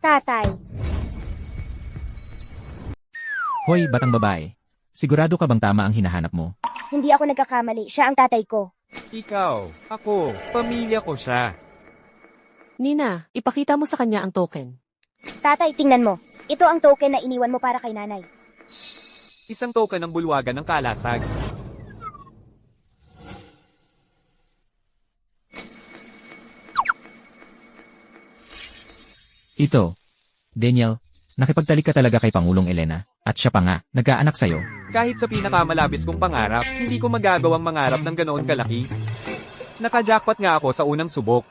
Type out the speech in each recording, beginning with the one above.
Tatay, Hoy, batang babae. Sigurado ka bang tama ang hinahanap mo? hindi ako nagkakamali. Siya ang tatay ko. Ikaw, ako, pamilya ko siya. Nina, ipakita mo sa kanya ang token. Tatay, tingnan mo. Ito ang token na iniwan mo para kay nanay. Isang token ng bulwagan ng kalasag. Ito. Daniel, nakipagtalik ka talaga kay Pangulong Elena. At siya pa nga, nagkaanak sa'yo. Kahit sa pinakamalabis kong pangarap, hindi ko magagawang mangarap ng ganoon kalaki. Nakajackpot nga ako sa unang subok.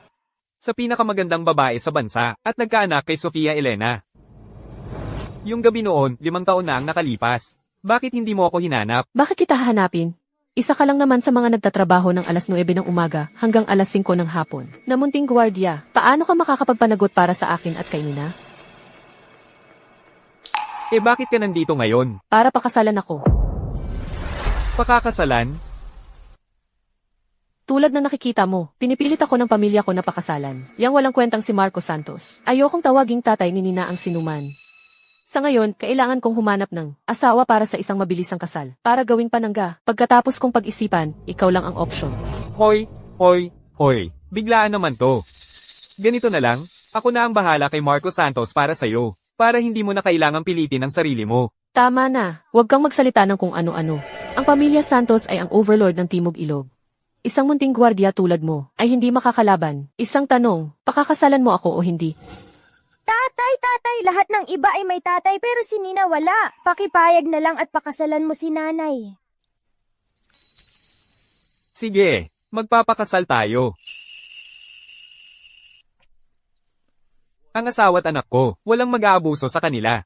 Sa pinakamagandang babae sa bansa, at nagkaanak kay Sofia Elena. Yung gabi noon, 5 taon na ang nakalipas. Bakit hindi mo ako hinanap? Bakit kita hahanapin? Isa ka lang naman sa mga nagtatrabaho ng alas 9 ng umaga hanggang alas 5 ng hapon. Namunting gwardiya, paano ka makakapagpanagot para sa akin at kay Nina? Eh bakit ka nandito ngayon? Para pakasalan ako. Pakakasalan? Tulad na nakikita mo, pinipilit ako ng pamilya ko na pakasalan. Yang walang kwentang si Marco Santos. Ayokong tawaging tatay ni Nina ang sinuman. Sa ngayon, kailangan kong humanap ng asawa para sa isang mabilisang kasal. Para gawing panangga. Pagkatapos kong pag-isipan, ikaw lang ang option. Hoy, hoy, hoy. Biglaan naman to. Ganito na lang, ako na ang bahala kay Marco Santos para sa'yo. Para hindi mo na kailangang pilitin ang sarili mo. Tama na, huwag kang magsalita ng kung ano-ano. Ang pamilya Santos ay ang overlord ng Timog Ilog. Isang munting gwardiya tulad mo ay hindi makakalaban. Isang tanong, pakakasalan mo ako o hindi? Tatay, lahat ng iba ay may tatay pero si Nina wala. Pakipayag na lang at pakasalan mo si nanay. Sige, magpapakasal tayo. Ang asawa't anak ko, walang mag-aabuso sa kanila.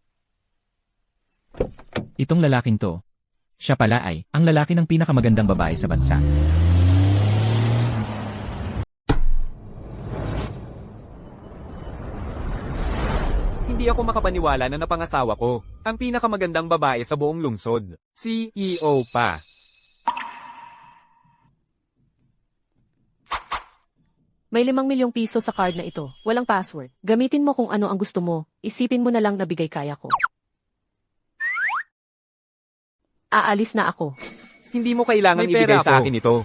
Itong lalaking to. Siya pala ay ang lalaki ng pinakamagandang babae sa bansa. Hindi ako makapaniwala na napangasawa ko, ang pinakamagandang babae sa buong lungsod. CEO pa. May 5 milyong piso sa card na ito. Walang password. Gamitin mo kung ano ang gusto mo. Isipin mo na lang na bigay kaya ko. Aalis na ako. Hindi mo kailangan May pera ibigay sa ako. akin ito.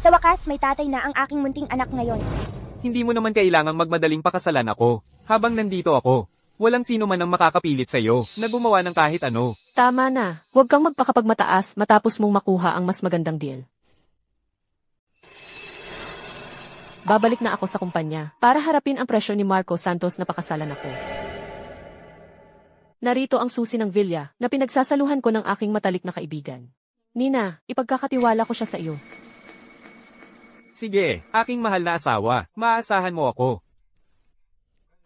Sa wakas, may tatay na ang aking munting anak ngayon. Hindi mo naman kailangang magmadaling pakasalan ako. Habang nandito ako, walang sino man ang makakapilit sa'yo na gumawa ng kahit ano. Tama na. Huwag kang magpakapagmataas matapos mong makuha ang mas magandang deal. Babalik na ako sa kumpanya para harapin ang presyo ni Marco Santos na pakasalan ako. Narito ang susi ng villa na pinagsasaluhan ko ng aking matalik na kaibigan. Nina, ipagkakatiwala ko siya sa iyo. Sige, aking mahal na asawa, maasahan mo ako.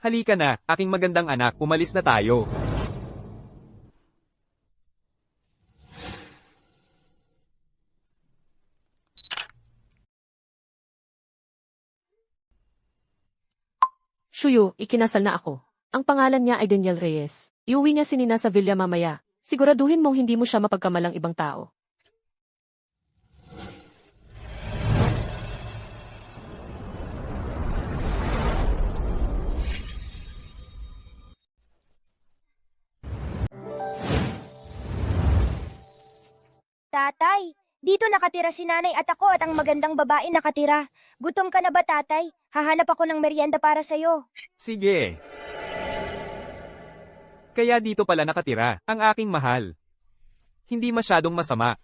Halika na, aking magandang anak, umalis na tayo. Shuyo, ikinasal na ako. Ang pangalan niya ay Daniel Reyes. Iuwi niya si Nina sa villa mamaya. Siguraduhin mong hindi mo siya mapagkamalang ibang tao. Tatay, dito nakatira si nanay at ako at ang magandang babae nakatira. Gutom ka na ba, tatay? Hahanap ako ng merienda para sa'yo. Sige. Kaya dito pala nakatira, ang aking mahal. Hindi masyadong masama.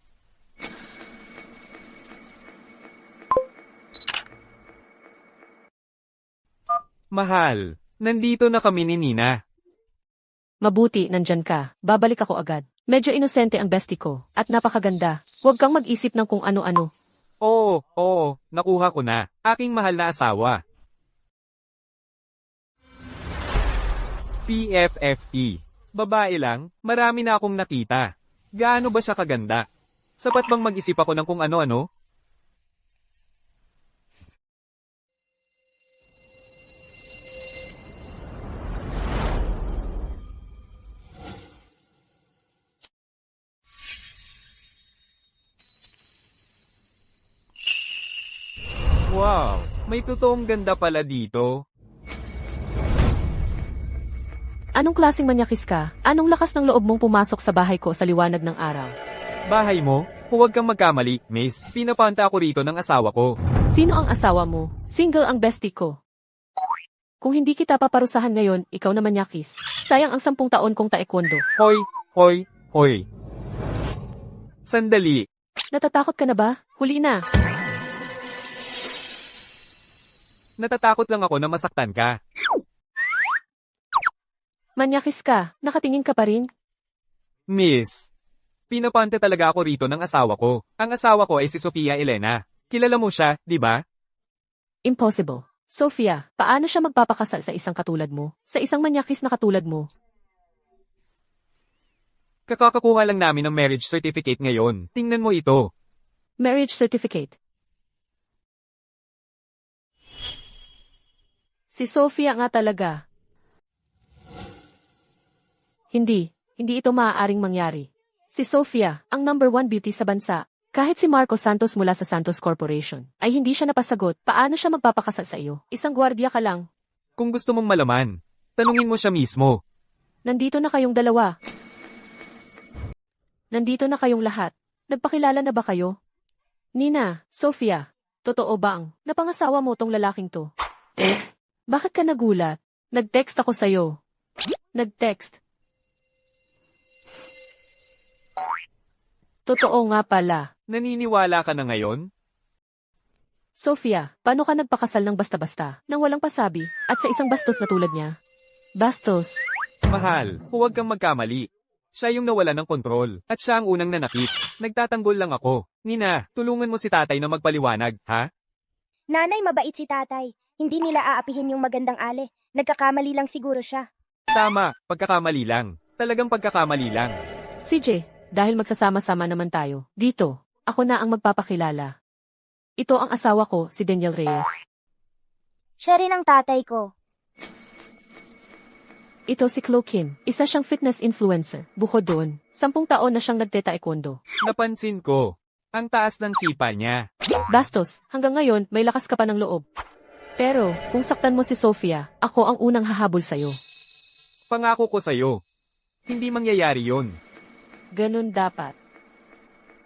Mahal, nandito na kami ni Nina. Mabuti, nandyan ka. Babalik ako agad. Medyo inosente ang bestie ko, at napakaganda. Huwag kang mag-isip ng kung ano-ano. Oo, nakuha ko na. Aking mahal na asawa. PFFE. Babae lang, marami na akong nakita. Gaano ba siya kaganda? Sapat bang mag-isip ako ng kung ano-ano? Wow, may totoong ganda pala dito. Anong klaseng manyakis ka? Anong lakas ng loob mong pumasok sa bahay ko sa liwanag ng araw? Bahay mo? Huwag kang magkamali, miss. Pinapanta ako rito ng asawa ko. Sino ang asawa mo? Single ang bestie ko. Kung hindi kita paparusahan ngayon, ikaw na manyakis. Sayang ang 10 taon kong taekwondo. Hoy, hoy, hoy. Sandali. Natatakot ka na ba? Huli na. Natatakot lang ako na masaktan ka. Manyakis ka. Nakatingin ka pa rin? Miss, pinapante talaga ako rito ng asawa ko. Ang asawa ko ay si Sofia Elena. Kilala mo siya, di ba? Impossible. Sofia, paano siya magpapakasal sa isang katulad mo? Sa isang manyakis na katulad mo? Kakakakuha lang namin ng marriage certificate ngayon. Tingnan mo ito. Marriage certificate. Si Sofia nga talaga. Hindi ito maaaring mangyari. Si Sofia, ang number 1 beauty sa bansa. Kahit si Marco Santos mula sa Santos Corporation, ay hindi siya napasagot. Paano siya magpapakasal sa iyo? Isang gwardiya ka lang. Kung gusto mong malaman, tanungin mo siya mismo. Nandito na kayong dalawa. Nandito na kayong lahat. Nagpakilala na ba kayo? Nina, Sofia, totoo bang napangasawa mo tong lalaking to? Bakit ka nagulat? Nag-text ako sa'yo. Nag-text. Totoo nga pala. Naniniwala ka na ngayon? Sofia, paano ka nagpakasal ng basta-basta, nang walang pasabi, at sa isang bastos na tulad niya? Bastos. Mahal, huwag kang magkamali. Siya yung nawala ng kontrol, at siya ang unang nanakit. Nagtatanggol lang ako. Nina, tulungan mo si tatay na magpaliwanag, ha? Nanay, mabait si tatay. Hindi nila aapihin yung magandang ale. Nagkakamali lang siguro siya. Tama, pagkakamali lang. Talagang pagkakamali lang. CJ, dahil magsasama-sama naman tayo, dito, ako na ang magpapakilala. Ito ang asawa ko, si Daniel Reyes. Siya rin ang tatay ko. Ito si Clokin, isa siyang fitness influencer. Bukod doon, 10 taon na siyang nagte-taekwondo. Napansin ko. Ang taas ng sipa niya. Bastos, hanggang ngayon, may lakas ka pa ng loob. Pero, kung saktan mo si Sofia, ako ang unang hahabol sa'yo. Pangako ko sa'yo. Hindi mangyayari yon. Ganun dapat.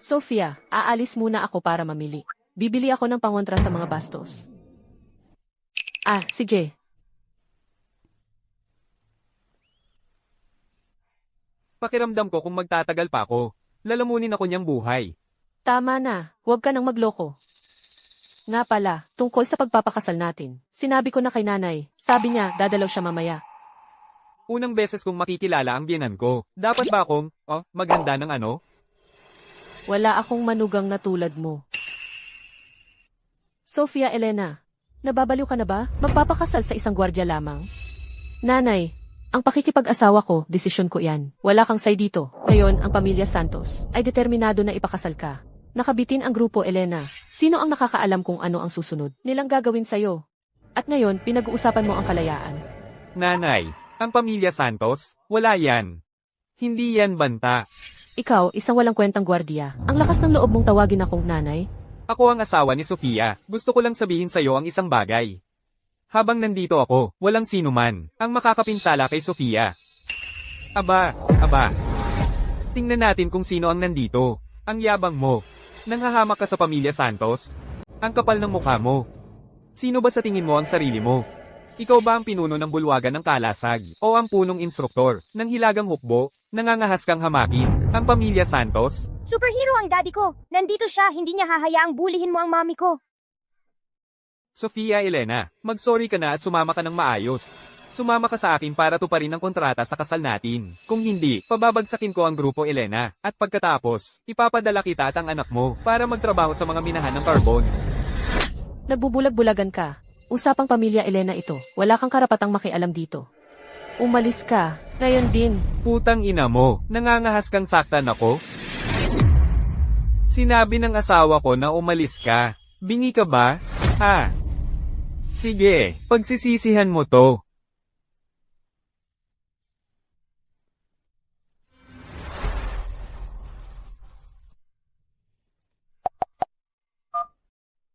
Sofia, aalis muna ako para mamili. Bibili ako ng pangontra sa mga bastos. CJ. Pakiramdam ko kung magtatagal pa ako. Lalamunin ako niyang buhay. Tama na, huwag ka nang magloko. Nga pala, tungkol sa pagpapakasal natin. Sinabi ko na kay nanay, sabi niya, dadalaw siya mamaya. Unang beses kong makikilala ang biyenan ko. Dapat ba akong, maghanda ng ano? Wala akong manugang na tulad mo. Sofia Elena, nababaliw ka na ba? Magpapakasal sa isang gwardya lamang? Nanay, ang pakikipag-asawa ko, desisyon ko yan. Wala kang say dito. Ngayon, ang pamilya Santos ay determinado na ipakasal ka. Nakabitin ang grupo Elena. Sino ang nakakaalam kung ano ang susunod nilang gagawin sa'yo? At ngayon, pinag-uusapan mo ang kalayaan. Nanay, ang pamilya Santos, wala yan. Hindi yan banta. Ikaw, isang walang kwentang gwardiya. Ang lakas ng loob mong tawagin akong nanay. Ako ang asawa ni Sofia. Gusto ko lang sabihin sa'yo ang isang bagay. Habang nandito ako, walang sino man ang makakapinsala kay Sofia. Aba. Tingnan natin kung sino ang nandito. Ang yabang mo. Nanghahamak ka sa pamilya Santos. Ang kapal ng mukha mo. Sino ba sa tingin mo ang sarili mo? Ikaw ba ang pinuno ng bulwagan ng kalasag? O ang punong instruktor ng hilagang hukbo? Nangangahas kang hamakin ang pamilya Santos? Superhero ang daddy ko. Nandito siya, hindi niya hahayaang bulihin mo ang mami ko. Sofia Elena, mag-sorry ka na at sumama ka ng maayos. Sumama ka sa akin para tuparin ang kontrata sa kasal natin. Kung hindi, pababagsakin ko ang grupo Elena. At pagkatapos, ipapadala kita at ang anak mo para magtrabaho sa mga minahan ng carbon. Nagbubulag-bulagan ka. Usapang pamilya Elena ito. Wala kang karapatang makialam dito. Umalis ka. Ngayon din. Putang ina mo, nangangahas kang saktan ako? Sinabi ng asawa ko na umalis ka. Bingi ka ba? Ha? Sige, pagsisisihan mo to.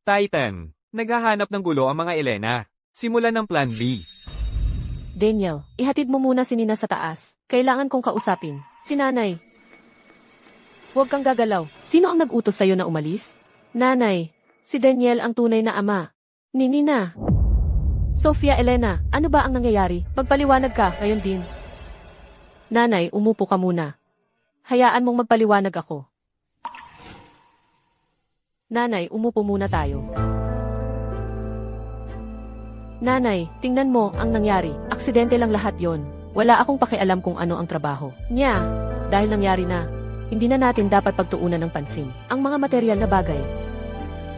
Titan, naghahanap ng gulo ang mga Elena. Simulan ng Plan B. Daniel, ihatid mo muna si Nina sa taas. Kailangan kong kausapin. Si nanay. Huwag kang gagalaw. Sino ang nag-utos sa'yo na umalis? Nanay. Si Daniel ang tunay na ama. Ni Nina. Sofia Elena, ano ba ang nangyayari? Magpaliwanag ka, ngayon din. Nanay, umupo ka muna. Hayaan mong magpaliwanag ako. Nanay, umupo muna tayo. Nanay, tingnan mo ang nangyari. Aksidente lang lahat yon. Wala akong pakialam kung ano ang trabaho niya. Dahil nangyari na, hindi na natin dapat pagtuunan ng pansin ang mga material na bagay.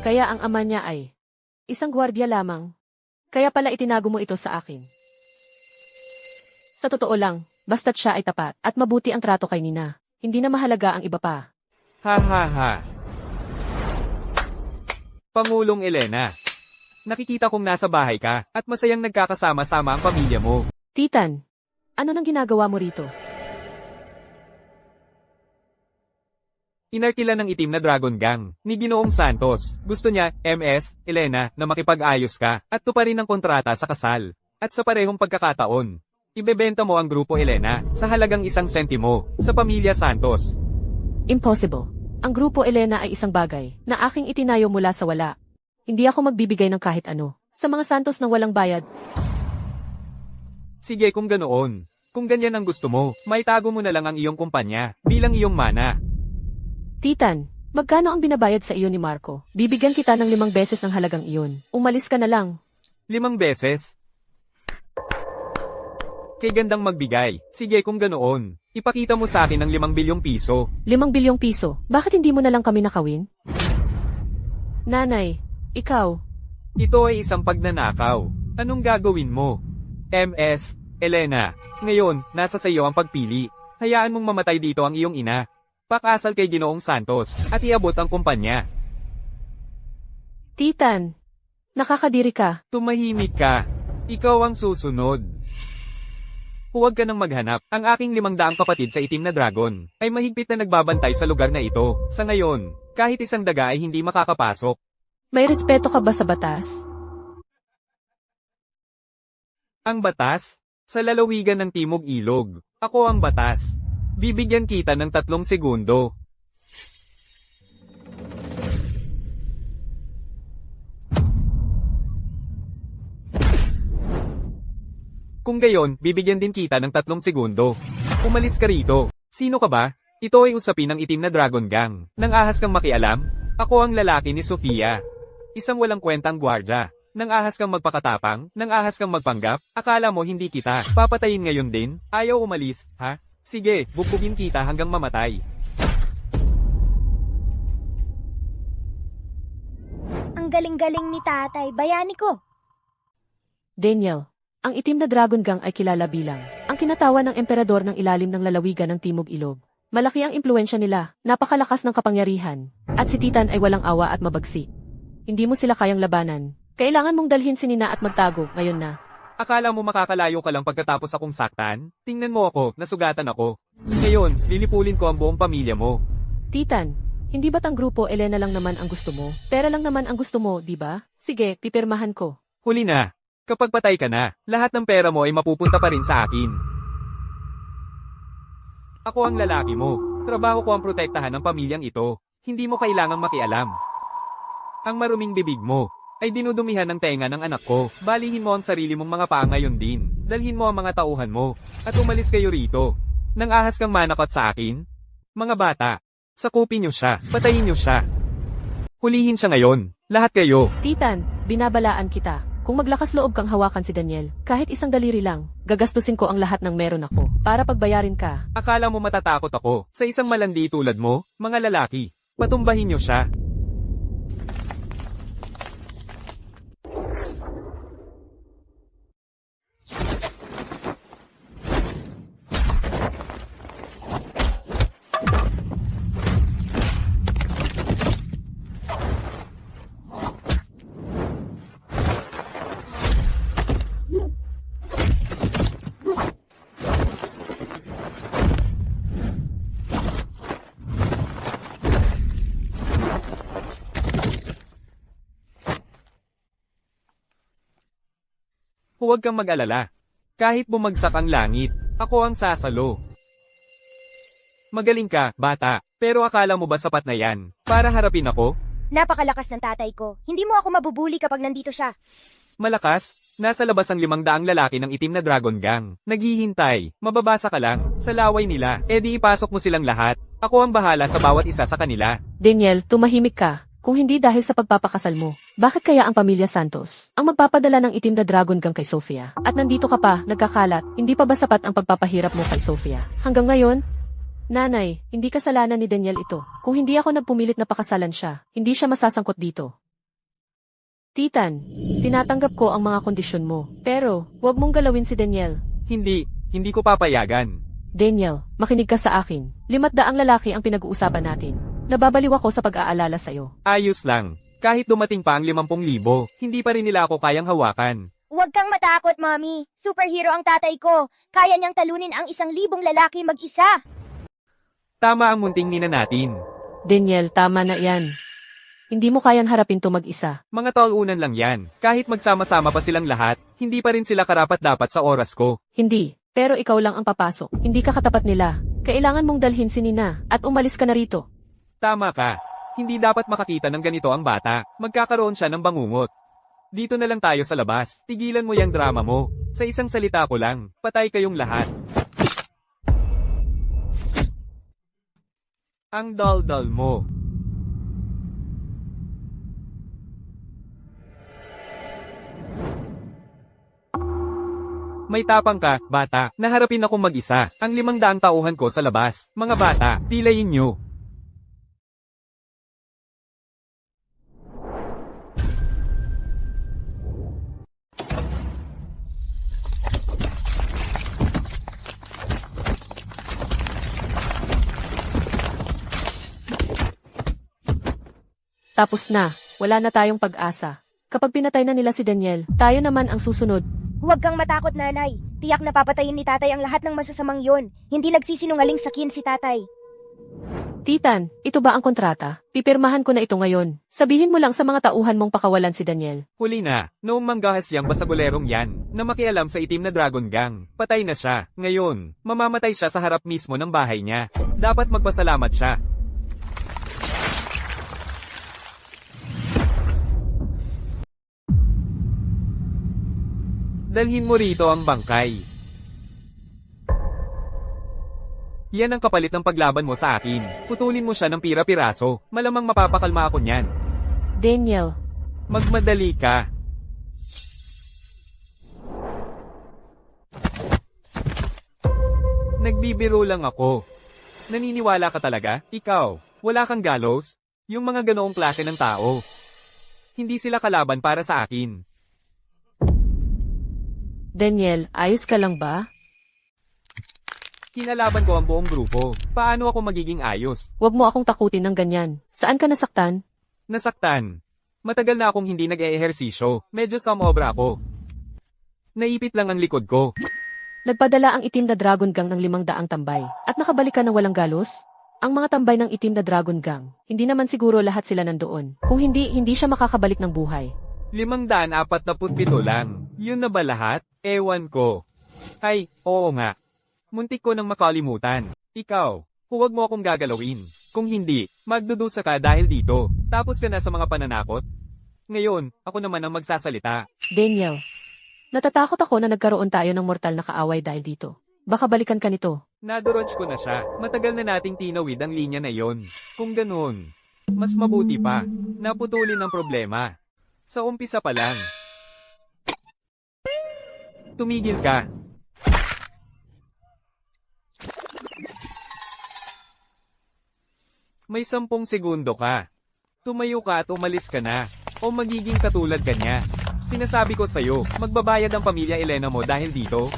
Kaya ang ama niya ay isang gwardiya lamang. Kaya pala itinago mo ito sa akin. Sa totoo lang, basta't siya ay tapat at mabuti ang trato kay Nina. Hindi na mahalaga ang iba pa. Ha ha ha. Pangulong Elena. Nakikita kong nasa bahay ka at masayang nagkakasama-sama ang pamilya mo. Titan, ano nang ginagawa mo rito? Inarkila ng itim na Dragon Gang ni Ginoong Santos. Gusto niya, MS, Elena, na makipag-ayos ka at tuparin ang kontrata sa kasal. At sa parehong pagkakataon, ibebenta mo ang grupo Elena sa halagang 1 sentimo sa pamilya Santos. Impossible. Ang grupo Elena ay isang bagay na aking itinayo mula sa wala. Hindi ako magbibigay ng kahit ano sa mga Santos na walang bayad. Sige kung ganoon. Kung ganyan ang gusto mo, maitago mo na lang ang iyong kumpanya bilang iyong mana. Titan, magkano ang binabayad sa iyo ni Marco? Bibigyan kita ng 5 beses ng halagang iyon. Umalis ka na lang. 5 beses? Kay gandang magbigay. Sige kung ganoon. Ipakita mo sa akin ang 5 bilyong piso. 5 bilyong piso. Bakit hindi mo na lang kami nakawin? Nanay, ikaw. Ito ay isang pagnanakaw. Anong gagawin mo? MS, Elena. Ngayon, nasa sa iyo ang pagpili. Hayaan mong mamatay dito ang iyong ina. Pakasal kay Ginoong Santos at iabot ang kumpanya. Titan, nakakadiri ka. Tumahimik ka. Ikaw ang susunod. Huwag ka nang maghanap. Ang aking 500 kapatid sa itim na dragon ay mahigpit na nagbabantay sa lugar na ito. Sa ngayon, kahit isang daga ay hindi makakapasok. May respeto ka ba sa batas? Ang batas? Sa lalawigan ng Timog Ilog. Ako ang batas. Bibigyan kita ng 3 segundo. Kung gayon, bibigyan din kita ng 3 segundo. Umalis ka rito. Sino ka ba? Ito ay usapin ng itim na Dragon Gang. Nang ahas kang makialam? Ako ang lalaki ni Sofia. Isang walang kwentang gwardya. Nang ahas kang magpakatapang? Nang ahas kang magpanggap? Akala mo hindi kita papatayin ngayon din? Ayaw umalis, ha? Sige, bubugin kita hanggang mamatay. Ang galing-galing ni tatay, bayani ko. Daniel, ang itim na Dragon Gang ay kilala bilang ang kinatawa ng emperador ng ilalim ng lalawigan ng Timog Ilog. Malaki ang impluensya nila, napakalakas ng kapangyarihan, at si Titan ay walang awa at mabagsik. Hindi mo sila kayang labanan. Kailangan mong dalhin si Nina at magtago, ngayon na. Akala mo makakalayo ka lang pagkatapos akong saktan? Tingnan mo ako, nasugatan ako. Ngayon, lilipulin ko ang buong pamilya mo. Titan, hindi ba't ang grupo Elena lang naman ang gusto mo? Pera lang naman ang gusto mo, di ba? Sige, pipirmahan ko. Huli na. Kapag patay ka na, lahat ng pera mo ay mapupunta pa rin sa akin. Ako ang lalaki mo. Trabaho ko ang protektahan ng pamilyang ito. Hindi mo kailangang makialam. Ang maruming bibig mo ay dinudumihan ng tenga ng anak ko. Balihin mo ang sarili mong mga paa ngayon din. Dalhin mo ang mga tauhan mo. At umalis kayo rito. Nang ahas kang manakot sa akin? Mga bata, sakupin niyo siya. Patayin niyo siya. Hulihin siya ngayon. Lahat kayo. Titan, binabalaan kita. Kung maglakas loob kang hawakan si Daniel, kahit isang daliri lang, gagastusin ko ang lahat ng meron ako para pagbayarin ka. Akala mo matatakot ako sa isang malandi tulad mo, mga lalaki. Patumbahin niyo siya. Huwag kang mag-alala. Kahit bumagsak ang langit, ako ang sasalo. Magaling ka, bata. Pero akala mo ba sapat na yan? Para harapin ako? Napakalakas ng tatay ko. Hindi mo ako mabubuli kapag nandito siya. Malakas? Nasa labas ang 500 lalaki ng itim na Dragon Gang. Naghihintay. Mababasa ka lang. Sa laway nila. E di ipasok mo silang lahat. Ako ang bahala sa bawat isa sa kanila. Daniel, tumahimik ka. Kung hindi dahil sa pagpapakasal mo, bakit kaya ang pamilya Santos ang magpapadala ng itim na Dragon Gang kay Sofia? At nandito ka pa, nagkakalat, hindi pa ba sapat ang pagpapahirap mo kay Sofia? Hanggang ngayon? Nanay, hindi kasalanan ni Daniel ito. Kung hindi ako nagpumilit na pakasalan siya, hindi siya masasangkot dito. Titan, tinatanggap ko ang mga kondisyon mo. Pero, huwag mong galawin si Daniel. Hindi ko papayagan. Daniel, makinig ka sa akin. 500 lalaki ang pinag-uusapan natin. Nababaliw ako sa pag-aalala sa'yo. Ayos lang. Kahit dumating pa ang 50,000, hindi pa rin nila ako kayang hawakan. Huwag kang matakot, Mommy. Superhero ang tatay ko. Kaya niyang talunin ang 1,000 lalaki mag-isa. Tama ang munting nina natin. Daniel, tama na yan. Hindi mo kayang harapin to mag-isa. Mga talunan lang yan. Kahit magsama-sama pa silang lahat, hindi pa rin sila karapat-dapat sa oras ko. Hindi, pero ikaw lang ang papasok. Hindi ka katapat nila. Kailangan mong dalhin si Nina at umalis ka na rito. Tama ka. Hindi dapat makakita ng ganito ang bata. Magkakaroon siya ng bangungot. Dito na lang tayo sa labas. Tigilan mo yung drama mo. Sa isang salita ko lang, patay kayong lahat. Ang dal-dal mo. May tapang ka, bata. Naharapin akong mag-isa. Ang 500 tauhan ko sa labas. Mga bata, pilayin nyo. Tapos na, wala na tayong pag-asa. Kapag pinatay na nila si Daniel, tayo naman ang susunod. Huwag kang matakot, nanay. Tiyak na papatayin ni tatay ang lahat ng masasamang yon. Hindi nagsisinungaling sa kin si tatay. Titan, ito ba ang kontrata? Pipirmahan ko na ito ngayon. Sabihin mo lang sa mga tauhan mong pakawalan si Daniel. Huli na, noong manggahas yang basagulerong yan, na makialam sa itim na Dragon Gang. Patay na siya. Ngayon, mamamatay siya sa harap mismo ng bahay niya. Dapat magpasalamat siya. Dalhin mo rito ang bangkay. Yan ang kapalit ng paglaban mo sa akin. Putulin mo siya ng pira-piraso. Malamang mapapakalma ako niyan. Daniel, Magmadali ka. Nagbibiro lang ako. Naniniwala ka talaga? Ikaw, wala kang galos? Yung mga ganoong klase ng tao. Hindi sila kalaban para sa akin. Daniel, ayos ka lang ba? Kinalaban ko ang buong grupo. Paano ako magiging ayos? Huwag mo akong takutin ng ganyan. Saan ka nasaktan? Nasaktan. Matagal na akong hindi nag-eehersisyo. Medyo samobra ako. Naipit lang ang likod ko. Nagpadala ang itim na Dragon Gang ng 500 tambay. At nakabalik ka ng walang galos? Ang mga tambay ng itim na Dragon Gang, hindi naman siguro lahat sila nandoon. Kung hindi, hindi siya makakabalik ng buhay. 547 lang. Yun na ba lahat? Ewan ko. Ay, oo nga. Muntik ko nang makalimutan. Ikaw, huwag mo akong gagalawin. Kung hindi, magdudusa ka dahil dito. Tapos ka na sa mga pananakot. Ngayon, ako naman ang magsasalita. Daniel, natatakot ako na nagkaroon tayo ng mortal na kaaway dahil dito. Baka balikan ka nito. Nadurog ko na siya. Matagal na nating tinawid ang linya na yon. Kung ganun, mas mabuti pa. Naputulin ang problema. Sa umpisa pa lang. Tumigil ka. May 10 segundo ka. Tumayo ka at umalis ka na. O magiging katulad ka niya. Sinasabi ko sa'yo, magbabayad ang pamilya Elena mo dahil dito.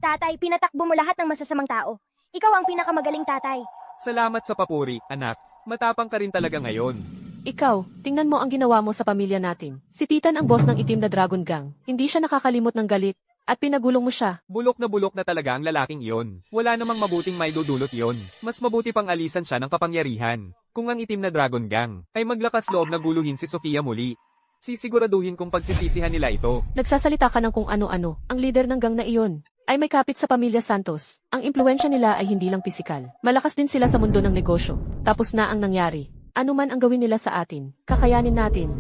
Tatay, pinatakbo mo lahat ng masasamang tao. Ikaw ang pinakamagaling tatay. Salamat sa papuri, anak. Matapang ka rin talaga ngayon. Ikaw, tingnan mo ang ginawa mo sa pamilya natin. Si Titan ang boss ng itim na Dragon Gang. Hindi siya nakakalimot ng galit. At pinagulong mo siya. Bulok na talaga ang lalaking iyon. Wala namang mabuting may dudulot iyon. Mas mabuti pang alisan siya ng kapangyarihan. Kung ang itim na Dragon Gang ay maglakas loob na guluhin si Sofia muli. Sisiguraduhin kong pagsisisihan nila ito. Nagsasalita ka ng kung ano-ano. Ang leader ng gang na iyon ay may kapit sa pamilya Santos. Ang impluensya nila ay hindi lang pisikal. Malakas din sila sa mundo ng negosyo. Tapos na ang nangyari. Ano man ang gawin nila sa atin, kakayanin natin.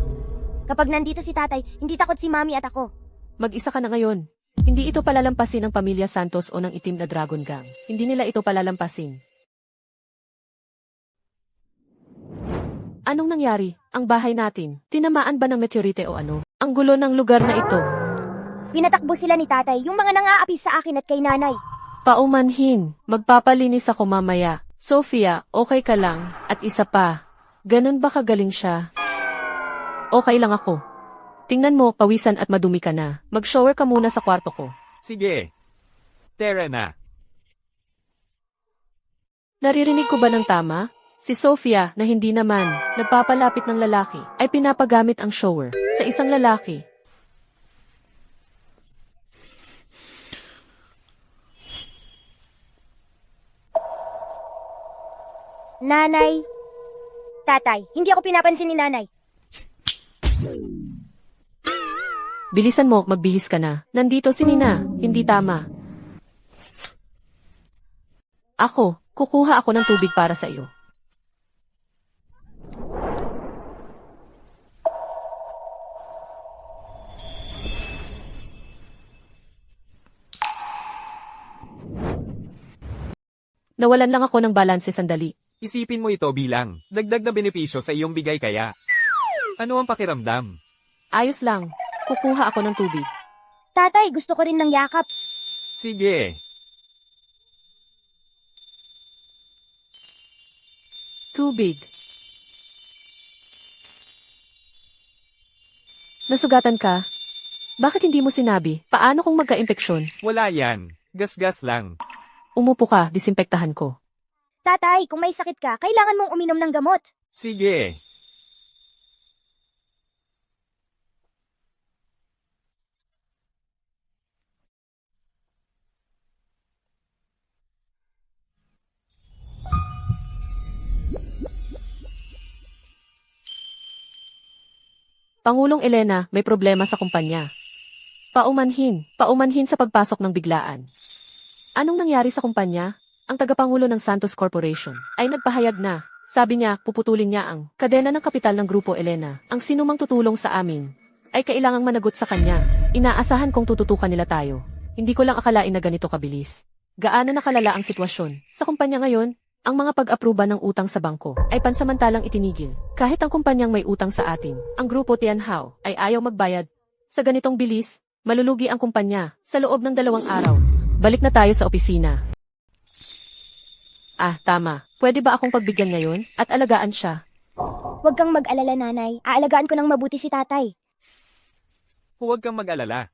Kapag nandito si tatay, hindi takot si mami at ako. Mag-isa ka na ngayon. Hindi ito palalampasin ng pamilya Santos o ng itim na Dragon Gang. Hindi nila ito palalampasin. Anong nangyari? Ang bahay natin, tinamaan ba ng meteorite o ano? Ang gulo ng lugar na ito. Pinatakbo sila ni tatay, yung mga nang-aapi sa akin at kay nanay. Paumanhin, magpapalinis ako mamaya. Sophia, okay ka lang? At isa pa, ganun ba kagaling siya? Okay lang ako. Tingnan mo, pawisan at madumi ka na. Mag-shower ka muna sa kwarto ko. Sige. Tara na. Naririnig ko ba ng tama? Si Sophia, na hindi naman nagpapalapit ng lalaki, ay pinapagamit ang shower sa isang lalaki. Nanay. Tatay, hindi ako pinapansin ni nanay. Bilisan mo, magbihis ka na. Nandito si Nina, hindi tama. Ako, kukuha ako ng tubig para sa iyo. Nawalan lang ako ng balanse sandali. Isipin mo ito bilang dagdag na benepisyo sa iyong bigay kaya. Ano ang pakiramdam? Ayos lang, kukuha ako ng tubig. Tatay, gusto ko rin ng yakap. Sige. Tubig. Nasugatan ka? Bakit hindi mo sinabi? Paano kung magka-impeksyon? Wala yan. Gasgas lang. Umupo ka, disimpektahan ko. Tatay, kung may sakit ka, kailangan mong uminom ng gamot. Sige. Pangulong Elena, may problema sa kumpanya. Paumanhin sa pagpasok ng biglaan. Anong nangyari sa kumpanya? Ang tagapangulo ng Santos Corporation ay nagpahayag na. Sabi niya, puputulin niya ang kadena ng kapital ng Grupo Elena. Ang sinumang tutulong sa amin ay kailangang managot sa kanya. Inaasahan kong tututukan nila tayo. Hindi ko lang akalain na ganito kabilis. Gaano nakalala ang sitwasyon? Sa kumpanya ngayon, ang mga pag-apruba ng utang sa bangko ay pansamantalang itinigil. Kahit ang kumpanyang may utang sa atin, ang Grupo Tianhao ay ayaw magbayad. Sa ganitong bilis, malulugi ang kumpanya sa loob ng 2 araw. Balik na tayo sa opisina. Ah, tama. Pwede ba akong pagbigyan ngayon at alagaan siya? Huwag kang mag-alala, nanay. Aalagaan ko ng mabuti si tatay. Huwag kang mag-alala.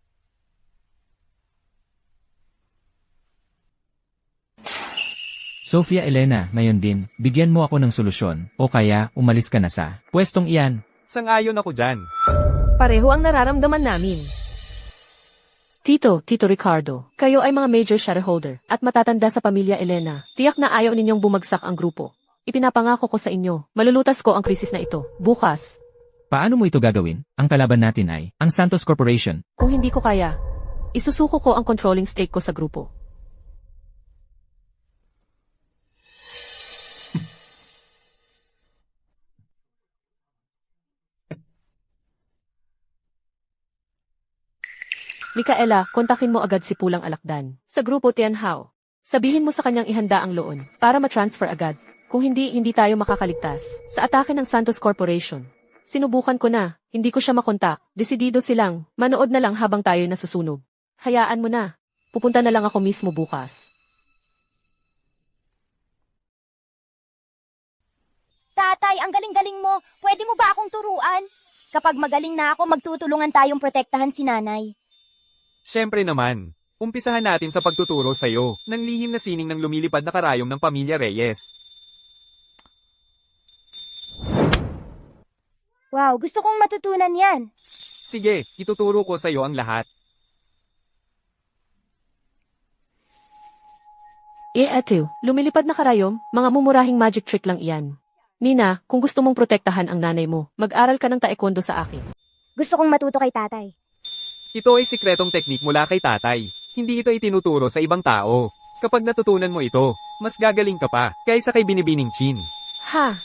Sophia Elena, ngayon din, bigyan mo ako ng solusyon, o kaya, umalis ka na sa pwestong iyan. Sang-ayon ako dyan. Pareho ang nararamdaman namin. Tito Ricardo, kayo ay mga major shareholder at matatanda sa pamilya Elena. Tiyak na ayaw ninyong bumagsak ang grupo. Ipinapangako ko sa inyo, malulutas ko ang krisis na ito, bukas. Paano mo ito gagawin? Ang kalaban natin ay ang Santos Corporation. Kung hindi ko kaya, isusuko ko ang controlling stake ko sa grupo. Micaela, kontakin mo agad si Pulang Alakdan sa Grupo Tianhao. Sabihin mo sa kanyang ihanda ang loan para ma-transfer agad. Kung hindi tayo makakaligtas sa atake ng Santos Corporation. Sinubukan ko na, hindi ko siya makontak. Desidido silang, manood na lang habang tayo nasusunog. Hayaan mo na. Pupunta na lang ako mismo bukas. Tatay, ang galing-galing mo. Pwede mo ba akong turuan? Kapag magaling na ako, magtutulungan tayong protektahan si nanay. Siyempre naman. Umpisahan natin sa pagtuturo sa'yo ng lihim na sining ng lumilipad na karayom ng pamilya Reyes. Wow, gusto kong matutunan yan. Sige, ituturo ko sa'yo ang lahat. Eto, lumilipad na karayom, mga mumurahing magic trick lang iyan. Nina, kung gusto mong protektahan ang nanay mo, mag-aral ka ng taekwondo sa akin. Gusto kong matuto kay tatay. Ito ay sikretong teknik mula kay tatay. Hindi ito itinuturo sa ibang tao. Kapag natutunan mo ito, mas gagaling ka pa kaysa kay Binibining Chin. Ha!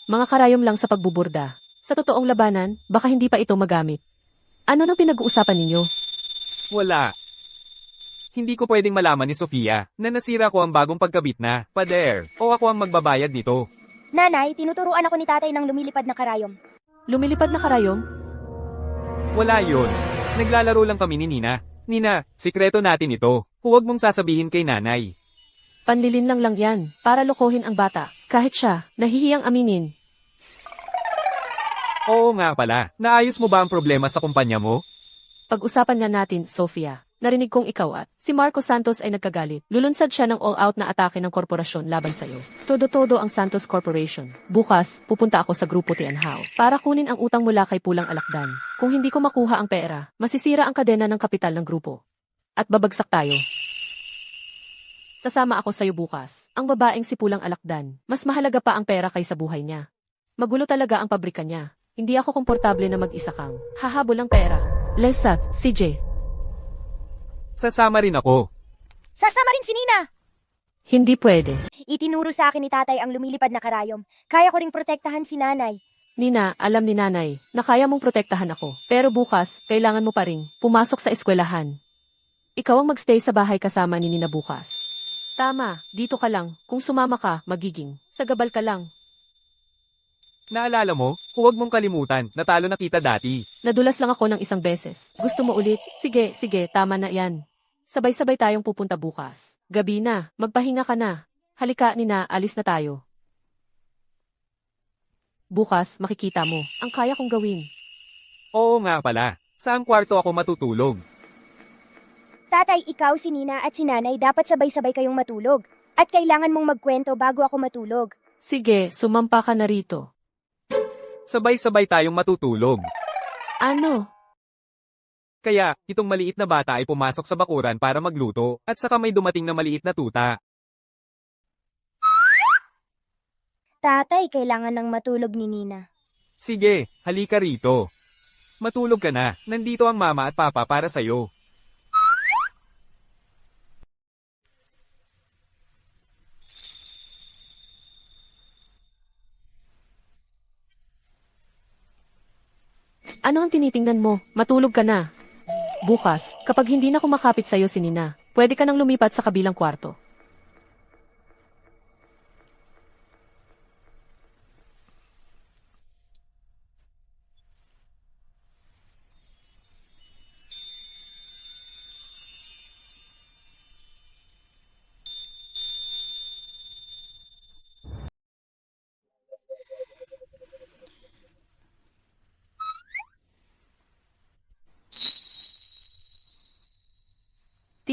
Mga karayom lang sa pagbuburda. Sa totoong labanan, baka hindi pa ito magamit. Ano nang pinag-uusapan ninyo? Wala. Hindi ko pwedeng malaman ni Sofia na nasira ko ang bagong pagkabit na pader o ako ang magbabayad nito. Nanay, tinuturuan ako ni tatay ng lumilipad na karayom. Lumilipad na karayom? Wala yun. Naglalaro lang kami ni Nina. Nina, sikreto natin ito. Huwag mong sasabihin kay nanay. Panlilin lang yan, para lokohin ang bata. Kahit siya, nahihiyang aminin. Oo nga pala. Naayos mo ba ang problema sa kumpanya mo? Pag-usapan nga natin, Sofia. Narinig kong ikaw at si Marco Santos ay nagkagalit. Lulunsad siya ng all-out na atake ng korporasyon laban sa'yo. Todo-todo ang Santos Corporation. Bukas, pupunta ako sa Grupo Tianhao para kunin ang utang mula kay Pulang Alakdan. Kung hindi ko makuha ang pera, masisira ang kadena ng kapital ng grupo. At babagsak tayo. Sasama ako sa'yo bukas. Ang babaeng si Pulang Alakdan. Mas mahalaga pa ang pera kaysa buhay niya. Magulo talaga ang pabrika niya. Hindi ako komportable na mag-isa kang hahabol ang pera. Lesat, CJ. Sasama rin ako. Sasama rin si Nina! Hindi pwede. Itinuro sa akin ni tatay ang lumilipad na karayom. Kaya ko ring protektahan si nanay. Nina, alam ni nanay na kaya mong protektahan ako. Pero bukas, kailangan mo pa rin pumasok sa eskwelahan. Ikaw ang magstay sa bahay kasama ni Nina bukas. Tama, dito ka lang. Kung sumama ka, magiging sagabal ka lang. Naalala mo, huwag mong kalimutan, natalo na kita dati. Nadulas lang ako ng isang beses. Gusto mo ulit? Sige, tama na yan. Sabay-sabay tayong pupunta bukas. Gabi na, magpahinga ka na. Halika, Nina, alis na tayo. Bukas, makikita mo ang kaya kong gawin. Oo nga pala. Saang kwarto ako matutulog? Tatay, ikaw, si Nina at si nanay dapat sabay-sabay kayong matulog. At kailangan mong magkwento bago ako matulog. Sige, sumampa ka na rito. Sabay-sabay tayong matutulog. Ano? Kaya, itong maliit na bata ay pumasok sa bakuran para magluto, at saka may dumating na maliit na tuta. Tatay, kailangan ng matulog ni Nina. Sige, halika rito. Matulog ka na, nandito ang mama at papa para sa'yo. Ano ang tinitingnan mo? Matulog ka na. Bukas, kapag hindi na kumakapit sa'yo si Nina, pwede ka nang lumipat sa kabilang kwarto.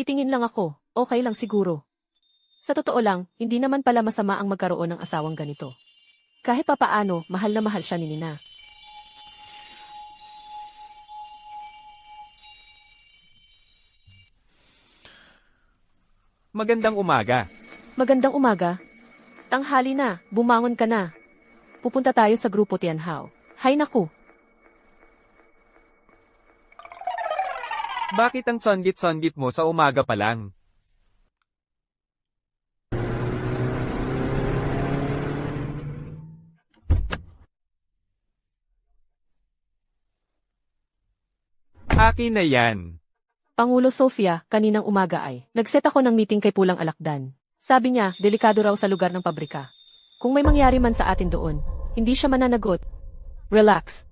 Titingin lang ako, okay lang siguro. Sa totoo lang, hindi naman pala masama ang magkaroon ng asawang ganito. Kahit papaano, mahal na mahal siya ni Nina. Magandang umaga. Magandang umaga. Tanghali na, bumangon ka na. Pupunta tayo sa Grupo Tianhao. Hay naku, Bakit ang songgit-songgit mo sa umaga pa lang? Akin na yan. Pangulo Sofia, kaninang umaga ay, nagset ako ng meeting kay Pulang Alakdan. Sabi niya, delikado raw sa lugar ng pabrika. Kung may mangyari man sa atin doon, hindi siya mananagot. Relax.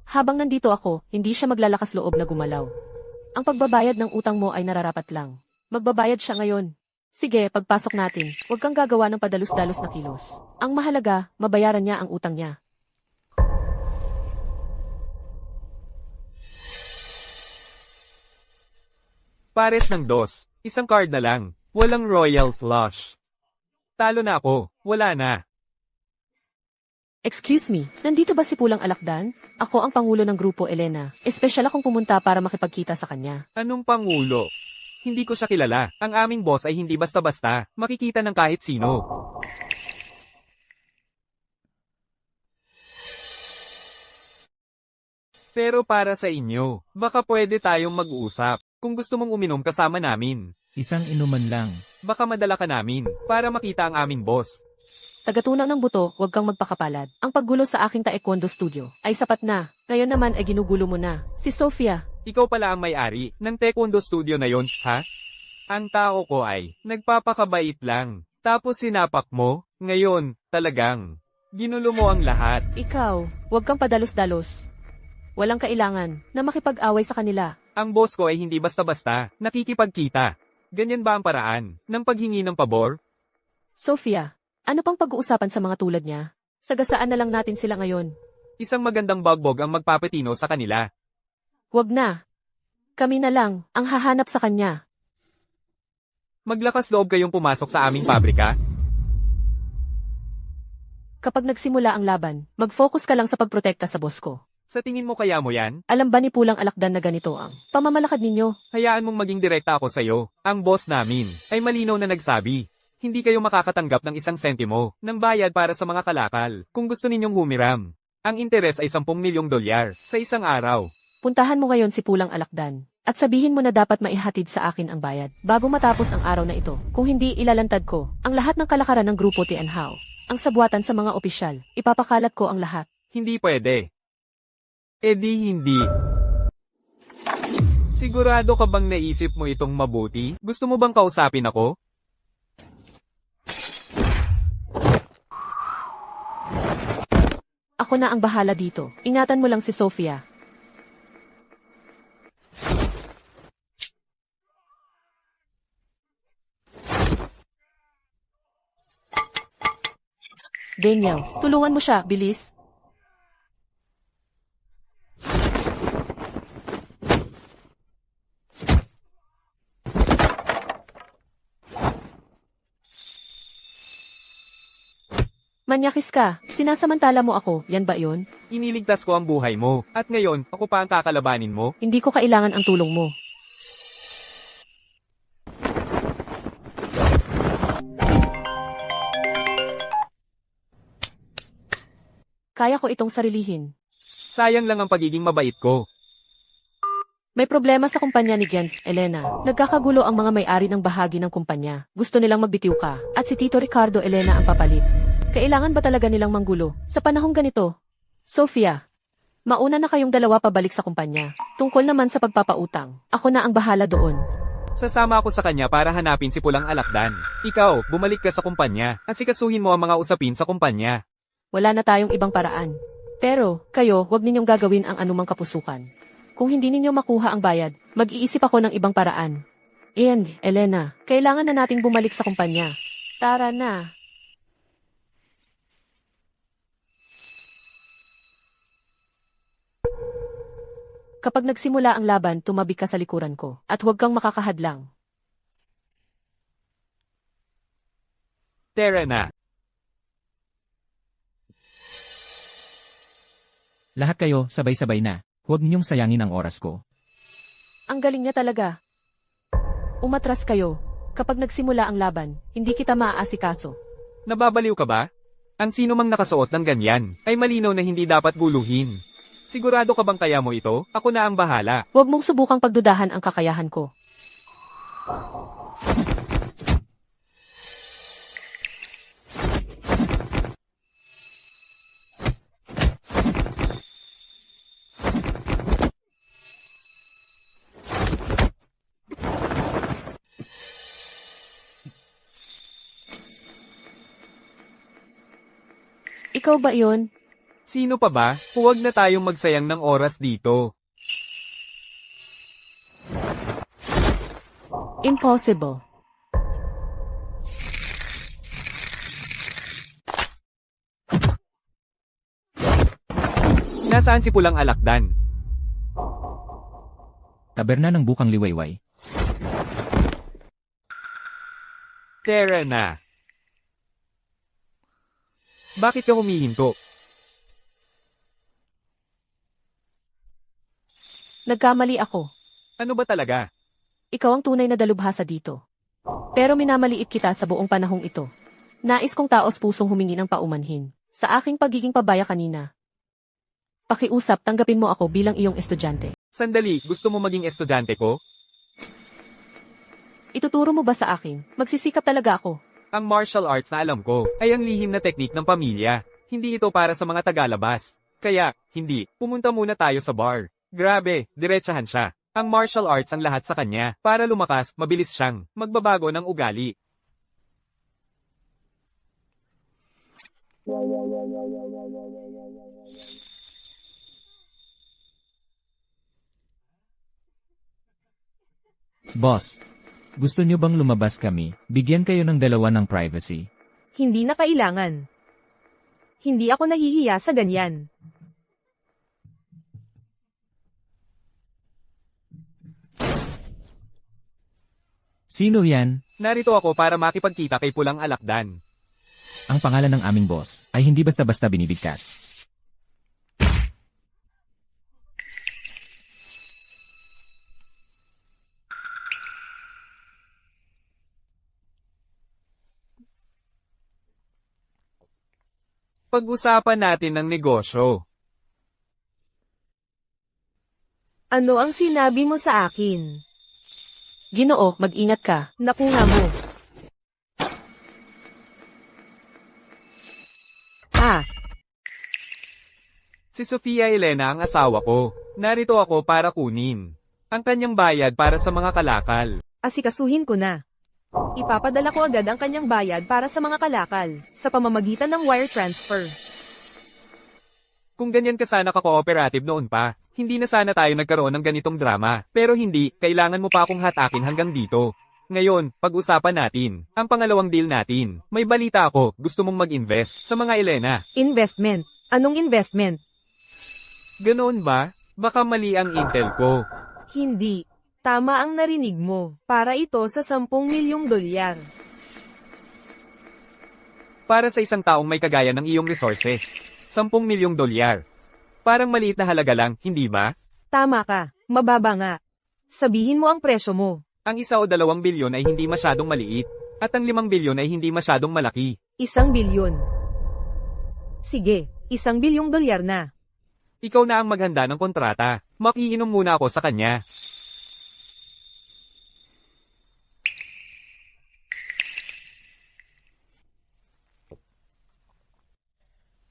Habang nandito ako, hindi siya maglalakas loob na gumalaw. Ang pagbabayad ng utang mo ay nararapat lang. Magbabayad siya ngayon. Sige, pagpasok natin, huwag kang gagawa ng padalos-dalos na kilos. Ang mahalaga, mabayaran niya ang utang niya. Pares ng dos. Isang card na lang. Walang royal flush. Talo na ako. Wala na. Excuse me, nandito ba si Pulang Alakdan? Ako ang pangulo ng grupo, Elena. Espesyal akong pumunta para makipagkita sa kanya. Anong pangulo? Hindi ko siya kilala. Ang aming boss ay hindi basta-basta. Makikita ng kahit sino. Pero para sa inyo, baka pwede tayong mag-usap. Kung gusto mong uminom kasama namin, Isang inuman lang. baka madala ka namin para makita ang aming boss. Tagatunaw ng buto, huwag kang magpakapalad. Ang paggulo sa aking taekwondo studio ay sapat na. Ngayon naman ay ginugulo mo na. Si Sofia, Ikaw pala ang may-ari ng taekwondo studio na yon, ha? Ang tao ko ay nagpapakabait lang. Tapos sinapak mo, ngayon, talagang ginulo mo ang lahat. ikaw, huwag kang padalos-dalos. Walang kailangan na makipag-away sa kanila. Ang boss ko ay hindi basta-basta nakikipagkita. Ganyan ba ang paraan ng paghingi ng pabor? Sofia, ano pang pag-uusapan sa mga tulad niya? Sagasaan na lang natin sila ngayon. Isang magandang bagbog ang magpapatino sa kanila. Huwag na. Kami na lang ang hahanap sa kanya. Maglakas loob kayong pumasok sa aming pabrika. Kapag nagsimula ang laban, mag-focus ka lang sa pagprotekta sa boss ko. Sa tingin mo kaya mo yan? Alam ba ni Pulang Alakdan na ganito ang pamamalakad ninyo? Hayaan mong maging direkta ako sa'yo. Ang boss namin ay malinaw na nagsabi. Hindi kayo makakatanggap ng 1 sentimo ng bayad para sa mga kalakal kung gusto ninyong humiram. Ang interes ay 10 milyong dolyar sa isang araw. Puntahan mo ngayon si Pulang Alakdan at sabihin mo na dapat maihatid sa akin ang bayad bago matapos ang araw na ito. Kung hindi, ilalantad ko ang lahat ng kalakaran ng Grupo Tianhao. Ang sabuatan sa mga opisyal, ipapakalat ko ang lahat. Hindi pwede. Eh di hindi. Sigurado ka bang naisip mo itong mabuti? Gusto mo bang kausapin ako? Ako na ang bahala dito. Ingatan mo lang si Sofia. Daniel, tulungan mo siya, bilis. Manyakis ka, sinasamantala mo ako, yan ba yun? Iniligtas ko ang buhay mo, at ngayon, ako pa ang kakalabanin mo? Hindi ko kailangan ang tulong mo. Kaya ko itong sarilihin. Sayang lang ang pagiging mabait ko. May problema sa kumpanya ni Gent, Elena. Nagkakagulo ang mga may-ari ng bahagi ng kumpanya. Gusto nilang magbitiw ka. At si Tito Ricardo Elena ang papalit. Kailangan ba talaga nilang manggulo? Sa panahong ganito, Sofia, mauna na kayong dalawa pabalik sa kumpanya. Tungkol naman sa pagpapautang, ako na ang bahala doon. Sasama ako sa kanya para hanapin si Pulang Alakdan. Ikaw, bumalik ka sa kumpanya. Asikasuhin mo ang mga usapin sa kumpanya. Wala na tayong ibang paraan. Pero, kayo, huwag ninyong gagawin ang anumang kapusukan. Kung hindi ninyo makuha ang bayad, mag-iisip ako ng ibang paraan. And, Elena, kailangan na nating bumalik sa kumpanya. Tara na. Kapag nagsimula ang laban, tumabi ka sa likuran ko. At huwag kang makakahadlang. Tara na. Lahat kayo, sabay-sabay na. Huwag niyong sayangin ang oras ko. Ang galing niya talaga. Umatras kayo. Kapag nagsimula ang laban, hindi kita maaasikaso. Nababaliw ka ba? Ang sino mang nakasuot ng ganyan, ay malinaw na hindi dapat guluhin. Sigurado ka bang kaya mo ito? Ako na ang bahala. Huwag mong subukang pagdudahan ang kakayahan ko. Ikaw ba iyon? Sino pa ba? Huwag na tayong magsayang ng oras dito. Impossible. Nasaan si Pulang Alakdan? Taberna ng Bukang Liwayway. Tara na. Bakit ka humihinto? Nagkamali ako. Ano ba talaga? Ikaw ang tunay na dalubhasa dito. Pero minamaliit kita sa buong panahong ito. Nais kong taos pusong humingi ng paumanhin sa aking pagiging pabaya kanina. Pakiusap, tanggapin mo ako bilang iyong estudyante. Sandali, gusto mo maging estudyante ko? Ituturo mo ba sa akin? Magsisikap talaga ako. Ang martial arts na alam ko ay ang lihim na teknik ng pamilya. Hindi ito para sa mga tagalabas. Kaya, hindi, pumunta muna tayo sa bar. Grabe, diretsahan siya. Ang martial arts ang lahat sa kanya. Para lumakas, mabilis siyang magbabago ng ugali. Boss, gusto niyo bang lumabas kami? Bigyan kayo ng dalawa ng privacy. Hindi na kailangan. Hindi ako nahihiya sa ganyan. Sino yan? Narito ako para makipagkita kay Pulang Alakdan. Ang pangalan ng aming boss ay hindi basta-basta binibigkas. Pag-usapan natin ng negosyo. Ano ang sinabi mo sa akin? Ginoo, mag-ingat ka. Nakuha mo. Ah, Si Sofia Elena ang asawa ko. Narito ako para kunin ang kanyang bayad para sa mga kalakal. asikasuhin ko na. Ipapadala ko agad ang kanyang bayad para sa mga kalakal, sa pamamagitan ng wire transfer. Kung ganyan ka sana ka-cooperative noon pa, hindi na sana tayo nagkaroon ng ganitong drama. Pero hindi, kailangan mo pa akong hatakin hanggang dito. Ngayon, pag-usapan natin ang pangalawang deal natin. May balita ako, gusto mong mag-invest sa mga Elena. Investment. Anong investment? Ganoon ba? Baka mali ang intel ko. Hindi. Tama ang narinig mo. Para ito sa 10 milyong dolyar. Para sa isang taong may kagaya ng iyong resources. 10 milyong dolyar. Parang maliit na halaga lang, hindi ba? Tama ka. Mababa nga. Sabihin mo ang presyo mo. Ang 1 o 2 bilyon ay hindi masyadong maliit. At ang 5 bilyon ay hindi masyadong malaki. 1 bilyon. Sige, 1 bilyong dolyar na. Ikaw na ang maghanda ng kontrata. Makiinom muna ako sa kanya.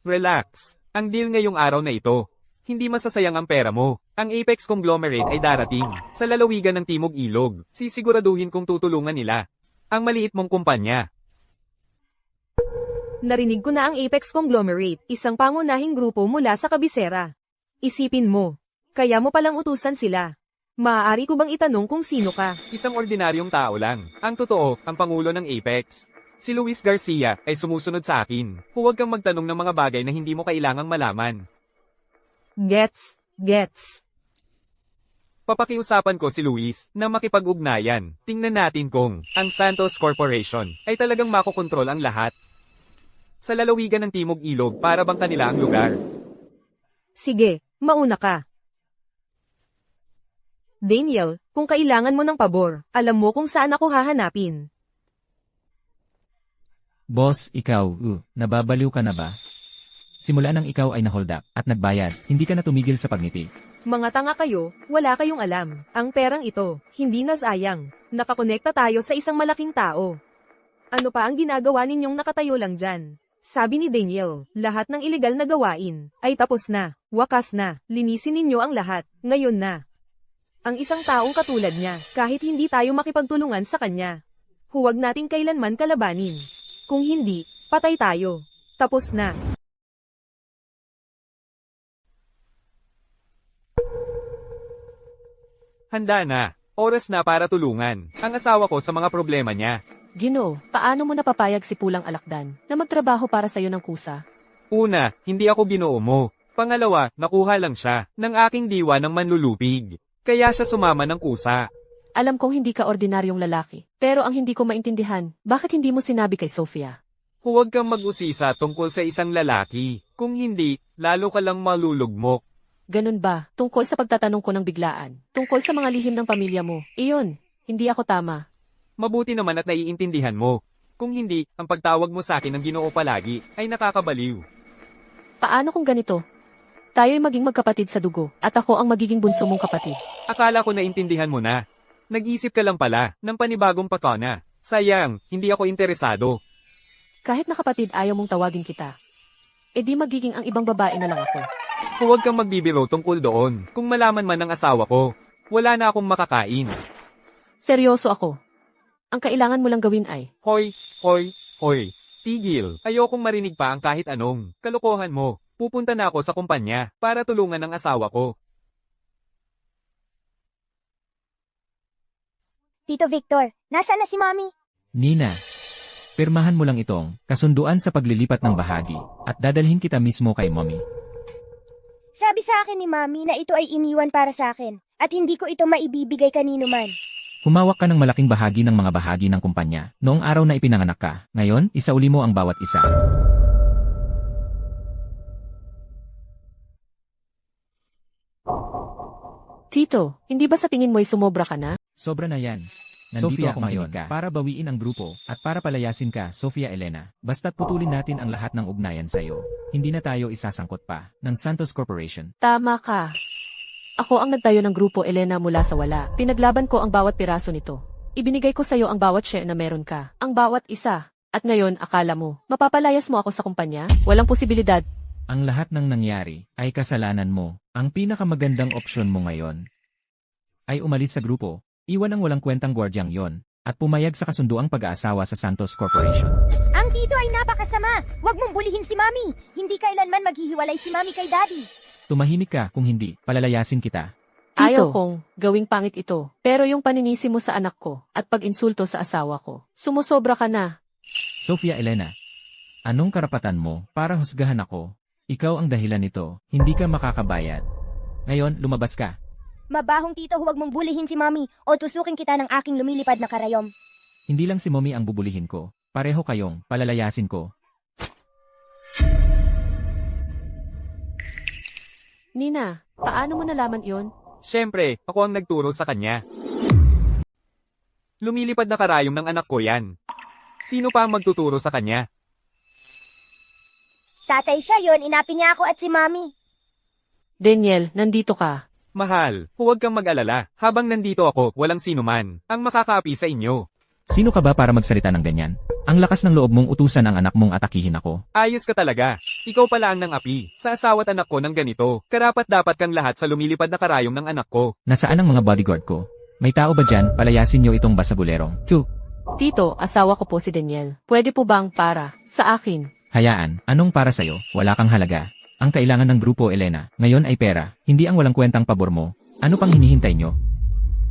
Relax. Ang deal ngayong araw na ito. Hindi masasayang ang pera mo. Ang Apex Conglomerate ay darating sa lalawigan ng Timog Ilog. Sisiguraduhin kong tutulungan nila ang maliit mong kumpanya. Narinig ko na ang Apex Conglomerate, isang pangunahing grupo mula sa kabisera. Isipin mo. Kaya mo palang utusan sila. Maaari ko bang itanong kung sino ka? Isang ordinaryong tao lang. Ang totoo, ang pangulo ng Apex. Si Luis Garcia ay sumusunod sa akin. Huwag kang magtanong ng mga bagay na hindi mo kailangang malaman. Gets. Papakiusapan ko si Luis na makipag-ugnayan. Tingnan natin kung ang Santos Corporation ay talagang makokontrol ang lahat. Sa lalawigan ng Timog Ilog para bang kanila ang lugar. Sige, mauna ka. Daniel, kung kailangan mo ng pabor, alam mo kung saan ako hahanapin. Boss, ikaw, nababaliw ka na ba? Simula nang ikaw ay na-hold up at nagbayad, hindi ka na tumigil sa pagngiti. Mga tanga kayo, wala kayong alam. Ang perang ito, hindi na sayang. Nakakonekta tayo sa isang malaking tao. Ano pa ang ginagawa ninyong nakatayo lang dyan? Sabi ni Daniel, lahat ng ilegal na gawain ay tapos na, wakas na, linisin ninyo ang lahat, ngayon na. Ang isang taong katulad niya, kahit hindi tayo makipagtulungan sa kanya, huwag nating kailanman kalabanin. Kung hindi, patay tayo. Tapos na. Handa na. Oras na para tulungan ang asawa ko sa mga problema niya. Ginoo, paano mo napapayag si Pulang Alakdan na magtrabaho para sa'yo ng kusa? Una, hindi ako ginoo mo. Pangalawa, nakuha lang siya ng aking diwa ng manlulupig. Kaya siya sumama ng kusa. Alam kong hindi ka ordinaryong lalaki, pero ang hindi ko maintindihan, bakit hindi mo sinabi kay Sofia? Huwag kang mag-usisa tungkol sa isang lalaki. Kung hindi, lalo ka lang malulugmok. Ganun ba? Tungkol sa pagtatanong ko ng biglaan. Tungkol sa mga lihim ng pamilya mo. Iyon, hindi ako tama. Mabuti naman at naiintindihan mo. Kung hindi, ang pagtawag mo sa akin ng Ginoo palagi ay nakakabaliw. Paano kung ganito? Tayo'y maging magkapatid sa dugo, at ako ang magiging bunso mong kapatid. Akala ko naintindihan mo na. Nag-isip ka lang pala ng panibagong pakona. Sayang, hindi ako interesado. Kahit na kapatid ayaw mong tawagin kita. E di magiging ang ibang babae na lang ako. Huwag kang magbibiro tungkol doon. Kung malaman man ng asawa ko, wala na akong makakain. Seryoso ako. Ang kailangan mo lang gawin ay, Hoy, hoy, hoy. Tigil. Ayokong marinig pa ang kahit anong kalokohan mo. Pupunta na ako sa kumpanya para tulungan ang asawa ko. Tito Victor, nasaan na si Mommy? Nina, pirmahan mo lang itong kasunduan sa paglilipat ng bahagi at dadalhin kita mismo kay Mommy. Sabi sa akin ni Mommy na ito ay iniwan para sa akin at hindi ko ito maibibigay kanino man. Humawak ka ng malaking bahagi ng mga bahagi ng kumpanya noong araw na ipinanganak ka. Ngayon, isauli mo ang bawat isa. Tito, hindi ba sa tingin mo'y sumobra ka na? Sobra na yan. Nandito Sofia, ako ngayon para bawiin ang grupo at para palayasin ka, Sofia Elena. Basta't putulin natin ang lahat ng ugnayan sa'yo. Hindi na tayo isasangkot pa ng Santos Corporation. Tama ka. Ako ang nagtayo ng grupo Elena mula sa wala. Pinaglaban ko ang bawat piraso nito. Ibinigay ko sa'yo ang bawat share na meron ka. Ang bawat isa. At ngayon, akala mo, mapapalayas mo ako sa kumpanya? Walang posibilidad. Ang lahat ng nangyari ay kasalanan mo. Ang pinakamagandang opsyon mo ngayon ay umalis sa grupo, iwan ang walang kwentang gwardyang yon, at pumayag sa kasunduang pag-aasawa sa Santos Corporation. Ang tito ay napakasama. Huwag mong bulihin si Mommy. Hindi kailanman maghihiwalay si Mommy kay Daddy. Tumahimik ka kung hindi, palalayasin kita. Ayaw kong gawing pangit ito. Pero yung paninisi mo sa anak ko at pag-insulto sa asawa ko, sumusobra ka na. Sofia Elena, anong karapatan mo para husgahan ako? Ikaw ang dahilan nito, hindi ka makakabayad. Ngayon, lumabas ka. Mabahong tito, huwag mong bulihin si Mommy o tusukin kita ng aking lumilipad na karayom. Hindi lang si Mommy ang bubulihin ko, pareho kayong palalayasin ko. Nina, paano mo nalaman yon? Siyempre, ako ang nagturo sa kanya. Lumilipad na karayom ng anak ko yan. Sino pa ang magtuturo sa kanya? Tatay siya yon, inapin niya ako at si Mommy. Daniel, nandito ka. Mahal, huwag kang mag-alala. Habang nandito ako, walang sino man ang makakaapi sa inyo. Sino ka ba para magsalita ng ganyan? Ang lakas ng loob mong utusan ang anak mong atakihin ako. Ayos ka talaga. Ikaw pala ang nang-api. Sa asawa't anak ko ng ganito, karapat-dapat kang lahat sa lumilipad na karayom ng anak ko. Nasaan ang mga bodyguard ko? May tao ba dyan? Palayasin niyo itong basagulerong. 2. Tito, asawa ko po si Daniel. Pwede po bang para sa akin? Hayaan, anong para sa'yo? Wala kang halaga. Ang kailangan ng grupo Elena, ngayon ay pera, hindi ang walang kwentang pabor mo. Ano pang hinihintay nyo?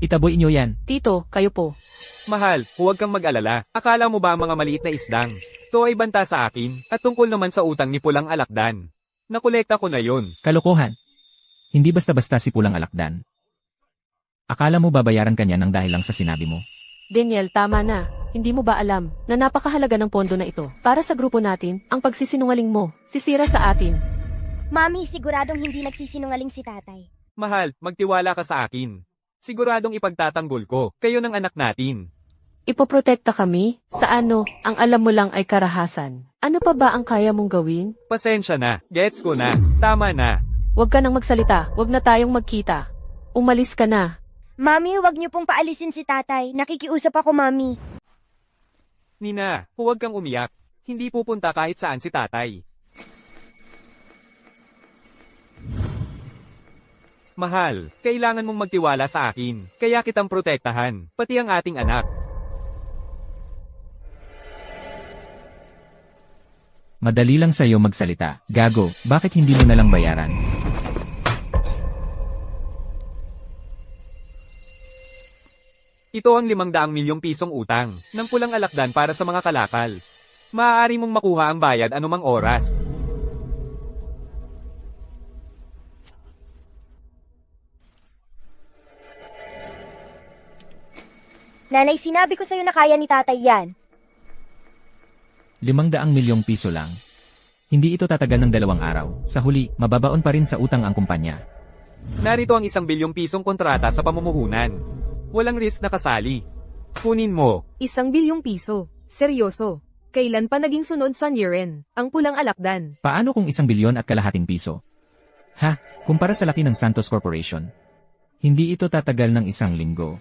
Itaboy inyo yan. Tito, kayo po. Mahal, huwag kang mag-alala. Akala mo ba ang mga maliit na isdang? To ay banta sa akin, at tungkol naman sa utang ni Pulang Alakdan. Nakolekta ko na yon. Kalokohan. Hindi basta-basta si Pulang Alakdan. Akala mo babayaran kanya ng dahil lang sa sinabi mo? Daniel, tama na. Hindi mo ba alam na napakahalaga ng pondo na ito? Para sa grupo natin, ang pagsisinungaling mo, sisira sa atin. Mommy, siguradong hindi nagsisinungaling si tatay. Mahal, magtiwala ka sa akin. Siguradong ipagtatanggol ko, kayo ng anak natin. Ipoprotekta kami? Sa ano, ang alam mo lang ay karahasan. Ano pa ba ang kaya mong gawin? Pasensya na, gets ko na, tama na. Huwag ka nang magsalita, huwag na tayong magkita. Umalis ka na. Mommy, huwag niyo pong paalisin si tatay. Nakikiusap ako, Mommy. Nina, huwag kang umiyak. Hindi pupunta kahit saan si tatay. Mahal, kailangan mong magtiwala sa akin, kaya kitang protektahan, pati ang ating anak. Madali lang sa'yo magsalita. Gago, bakit hindi mo nalang bayaran? Ito ang 500 milyong pisong utang ng Pulang Alakdan para sa mga kalakal. Maaari mong makuha ang bayad anumang oras. Nanay, sinabi ko sa'yo na kaya ni tatay yan. 500 milyong piso lang. Hindi ito tatagal ng 2 araw. Sa huli, mababaon pa rin sa utang ang kumpanya. Narito ang 1 bilyong pisong kontrata sa pamumuhunan. Walang risk na kasali. Kunin mo. 1 bilyong piso. Seryoso. Kailan pa naging sunod sa Niren, ang Pulang Alakdan? Paano kung 1 bilyon at kalahating piso? Ha, kumpara sa laki ng Santos Corporation. Hindi ito tatagal ng 1 linggo.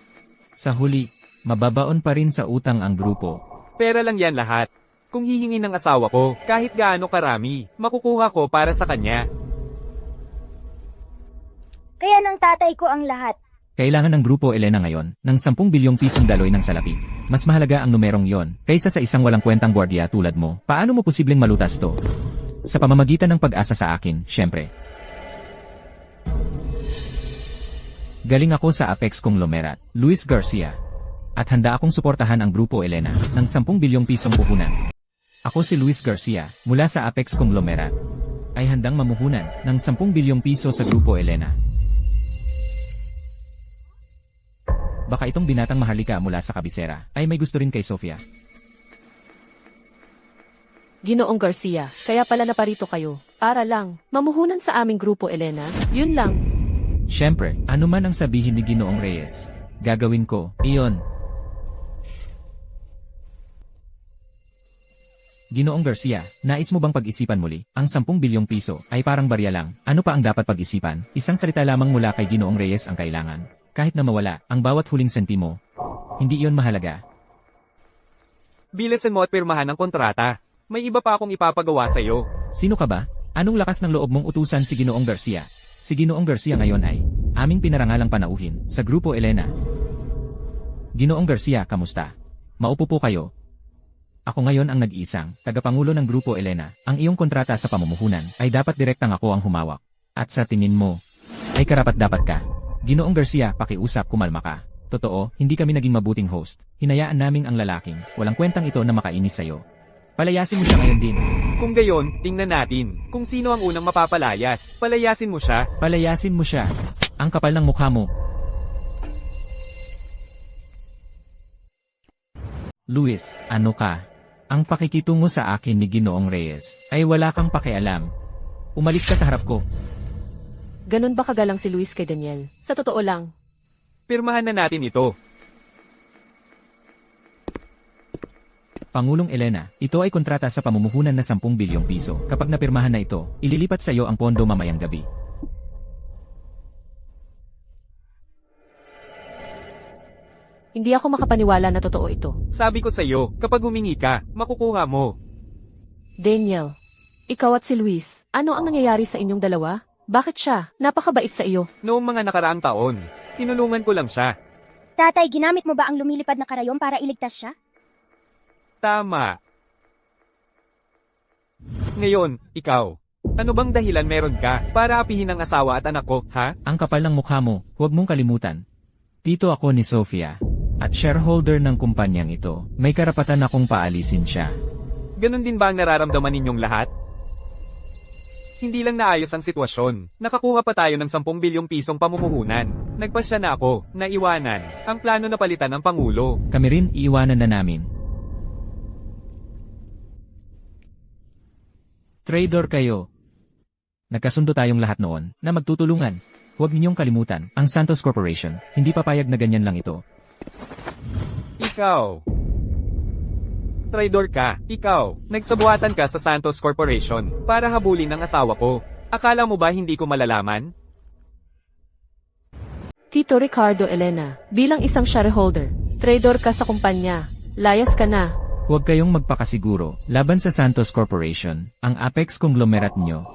Sa huli, mababaon pa rin sa utang ang grupo. Pera lang yan lahat. Kung hihingin ng asawa ko, kahit gaano karami, makukuha ko para sa kanya. Kaya ng tatay ko ang lahat. Kailangan ng grupo Elena ngayon ng 10 bilyong pisong daloy ng salapi. Mas mahalaga ang numerong yon kaysa sa isang walang kwentang gwardiya tulad mo. Paano mo posibleng malutas to? Sa pamamagitan ng pag-asa sa akin, syempre. Galing ako sa Apex Conglomerate, Luis Garcia. At handa akong suportahan ang grupo Elena ng 10 bilyong pisong puhunan. Ako si Luis Garcia, mula sa Apex Conglomerate. Ay handang mamuhunan ng 10 bilyong piso sa grupo Elena. Baka itong binatang maharlika mula sa kabisera ay may gusto rin kay Sofia. Ginoong Garcia, kaya pala naparito kayo. Para lang, mamuhunan sa aming grupo Elena. Yun lang. Siyempre, ano man ang sabihin ni Ginoong Reyes, gagawin ko, iyon. Ginoong Garcia, nais mo bang pag-isipan muli? Ang 10 bilyong piso ay parang barya lang. Ano pa ang dapat pag-isipan? Isang salita lamang mula kay Ginoong Reyes ang kailangan. Kahit na mawala ang bawat huling sentimo, hindi iyon mahalaga. Bilisan mo at pirmahan ang kontrata. May iba pa akong ipapagawa sa'yo. Sino ka ba? Anong lakas ng loob mong utusan si Ginoong Garcia? Si Ginoong Garcia ngayon ay aming pinarangalang panauhin sa grupo Elena. Ginoong Garcia, kamusta? Maupo po kayo. Ako ngayon ang nag-iisang tagapangulo ng grupo Elena. Ang iyong kontrata sa pamumuhunan ay dapat direktang ako ang humawak. At sa tingin mo, ay karapat-dapat ka. Ginoong Garcia, pakiusap, kumalma ka. Totoo, hindi kami naging mabuting host. Hinayaan naming ang lalaking walang kwentang ito na makainis sa'yo. Palayasin mo siya ngayon din. Kung gayon, tingnan natin kung sino ang unang mapapalayas. Palayasin mo siya. Palayasin mo siya. Ang kapal ng mukha mo. Luis, ano ka? Ang pakikitungo sa akin ni Ginoong Reyes ay wala kang pakialam. Umalis ka sa harap ko. Ganon ba kagalang si Luis kay Daniel? Sa totoo lang. Pirmahan na natin ito. Pangulong Elena, ito ay kontrata sa pamumuhunan na 10 bilyong piso. Kapag napirmahan na ito, ililipat sa iyo ang pondo mamayang gabi. Hindi ako makapaniwala na totoo ito. Sabi ko sa'yo, kapag humingi ka, makukuha mo. Daniel, ikaw at si Luis, ano ang nangyayari sa inyong dalawa? Bakit siya? Napakabait sa iyo. Noong mga nakaraang taon, tinulungan ko lang siya. Tatay, ginamit mo ba ang lumilipad na karayom para iligtas siya? Tama. Ngayon, ikaw. Ano bang dahilan meron ka para apihin ang asawa at anak ko, ha? Ang kapal ng mukha mo, huwag mong kalimutan. Tito ako ni Sofia, at shareholder ng kumpanyang ito. May karapatan akong paalisin siya. Ganon din ba ang nararamdaman ninyong lahat? Hindi lang naayos ang sitwasyon. Nakakuha pa tayo ng 10 bilyong pisong pamumuhunan. Nagpasya na ako, naiwanan. Ang plano na palitan ng Pangulo. Kami rin iiwanan na namin. Trader kayo. Nagkasundo tayong lahat noon na magtutulungan. Huwag ninyong kalimutan, ang Santos Corporation, hindi papayag na ganyan lang ito. Ikaw. Traidor ka, ikaw. Nagsabuhatan ka sa Santos Corporation para habulin ang asawa ko. Akala mo ba hindi ko malalaman? Tito Ricardo Elena, bilang isang shareholder, trader ka sa kumpanya. Layas ka na. Huwag kayong magpakasiguro, laban sa Santos Corporation, ang Apex Conglomerate nyo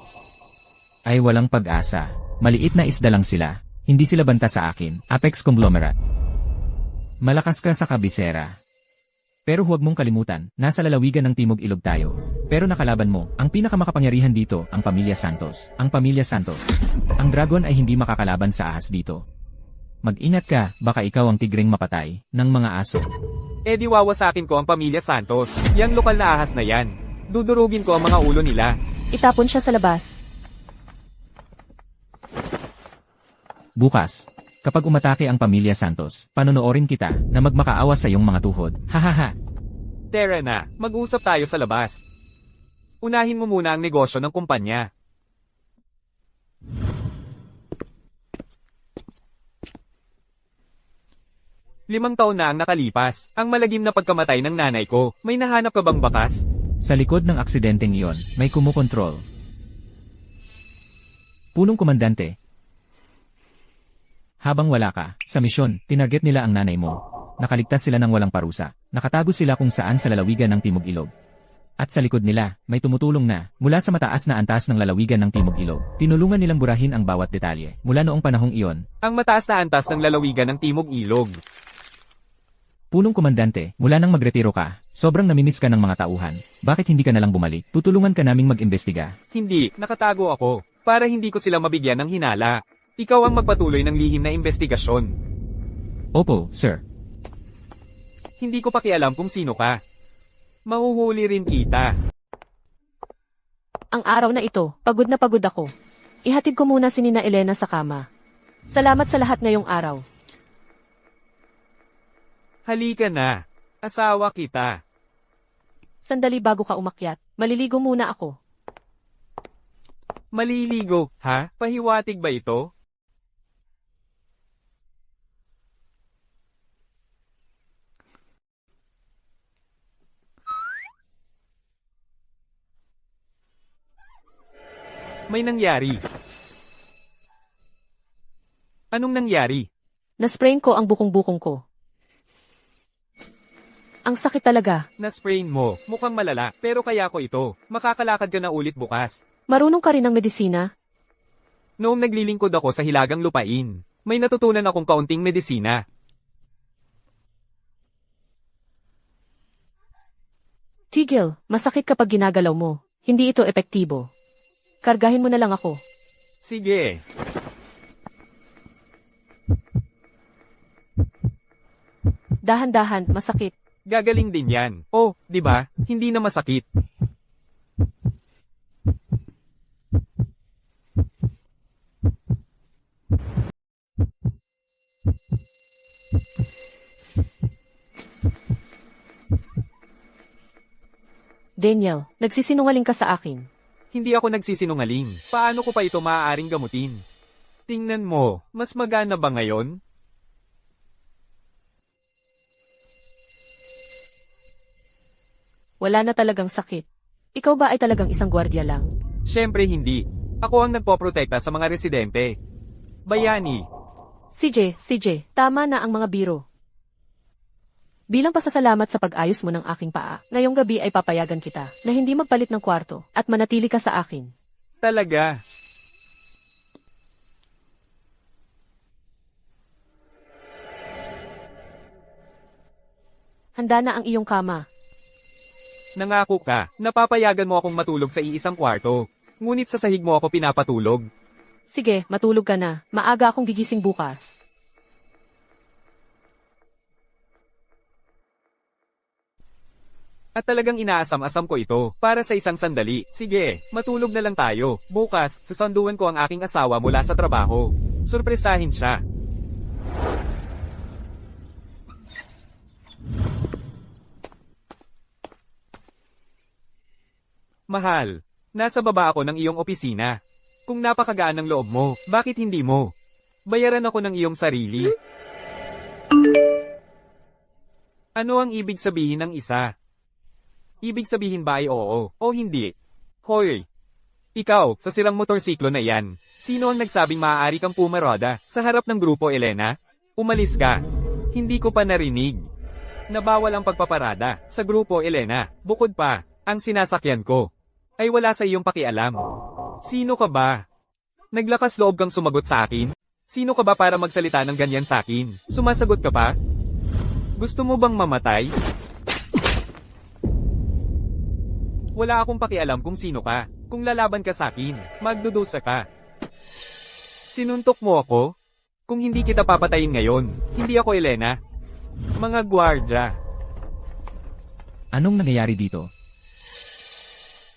ay walang pag-asa. Maliit na isda lang sila. Hindi sila banta sa akin, Apex Conglomerate. Malakas ka sa kabisera. Pero huwag mong kalimutan, nasa lalawigan ng Timog Ilog tayo. Pero nakalaban mo, ang pinakamakapangyarihan dito, ang Pamilya Santos. Ang Pamilya Santos. Ang dragon ay hindi makakalaban sa ahas dito. Mag-ingat ka, baka ikaw ang tigring mapatay ng mga aso. Eh di wawasakin ko ang Pamilya Santos. Yang lokal na ahas na yan. Dudurugin ko ang mga ulo nila. Itapon siya sa labas. Bukas, kapag umatake ang Pamilya Santos, panonoorin kita na magmakaawa sa iyong mga tuhod. Hahaha. Tara na, mag-usap tayo sa labas. Unahin mo muna ang negosyo ng kumpanya. Limang taon na ang nakalipas. Ang malagim na pagkamatay ng nanay ko. May nahanap ka bang bakas? Sa likod ng aksidenteng iyon, may kumukontrol. Punong komandante. Habang wala ka, sa misyon, tinarget nila ang nanay mo. Nakaligtas sila ng walang parusa. Nakatago sila kung saan sa lalawigan ng Timog Ilog. At sa likod nila, may tumutulong na, mula sa mataas na antas ng lalawigan ng Timog Ilog. Tinulungan nilang burahin ang bawat detalye. Mula noong panahong iyon, Ang mataas na antas ng lalawigan ng Timog Ilog. punong komandante, mula nang magretiro ka, sobrang namimiss ka ng mga tauhan. Bakit hindi ka nalang bumalik? Tutulungan ka naming mag-imbestiga. Hindi, nakatago ako. Para hindi ko sila mabigyan ng hinala. Ikaw ang magpatuloy ng lihim na investigasyon. Opo, sir. Hindi ko pakialam kung sino ka. Mahuhuli rin kita. Ang araw na ito, pagod na pagod ako. Ihatid ko muna si Nina Elena sa kama. Salamat sa lahat ngayong araw. Halika na. Asawa kita. Sandali bago ka umakyat, maliligo muna ako. Maliligo, ha? Pahiwatig ba ito? May nangyari. Anong nangyari? Nasprain ko ang bukong-bukong ko. Ang sakit talaga. Na-sprain mo. Mukhang malala, pero kaya ko ito. Makakalakad ka na ulit bukas. Marunong ka rin ng medisina? Noong naglilingkod ako sa Hilagang Lupain, may natutunan akong kaunting medisina. Tigil, masakit kapag ginagalaw mo. Hindi ito epektibo. Kargahin mo na lang ako. Sige. Dahan-dahan, masakit. Gagaling din yan. Oh, di ba? Hindi na masakit. Daniel, nagsisinungaling ka sa akin. Hindi ako nagsisinungaling. Paano ko pa ito maaaring gamutin? Tingnan mo, mas magana ba ngayon? Wala na talagang sakit. Ikaw ba ay talagang isang gwardiya lang? Siyempre hindi. Ako ang nagpoprotekta sa mga residente. Bayani. CJ, tama na ang mga biro. Bilang pasasalamat sa pag-ayos mo ng aking paa, ngayong gabi ay papayagan kita na hindi magpalit ng kwarto at manatili ka sa akin. Talaga. Handa na ang iyong kama. Nangako ka, napapayagan mo akong matulog sa iisang kwarto. Ngunit sa sahig mo ako pinapatulog. Sige, matulog ka na. Maaga akong gigising bukas. At talagang inaasam-asam ko ito, para sa isang sandali. Sige, matulog na lang tayo. Bukas, sasanduan ko ang aking asawa mula sa trabaho. Surpresahin siya. Mahal, nasa baba ako ng iyong opisina. Kung napakagaan ng loob mo, bakit hindi mo? Bayaran ako ng iyong sarili. Ano ang ibig sabihin ng isa? Ibig sabihin ba ay oo o hindi? Hoy! Ikaw, sa sirang motorsiklo na yan, sino ang nagsabing maaari kang pumaroda sa harap ng grupo, Elena? Umalis ka. Hindi ko pa narinig. Nabawal ang pagpaparada sa grupo, Elena. Bukod pa, ang sinasakyan ko ay wala sa iyong pakialam. Sino ka ba? Naglakas loob kang sumagot sa akin? Sino ka ba para magsalita ng ganyan sa akin? Sumasagot ka pa? Gusto mo bang mamatay? Wala akong pakialam kung sino ka. Kung lalaban ka sa akin, magdudusa ka. Sinuntok mo ako? Kung hindi kita papatayin ngayon, hindi ako Elena. Mga gwardya. Anong nangyayari dito?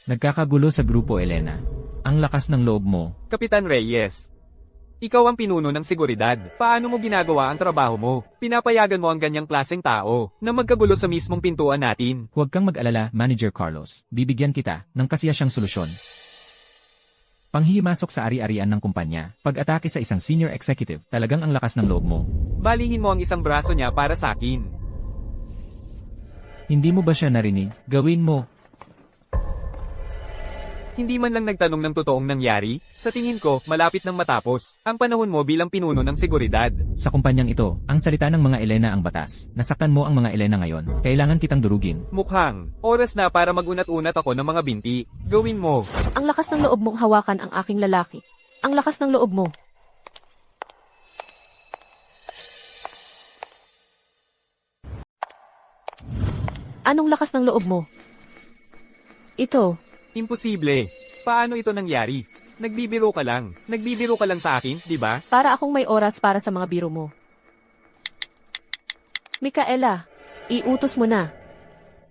Nagkakagulo sa grupo, Elena. Ang lakas ng loob mo. Kapitan Reyes. Ikaw ang pinuno ng seguridad. Paano mo ginagawa ang trabaho mo? Pinapayagan mo ang ganyang klaseng tao na magkagulo sa mismong pintuan natin. Huwag kang mag-alala, Manager Carlos. Bibigyan kita ng kasiyasyang solusyon. Panghihimasok sa ari-arian ng kumpanya, pag-atake sa isang senior executive, talagang ang lakas ng loob mo. Balihin mo ang isang braso niya para sa akin. Hindi mo ba siya narinig? Gawin mo. Hindi man lang nagtanong ng totoong nangyari, sa tingin ko, malapit nang matapos. Ang panahon mo bilang pinuno ng seguridad. Sa kumpanyang ito, ang salita ng mga Elena ang batas. Nasaktan mo ang mga Elena ngayon. Kailangan kitang durugin. Mukhang, oras na para magunat-unat ako ng mga binti. Gawin mo. Ang lakas ng loob mong hawakan ang aking lalaki. Ang lakas ng loob mo. Anong lakas ng loob mo? Ito, Imposible. Paano ito nangyari? Nagbibiro ka lang. Nagbibiro ka lang sa akin, di ba? para akong may oras para sa mga biro mo. Micaela, iutos mo na.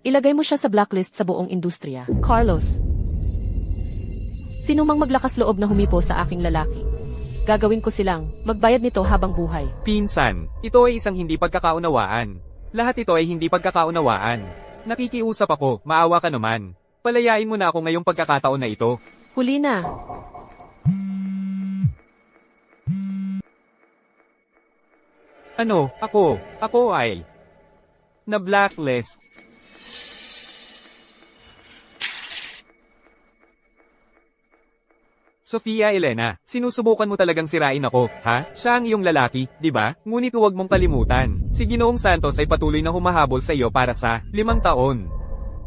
Ilagay mo siya sa blacklist sa buong industriya. Carlos, sino mang maglakas loob na humipo sa aking lalaki? Gagawin ko silang magbayad nito habang buhay. Pinsan, ito ay isang hindi pagkakaunawaan. Lahat ito ay hindi pagkakaunawaan. Nakikiusap ako, maawa ka naman. Palayain mo na ako ngayong pagkakataon na ito. Huli na. Ano, ako ay na blacklist. Sofia Elena, sinusubukan mo talagang sirain ako, ha? Siya ang iyong lalaki, di ba? Ngunit huwag mong kalimutan, si Ginoong Santos ay patuloy na humahabol sa iyo para sa 5 taon.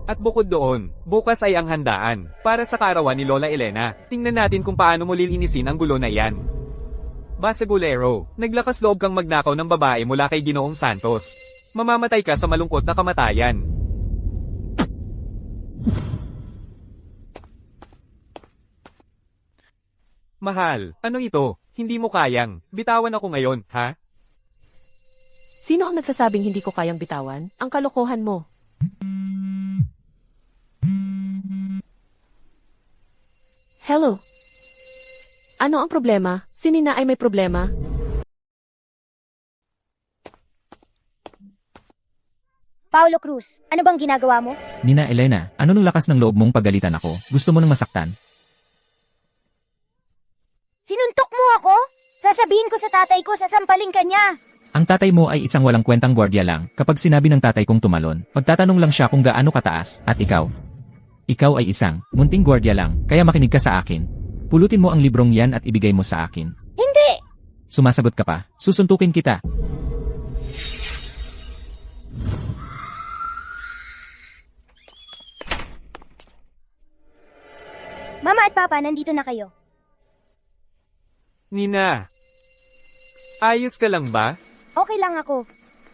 At bukod doon, bukas ay ang handaan, para sa kaarawan ni Lola Elena. Tingnan natin kung paano mo lilinisin ang gulo na iyan. Basagulero, naglakas loob kang magnakaw ng babae mula kay Ginoong Santos. Mamamatay ka sa malungkot na kamatayan. Mahal, ano ito? Hindi mo kayang. Bitawan ako ngayon, ha? Sino ang nagsasabing hindi ko kayang bitawan? Ang kalokohan mo. Hello? Ano ang problema? Si Nina ay may problema? Paulo Cruz, ano bang ginagawa mo? Nina Elena, ano nung lakas ng loob mong pagalitan ako? Gusto mo nang masaktan? Sinuntok mo ako? Sasabihin ko sa tatay ko, sasampaling ka niya. Ang tatay mo ay isang walang kwentang gwardiya lang. Kapag sinabi ng tatay kong tumalon, magtatanong lang siya kung gaano kataas, at ikaw. Ikaw ay isang munting gwardiya lang, kaya makinig ka sa akin. Pulutin mo ang librong yan at ibigay mo sa akin. Hindi! Sumasagot ka pa, susuntukin kita. Mama at Papa, nandito na kayo. Nina, ayos ka lang ba? Okay lang ako.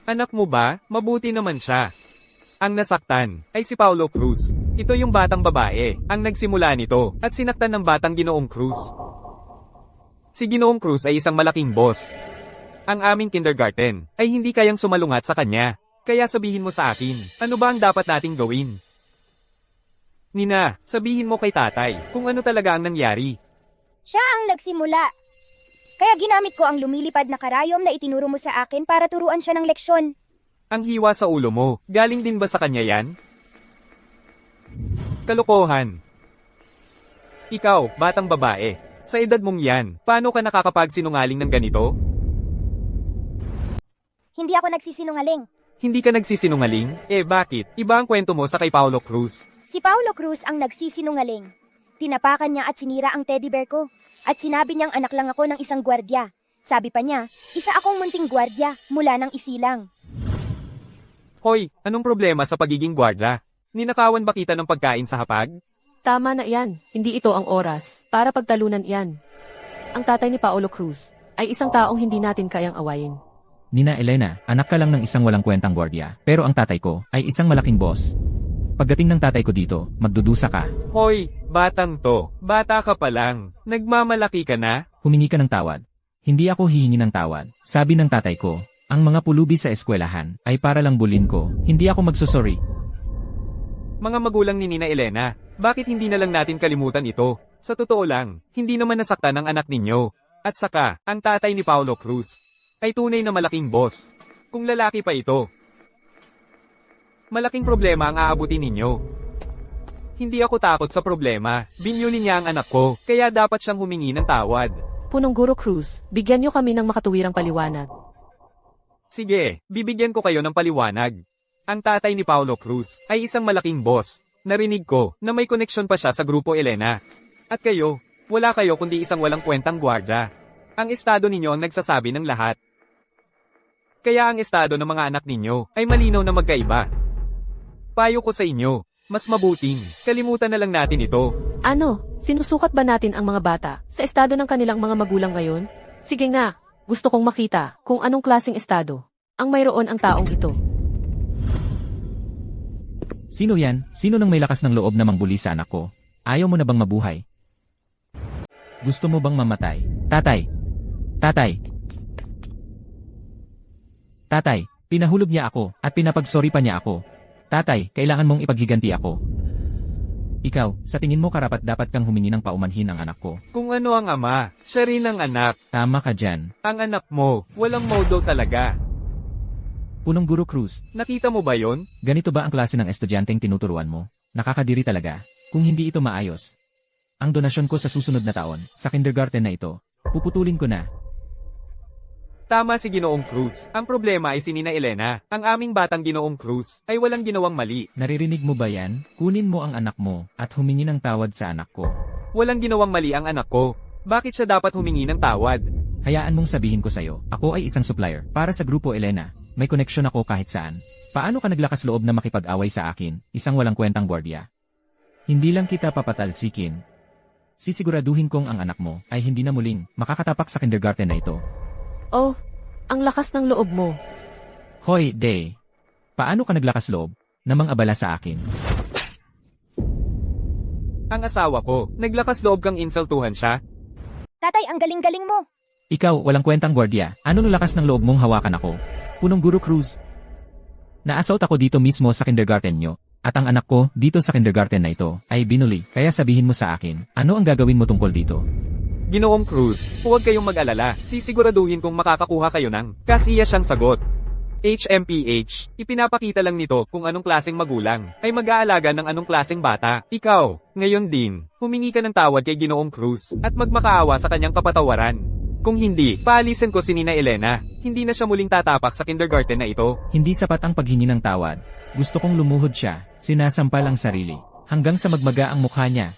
Anak mo ba? Mabuti naman siya. Ang nasaktan ay si Paulo Cruz. Ito yung batang babae, ang nagsimula nito, at sinaktan ng batang Ginoong Cruz. Si Ginoong Cruz ay isang malaking boss. Ang aming kindergarten ay hindi kayang sumalungat sa kanya. Kaya sabihin mo sa akin, ano ba ang dapat nating gawin? Nina, sabihin mo kay tatay kung ano talaga ang nangyari. Siya ang nagsimula. Kaya ginamit ko ang lumilipad na karayom na itinuro mo sa akin para turuan siya ng leksyon. Ang hiwa sa ulo mo, galing din ba sa kanya yan? Kalokohan. Ikaw, batang babae, sa edad mong yan, paano ka nakakapagsinungaling ng ganito? Hindi ako nagsisinungaling. Hindi ka nagsisinungaling? Eh bakit? Iba ang kwento mo sa kay Paulo Cruz. Si Paulo Cruz ang nagsisinungaling. Tinapakan niya at sinira ang teddy bear ko. At sinabi niyang anak lang ako ng isang gwardya. Sabi pa niya, isa akong munting gwardya mula ng isilang. Hoy, anong problema sa pagiging gwardya? Ninakawan ba kita ng pagkain sa hapag? Tama na yan. Hindi ito ang oras para pagtalunan yan. Ang tatay ni Paulo Cruz ay isang taong hindi natin kayang awayin. Nina Elena, anak ka lang ng isang walang kwentang gwardiya, pero ang tatay ko ay isang malaking boss. Pagdating ng tatay ko dito, magdudusa ka. Hoy, batang to, bata ka pa lang. Nagmamalaki ka na? Humingi ka ng tawad. Hindi ako hihingi ng tawad. Sabi ng tatay ko, ang mga pulubi sa eskwelahan ay para lang bulin ko. Hindi ako magsusorry. Mga magulang ni Nina Elena, bakit hindi na lang natin kalimutan ito? Sa totoo lang, hindi naman nasaktan ang anak ninyo. At saka, ang tatay ni Paulo Cruz ay tunay na malaking boss. Kung lalaki pa ito, malaking problema ang aabutin ninyo. Hindi ako takot sa problema. Binyulin niya ang anak ko, kaya dapat siyang humingi ng tawad. Punong Guro Cruz, bigyan niyo kami ng makatuwirang paliwanag. Sige, bibigyan ko kayo ng paliwanag. Ang tatay ni Paulo Cruz ay isang malaking boss Narinig ko na may koneksyon pa siya sa grupo Elena. At kayo, wala kayo kundi isang walang kwentang gwardya. Ang estado ninyo ang nagsasabi ng lahat. Kaya ang estado ng mga anak ninyo ay malinaw na magkaiba. Payo ko sa inyo, mas mabuting kalimutan na lang natin ito. Ano, sinusukat ba natin ang mga bata sa estado ng kanilang mga magulang ngayon? Sige nga, gusto kong makita kung anong klaseng estado ang mayroon ang taong ito. Sino yan? Sino nang may lakas ng loob na mangbuli sa anak ko? Ayaw mo na bang mabuhay? Gusto mo bang mamatay? Tatay! Tatay! Tatay, pinahulog niya ako at pinapagsorry pa niya ako. Tatay, kailangan mong ipaghiganti ako. Ikaw, sa tingin mo karapat dapat kang humingi ng paumanhin ang anak ko. Kung ano ang ama, siya rin ang anak. Tama ka dyan. Ang anak mo, walang modo talaga. Punong Guro Cruz, Nakita mo ba yon? ganito ba ang klase ng estudyanteng tinuturuan mo? Nakakadiri talaga. Kung hindi ito maayos. Ang donasyon ko sa susunod na taon, sa kindergarten na ito, puputulin ko na. Tama si Ginoong Cruz. Ang problema ay si Nina Elena. Ang aming batang Ginoong Cruz ay walang ginawang mali. Naririnig mo ba yan? Kunin mo ang anak mo at humingi ng tawad sa anak ko. Walang ginawang mali ang anak ko. Bakit siya dapat humingi ng tawad? Hayaan mong sabihin ko sa'yo, ako ay isang supplier para sa grupo Elena. May koneksyon ako kahit saan. Paano ka naglakas loob na makipag-away sa akin, isang walang kwentang gwardiya? Hindi lang kita papatalsikin. Sisiguraduhin kong ang anak mo ay hindi na muling makakatapak sa kindergarten na ito. Oh, ang lakas ng loob mo. Hoy, Day. Paano ka naglakas loob na mang-abala sa akin? Ang asawa ko, naglakas loob kang insultuhan siya? Tatay, ang galing-galing mo. Ikaw, walang kwentang gwardiya. Ano nung lakas ng loob mong hawakan ako? Punong Guro Cruz. Na-assault ako dito mismo sa kindergarten nyo. At ang anak ko, dito sa kindergarten na ito, ay binuli. Kaya sabihin mo sa akin, ano ang gagawin mo tungkol dito? Ginoong Cruz, huwag kayong mag-alala. Sisiguraduhin kong makakakuha kayo ng kasiya siyang sagot. HMPH, ipinapakita lang nito kung anong klaseng magulang ay mag-aalaga ng anong klaseng bata. Ikaw, ngayon din, humingi ka ng tawad kay Ginoong Cruz at magmakaawa sa kanyang kapatawaran. Kung hindi, paalisin ko si Nina Elena. Hindi na siya muling tatapak sa kindergarten na ito. Hindi sapat ang paghingi ng tawad. Gusto kong lumuhod siya, sinasampal ang sarili, hanggang sa magmaga ang mukha niya.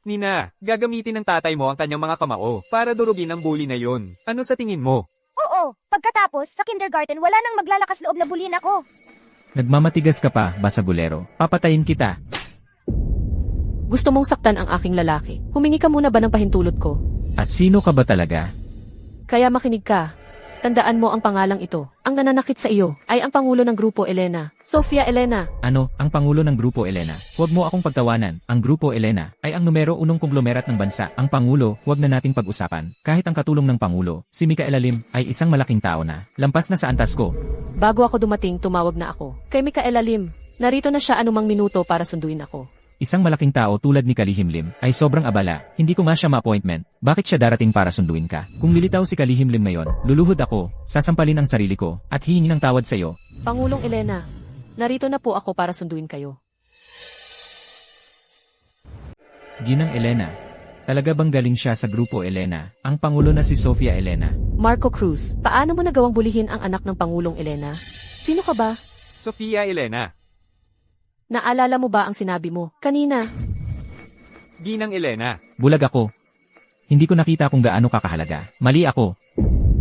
Nina, gagamitin ng tatay mo ang kanyang mga kamao para durugin ang bully na yon. Ano sa tingin mo? Oo, pagkatapos, sa kindergarten, wala nang maglalakas loob na bulin ako. Nagmamatigas ka pa, basagulero. Papatayin kita. Gusto mong saktan ang aking lalaki. Humingi ka muna ba ng pahintulot ko? At sino ka ba talaga? Kaya makinig ka. Tandaan mo ang pangalang ito. Ang nananakit sa iyo ay ang Pangulo ng Grupo Elena, Sofia Elena. Ano, ang Pangulo ng Grupo Elena? Huwag mo akong pagtawanan. Ang Grupo Elena ay ang numero 1 konglomerat ng bansa. Ang Pangulo, huwag na nating pag-usapan. Kahit ang katulong ng Pangulo, si Micaela Lim, ay isang malaking tao na. Lampas na sa antas ko. Bago ako dumating, tumawag na ako. Kay Micaela Lim, narito na siya anumang minuto para sunduin ako. Isang malaking tao tulad ni Kalihim Lim ay sobrang abala. Hindi ko nga siya ma-appointment. Bakit siya darating para sunduin ka? Kung lilitaw si Kalihim Lim ngayon, luluhod ako, sasampalin ang sarili ko, at hihingi ng tawad sa iyo. Pangulong Elena, narito na po ako para sunduin kayo. Ginang Elena. Talaga bang galing siya sa Grupo Elena, ang Pangulo na si Sofia Elena? Marco Cruz, paano mo nagawang bulihin ang anak ng Pangulong Elena? Sino ka ba? Sofia Elena. Naalala mo ba ang sinabi mo kanina? Ginang Elena. Bulag ako. Hindi ko nakita kung gaano kakahalaga. Mali ako.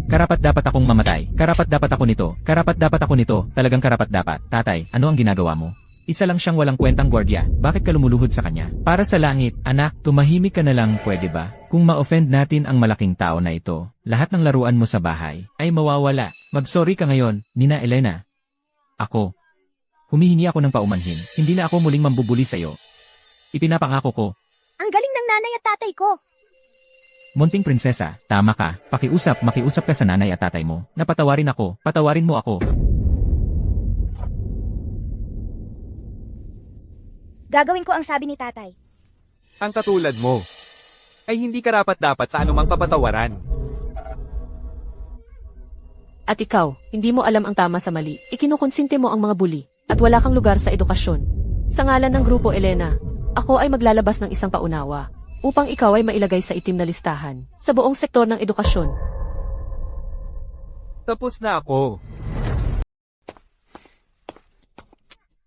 Karapat dapat akong mamatay. Karapat dapat ako nito. Karapat dapat ako nito. Talagang karapat dapat. Tatay, ano ang ginagawa mo? Isa lang siyang walang kwentang gwardiya. Bakit ka lumuluhod sa kanya? Para sa langit, anak, tumahimik ka na lang, pwede ba? Kung ma-offend natin ang malaking tao na ito, lahat ng laruan mo sa bahay ay mawawala. Mag-sorry ka ngayon, Nina Elena. Ako. Humihingi ako ng paumanhin. Hindi na ako muling mambubuli sa iyo. Ipinapangako ko. Ang galing ng nanay at tatay ko. Munting prinsesa, tama ka. Makiusap ka sa nanay at tatay mo. Napatawarin ako, patawarin mo ako. Gagawin ko ang sabi ni tatay. Ang katulad mo ay hindi karapat-dapat sa anumang papatawaran. At ikaw, hindi mo alam ang tama sa mali. Ikinukonsinte mo ang mga bully. At wala kang lugar sa edukasyon. Sa ngalan ng Grupo Elena, ako ay maglalabas ng isang paunawa upang ikaw ay mailagay sa itim na listahan sa buong sektor ng edukasyon. Tapos na ako.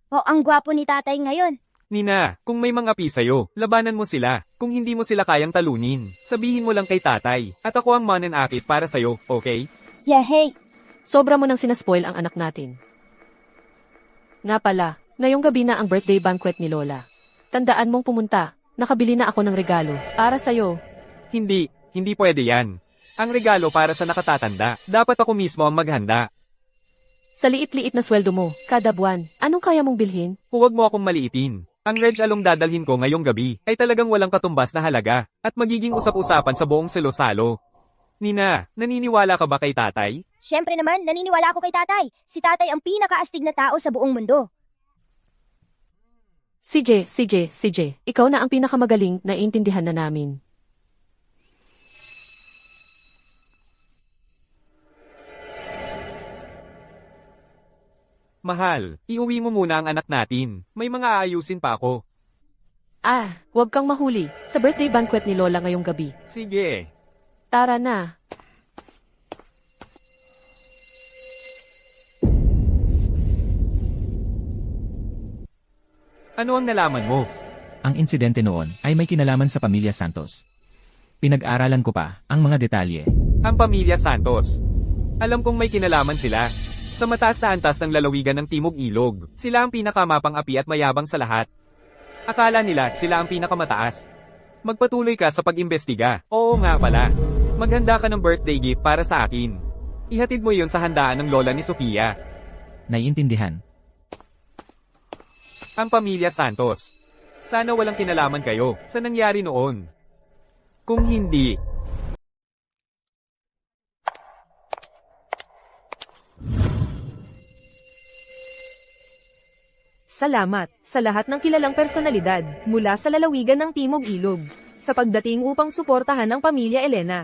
O ang gwapo ni tatay ngayon. Nina, kung may mga api sa'yo, labanan mo sila. Kung hindi mo sila kayang talunin, sabihin mo lang kay tatay. At ako ang mananakit para sa'yo, okay? Yahey! Sobra mo nang sinaspoil ang anak natin. Nga pala, ngayong gabi na ang birthday banquet ni Lola. Tandaan mong pumunta, nakabili na ako ng regalo, para sa'yo. Hindi pwede yan. Ang regalo para sa nakatatanda, dapat ako mismo ang maghanda. Sa liit-liit na sweldo mo, kada buwan, anong kaya mong bilhin? Huwag mo akong maliitin. Ang Reg Along dadalhin ko ngayong gabi ay talagang walang katumbas na halaga at magiging usap-usapan sa buong Silo-Salo. Nina, naniniwala ka ba kay tatay? Siyempre naman, naniniwala ako kay tatay. Si tatay ang pinakaastig na tao sa buong mundo. CJ, ikaw na ang pinakamagaling na intindihan na namin. Mahal, iuwi mo muna ang anak natin. May mga aayusin pa ako. Huwag kang mahuli. Sa birthday banquet ni Lola ngayong gabi. Sige. Tara na. Ano ang nalaman mo? Ang insidente noon ay may kinalaman sa pamilya Santos. Pinag-aralan ko pa ang mga detalye. Ang pamilya Santos. Alam kong may kinalaman sila. Sa mataas na antas ng lalawigan ng Timog Ilog, sila ang pinakamapang api at mayabang sa lahat. Akala nila sila ang pinakamataas. Magpatuloy ka sa pag-imbestiga. Oo nga pala. Maghanda ka ng birthday gift para sa akin. Ihatid mo yon sa handaan ng lola ni Sofia. Naiintindihan. Ang pamilya Santos. Sana walang kinalaman kayo sa nangyari noon. Kung hindi, Salamat sa lahat ng kilalang personalidad mula sa lalawigan ng Timog Ilog sa pagdating upang suportahan ang pamilya Elena.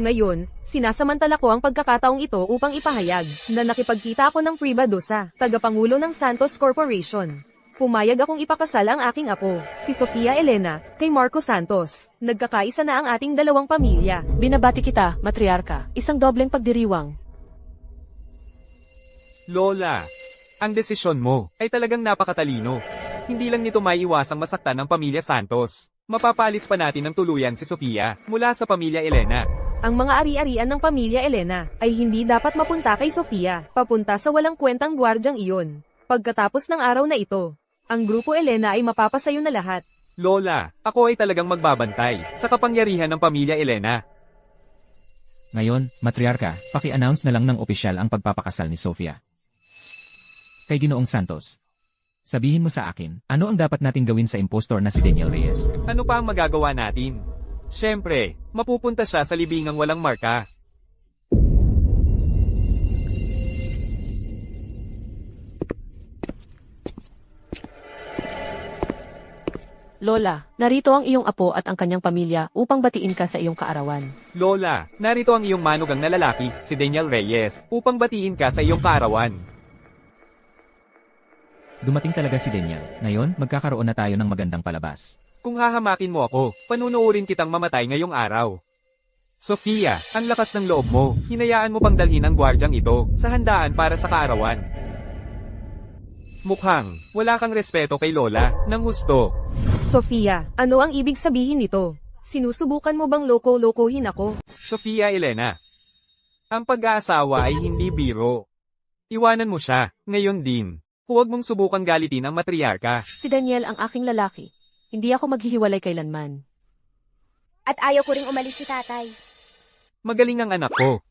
Ngayon, sinasamantala ko ang pagkakataong ito upang ipahayag na nakipagkita ako ng Privadosa, tagapangulo ng Santos Corporation. Pumayag akong ipakasal ang aking apo, si Sofia Elena, kay Marco Santos. Nagkakaisa na ang ating dalawang pamilya. Binabati kita, matriarka. Isang dobleng pagdiriwang. Lola, ang desisyon mo ay talagang napakatalino. Hindi lang nito maiiwasang masaktan ng pamilya Santos. Mapapalis pa natin ng tuluyan si Sofia mula sa pamilya Elena. Ang mga ari-arian ng pamilya Elena ay hindi dapat mapunta kay Sofia, papunta sa walang kwentang gwardyang iyon. Pagkatapos ng araw na ito, ang grupo Elena ay mapapasayo na lahat. Lola, ako ay talagang magbabantay sa kapangyarihan ng pamilya Elena. Ngayon, matriarka, paki-announce na lang ng opisyal ang pagpapakasal ni Sofia kay Ginoong Santos. Sabihin mo sa akin, ano ang dapat nating gawin sa impostor na si Daniel Reyes? Ano pa ang magagawa natin? Siyempre, mapupunta siya sa libingang walang marka. Lola, narito ang iyong apo at ang kanyang pamilya upang batiin ka sa iyong kaarawan. Lola, narito ang iyong manugang na lalaki, si Daniel Reyes, upang batiin ka sa iyong kaarawan. Dumating talaga si Daniel. Ngayon, magkakaroon na tayo ng magandang palabas. Kung hahamakin mo ako, panunuorin kitang mamatay ngayong araw. Sofia, ang lakas ng loob mo. Hinayaan mo pang dalhin ang gwardyang ito sa handaan para sa kaarawan. Mukhang wala kang respeto kay Lola ng husto. Sofia, ano ang ibig sabihin nito? Sinusubukan mo bang loko-lokohin ako? Sofia Elena, ang pag-aasawa ay hindi biro. Iwanan mo siya, ngayon din. Huwag mong subukan galitin ang matriarka. Si Daniel ang aking lalaki. Hindi ako maghihiwalay kailanman. At ayaw ko ring umalis si tatay. Magaling ang anak ko.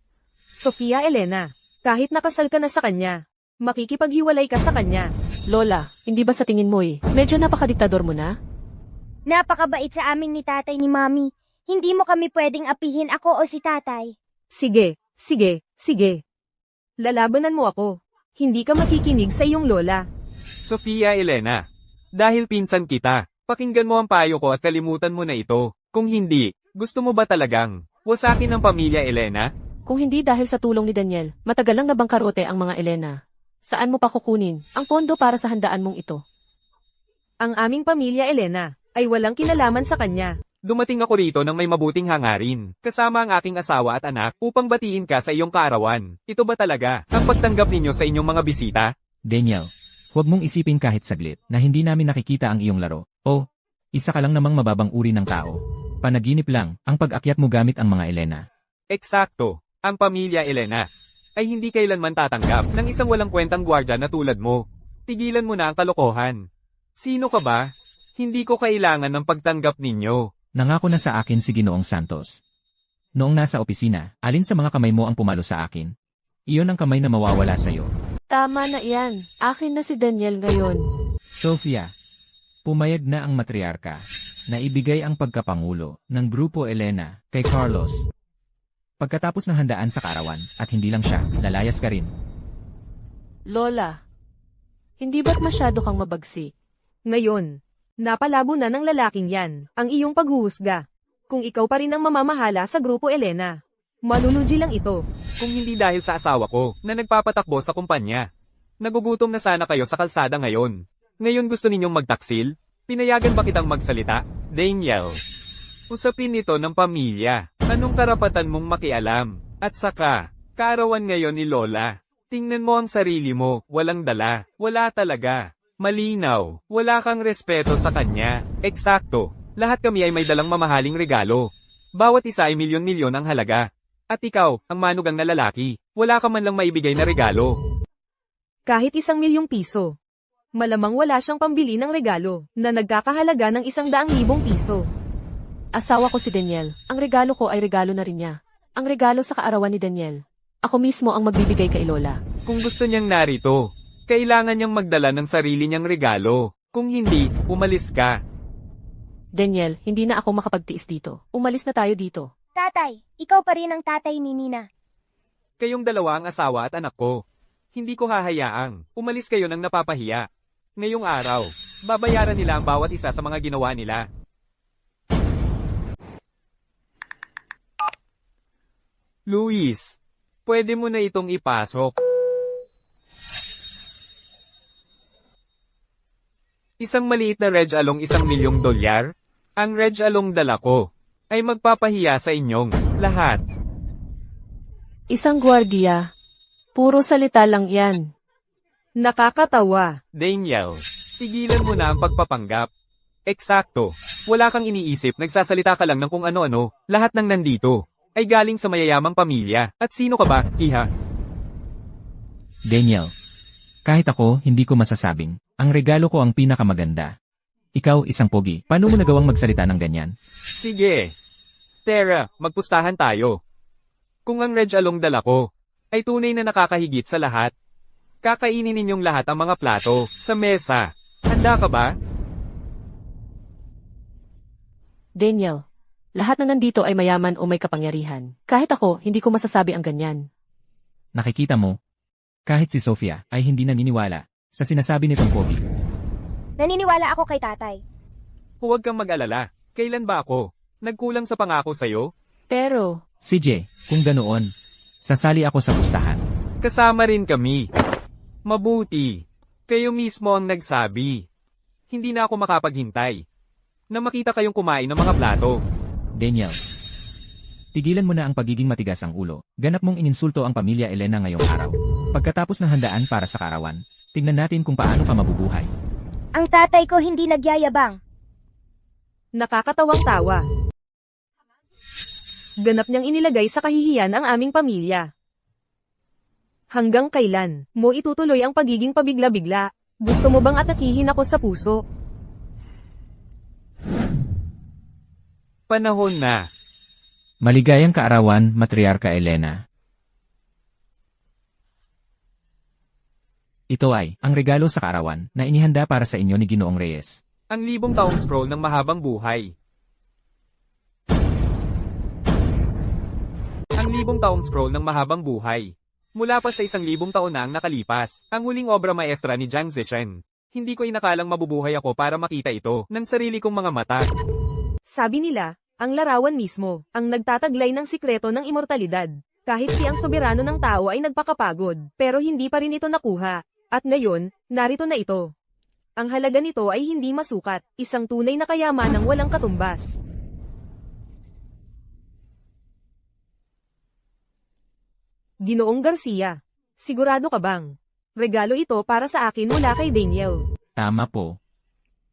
Sofia Elena, kahit nakasal ka na sa kanya, makikipaghiwalay ka sa kanya. Lola, hindi ba sa tingin mo medyo napakadiktador mo na? Napakabait sa amin ni tatay ni mami. Hindi mo kami pwedeng apihin ako o si tatay. Sige. Lalabanan mo ako. Hindi ka makikinig sa iyong lola. Sofia Elena, dahil pinsan kita, pakinggan mo ang payo ko at kalimutan mo na ito. Kung hindi, gusto mo ba talagang wasakin ng pamilya Elena? Kung hindi dahil sa tulong ni Daniel, matagal lang nabangkarote ang mga Elena. Saan mo pa kukunin ang pondo para sa handaan mong ito? Ang aming pamilya Elena ay walang kinalaman sa kanya. Dumating ako rito nang may mabuting hangarin, kasama ang aking asawa at anak, upang batiin ka sa iyong kaarawan. Ito ba talaga ang pagtanggap ninyo sa inyong mga bisita? Daniel, Huwag mong isipin kahit saglit na hindi namin nakikita ang iyong laro. Oh, isa ka lang namang mababang uri ng tao. Panaginip lang ang pag-akyat mo gamit ang mga Elena. Eksakto, ang pamilya Elena ay hindi kailanman tatanggap ng isang walang kwentang gwardya na tulad mo. Tigilan mo na ang kalokohan. Sino ka ba? Hindi ko kailangan ng pagtanggap ninyo. Nangako na sa akin si Ginoong Santos. Noong nasa opisina, alin sa mga kamay mo ang pumalo sa akin? Iyon ang kamay na mawawala sa'yo. Tama na yan. Akin na si Daniel ngayon. Sofia, pumayag na ang matriarka na ibigay ang pagkapangulo ng Grupo Elena kay Carlos. Pagkatapos ng handaan sa kaarawan, at hindi lang siya, lalayas ka rin. Lola, hindi ba't masyado kang mabagsik? Ngayon, napalabo na ng lalaking yan, ang iyong paghuhusga. Kung ikaw pa rin ang mamamahala sa Grupo Elena, malulugi lang ito. Kung hindi dahil sa asawa ko na nagpapatakbo sa kumpanya. Nagugutom na sana kayo sa kalsada ngayon. Ngayon gusto ninyong magtaksil? Pinayagan ba kitang magsalita? Daniel. Usapin nito ng pamilya. Anong karapatan mong makialam? At saka, kaarawan ngayon ni Lola. Tingnan mo ang sarili mo, walang dala, wala talaga. Malinaw, wala kang respeto sa kanya. Eksakto, lahat kami ay may dalang mamahaling regalo. Bawat isa ay milyon-milyon ang halaga. At ikaw, ang manugang na lalaki, wala ka man lang maibigay na regalo. Kahit 1,000,000 piso. Malamang wala siyang pambili ng regalo na nagkakahalaga ng 100,000 piso. Asawa ko si Daniel. Ang regalo ko ay regalo na rin niya. Ang regalo sa kaarawan ni Daniel. Ako mismo ang magbibigay kay Lola. Kung gusto niyang narito, kailangan niyang magdala ng sarili niyang regalo. Kung hindi, umalis ka. Daniel, hindi na ako makapagtiis dito. Umalis na tayo dito. Tatay, ikaw pa rin ang tatay ni Nina. Kayong dalawa ang asawa at anak ko. Hindi ko hahayaang umalis kayo ng napapahiya. Ngayong araw, babayaran nila ang bawat isa sa mga ginawa nila. Luis, pwede mo na itong ipasok. Isang maliit na Reg Along $1,000,000? Ang Reg Along dala ko ay magpapahiya sa inyong lahat. Isang gwardiya. Puro salita lang yan. Nakakatawa. Daniel, tigilan mo na ang pagpapanggap. Eksakto, wala kang iniisip, nagsasalita ka lang ng kung ano-ano, lahat ng nandito ay galing sa mayayamang pamilya. At sino ka ba, Iha? Daniel, kahit ako, hindi ko masasabing, ang regalo ko ang pinakamaganda. Ikaw, isang pogi, paano mo nagawang magsalita ng ganyan? Sige. Tara, magpustahan tayo. Kung ang Reg Along dala ko ay tunay na nakakahigit sa lahat, kakainin ninyong lahat ang mga plato sa mesa. Handa ka ba? Daniel, lahat na nandito ay mayaman o may kapangyarihan. Kahit ako, hindi ko masasabi ang ganyan. Nakikita mo? Kahit si Sofia ay hindi naniniwala sa sinasabi nitong pogi. Naniniwala ako kay tatay. Huwag kang mag-alala. Kailan ba ako nagkulang sa pangako sa'yo? Pero, CJ, kung ganoon, sasali ako sa pustahan. Kasama rin kami. Mabuti. Kayo mismo ang nagsabi. Hindi na ako makapaghintay na makita kayong kumain ng mga plato. Daniel, tigilan mo na ang pagiging matigas ang ulo. Ganap mong ininsulto ang pamilya Elena ngayong araw. Pagkatapos ng handaan para sa kaarawan, tingnan natin kung paano ka mabubuhay. Ang tatay ko hindi nagyayabang. Nakakatawang tawa. Ganap niyang inilagay sa kahihiyan ang aming pamilya. Hanggang kailan mo itutuloy ang pagiging pabigla-bigla? Gusto mo bang atakihin ako sa puso? Panahon na. Maligayang kaarawan, Matriarka Elena. Ito ay ang regalo sa kaarawan na inihanda para sa inyo ni Ginoong Reyes. Ang 1,000 taong scroll ng mahabang buhay. Ang 1,000 taong scroll ng mahabang buhay. Mula pa sa 1,000 taon na ang nakalipas, ang huling obra maestra ni Jiang Zishen. Hindi ko inakalang mabubuhay ako para makita ito ng sarili kong mga mata. Sabi nila, ang larawan mismo, ang nagtataglay ng sikreto ng immortalidad. Kahit si ang soberano ng tao ay nagpakapagod, pero hindi pa rin ito nakuha. At ngayon, narito na ito. Ang halaga nito ay hindi masukat, isang tunay na kayamanang walang katumbas. Ginoong Garcia, sigurado ka bang Regalo ito para sa akin mula kay Daniel. Tama po.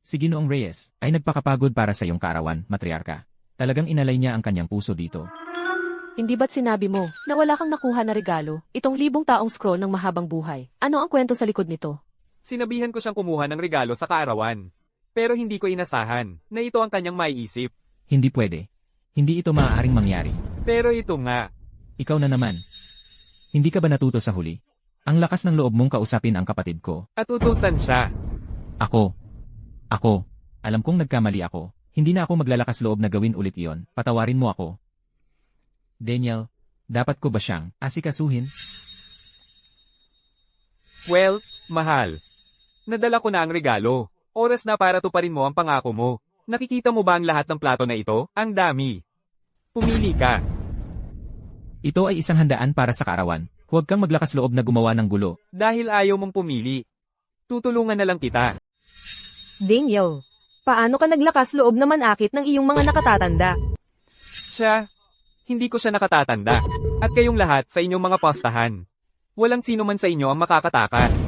Si Ginoong Reyes ay nagpakapagod para sa iyong kaarawan, matriarka. Talagang inalay niya ang kanyang puso dito. Hindi ba't sinabi mo na wala kang nakuha na regalo, itong 1,000 taong scroll ng mahabang buhay? Ano ang kwento sa likod nito? Sinabihan ko siyang kumuha ng regalo sa kaarawan. Pero hindi ko inasahan na ito ang kanyang maiisip. Hindi pwede. Hindi ito maaaring mangyari. Pero ito nga. Ikaw na naman. Hindi ka ba natuto sa huli? Ang lakas ng loob mong kausapin ang kapatid ko. At utusan siya. Ako. Alam kong nagkamali ako. Hindi na ako maglalakas loob na gawin ulit iyon. Patawarin mo ako. Daniel, dapat ko ba siyang asikasuhin? Well, mahal. Nadala ko na ang regalo. Oras na para tuparin mo ang pangako mo. Nakikita mo ba ang lahat ng plato na ito? Ang dami. Pumili ka. Ito ay isang handaan para sa kaarawan. Huwag kang maglakas loob na gumawa ng gulo. Dahil ayaw mong pumili. Tutulungan na lang kita. Daniel, paano ka naglakas loob na manakit ng iyong mga nakatatanda? Siya, hindi ko siya nakatatanda. At kayong lahat sa inyong mga postahan. Walang sino man sa inyo ang makakatakas.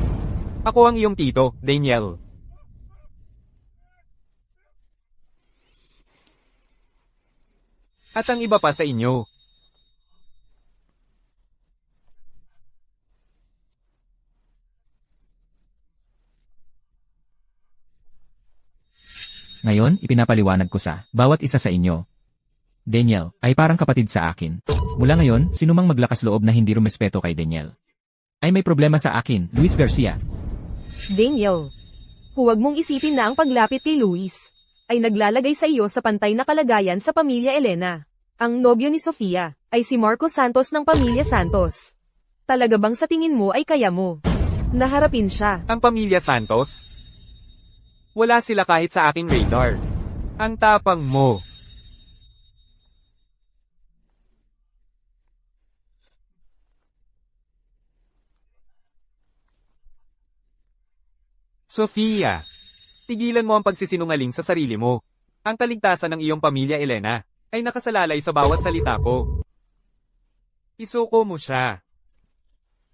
Ako ang iyong tito, Daniel. At ang iba pa sa inyo. Ngayon, ipinapaliwanag ko sa bawat isa sa inyo. Daniel ay parang kapatid sa akin. Mula ngayon, sinumang maglakas loob na hindi rumespeto kay Daniel ay may problema sa akin, Luis Garcia. Daniel, huwag mong isipin na ang paglapit kay Luis ay naglalagay sa iyo sa pantay na kalagayan sa pamilya Elena. Ang nobyo ni Sofia ay si Marco Santos ng pamilya Santos. Talaga bang sa tingin mo ay kaya mo naharapin siya? Ang pamilya Santos? Wala sila kahit sa aking radar. Ang tapang mo. Sofia, tigilan mo ang pagsisinungaling sa sarili mo. Ang kaligtasan ng iyong pamilya Elena ay nakasalalay sa bawat salita ko. Isuko mo siya.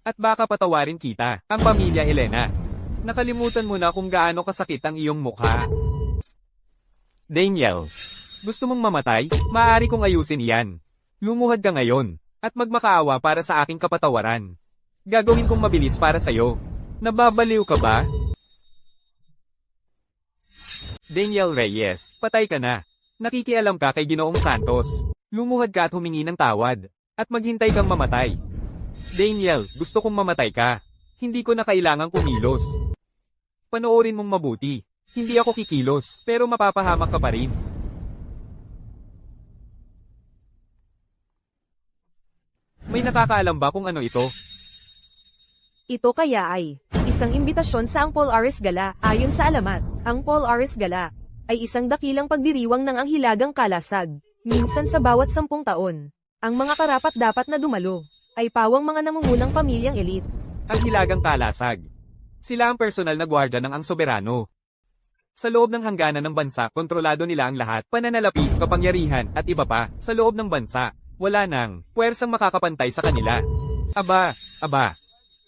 At baka patawarin kita, ang pamilya Elena. Nakalimutan mo na kung gaano kasakit ang iyong mukha. Daniel, gusto mong mamatay? Maaari kong ayusin iyan. Lumuhad ka ngayon, at magmakaawa para sa aking kapatawaran. Gagawin kong mabilis para sa'yo. Nababaliw ka ba? Daniel Reyes, patay ka na. Nakikialam ka kay Ginoong Santos. Lumuhad ka at humingi ng tawad. At maghintay kang mamatay. Daniel, gusto kong mamatay ka. Hindi ko na kailangang kumilos. Panoorin mong mabuti. Hindi ako kikilos, pero mapapahamak ka pa rin. May nakakaalam ba kung ano ito? Ito kaya ay isang imbitasyon sa ang Paul Ares Gala. Ayon sa alamat, ang Paul Ares Gala ay isang dakilang pagdiriwang ng anghilagang kalasag. Minsan sa bawat 10 taon, ang mga karapat dapat na dumalo ay pawang mga nangungunang pamilyang elite. Ang hilagang kalasag. Sila ang personal na gwardya ng ang soberano. Sa loob ng hangganan ng bansa, kontrolado nila ang lahat, pananalapi, kapangyarihan, at iba pa. Sa loob ng bansa, wala nang puwersang makakapantay sa kanila. Aba,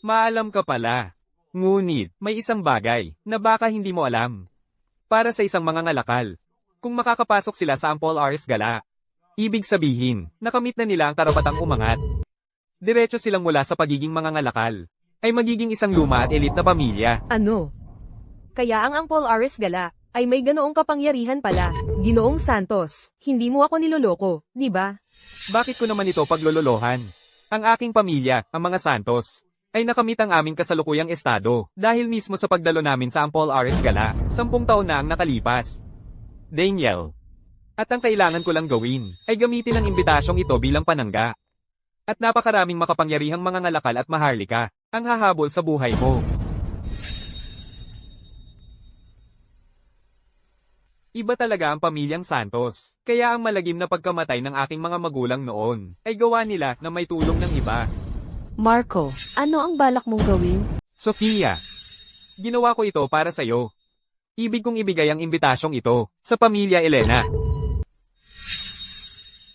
maalam ka pala. Ngunit, may isang bagay na baka hindi mo alam. Para sa isang mangangalakal, kung makakapasok sila sa Paul Ares Gala, ibig sabihin, nakamit na nila ang karapatang umangat. Diretso silang mula sa pagiging mangangalakal, ay magiging isang luma at elite na pamilya. Ano? Kaya ang Paul Ares Gala ay may ganoong kapangyarihan pala. Ginoong Santos, hindi mo ako niloloko, di ba? Bakit ko naman ito paglololohan? Ang aking pamilya, ang mga Santos, ay nakamit ang aming kasalukuyang estado dahil mismo sa pagdalo namin sa Paul Ares Gala, 10 taon na ang nakalipas. Daniel, at ang kailangan ko lang gawin ay gamitin ang imbitasyong ito bilang panangga. At napakaraming makapangyarihang mga ngalakal at maharlika ang hahabol sa buhay mo. Iba talaga ang pamilyang Santos, kaya ang malagim na pagkamatay ng aking mga magulang noon ay gawa nila na may tulong ng iba. Marco, ano ang balak mong gawin? Sofia, ginawa ko ito para sa'yo. Ibig kong ibigay ang imbitasyong ito sa pamilya Elena.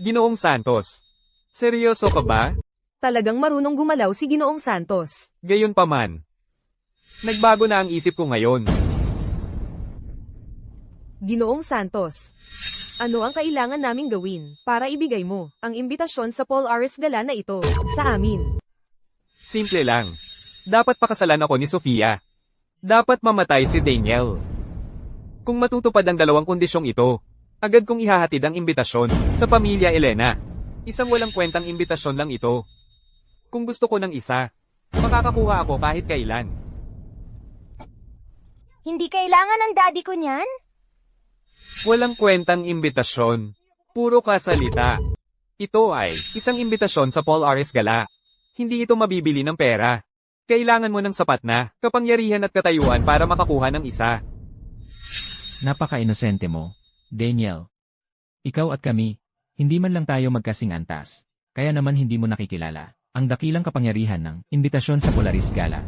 Ginoong Santos, seryoso ka ba? Talagang marunong gumalaw si Ginoong Santos. Gayunpaman, Nagbago na ang isip ko ngayon. Ginoong Santos, ano ang kailangan naming gawin para ibigay mo ang imbitasyon sa Paul Ares Gala na ito sa amin? Simple lang. Dapat pakasalan ako ni Sofia. Dapat mamatay si Daniel. Kung matutupad ang dalawang kondisyong ito, agad kong ihahatid ang imbitasyon sa pamilya Elena. Isang walang kwentang imbitasyon lang ito. Kung gusto ko ng isa, makakakuha ako kahit kailan. Hindi kailangan ng daddy ko niyan? Walang kwentang imbitasyon. Puro kasalita. Ito ay isang imbitasyon sa Paul Ares Gala. Hindi ito mabibili ng pera. Kailangan mo ng sapat na kapangyarihan at katayuan para makakuha ng isa. Napaka-inosente mo, Daniel. Ikaw at kami, hindi man lang tayo magkasing antas. Kaya naman hindi mo nakikilala ang dakilang kapangyarihan ng imbitasyon sa Polaris Gala.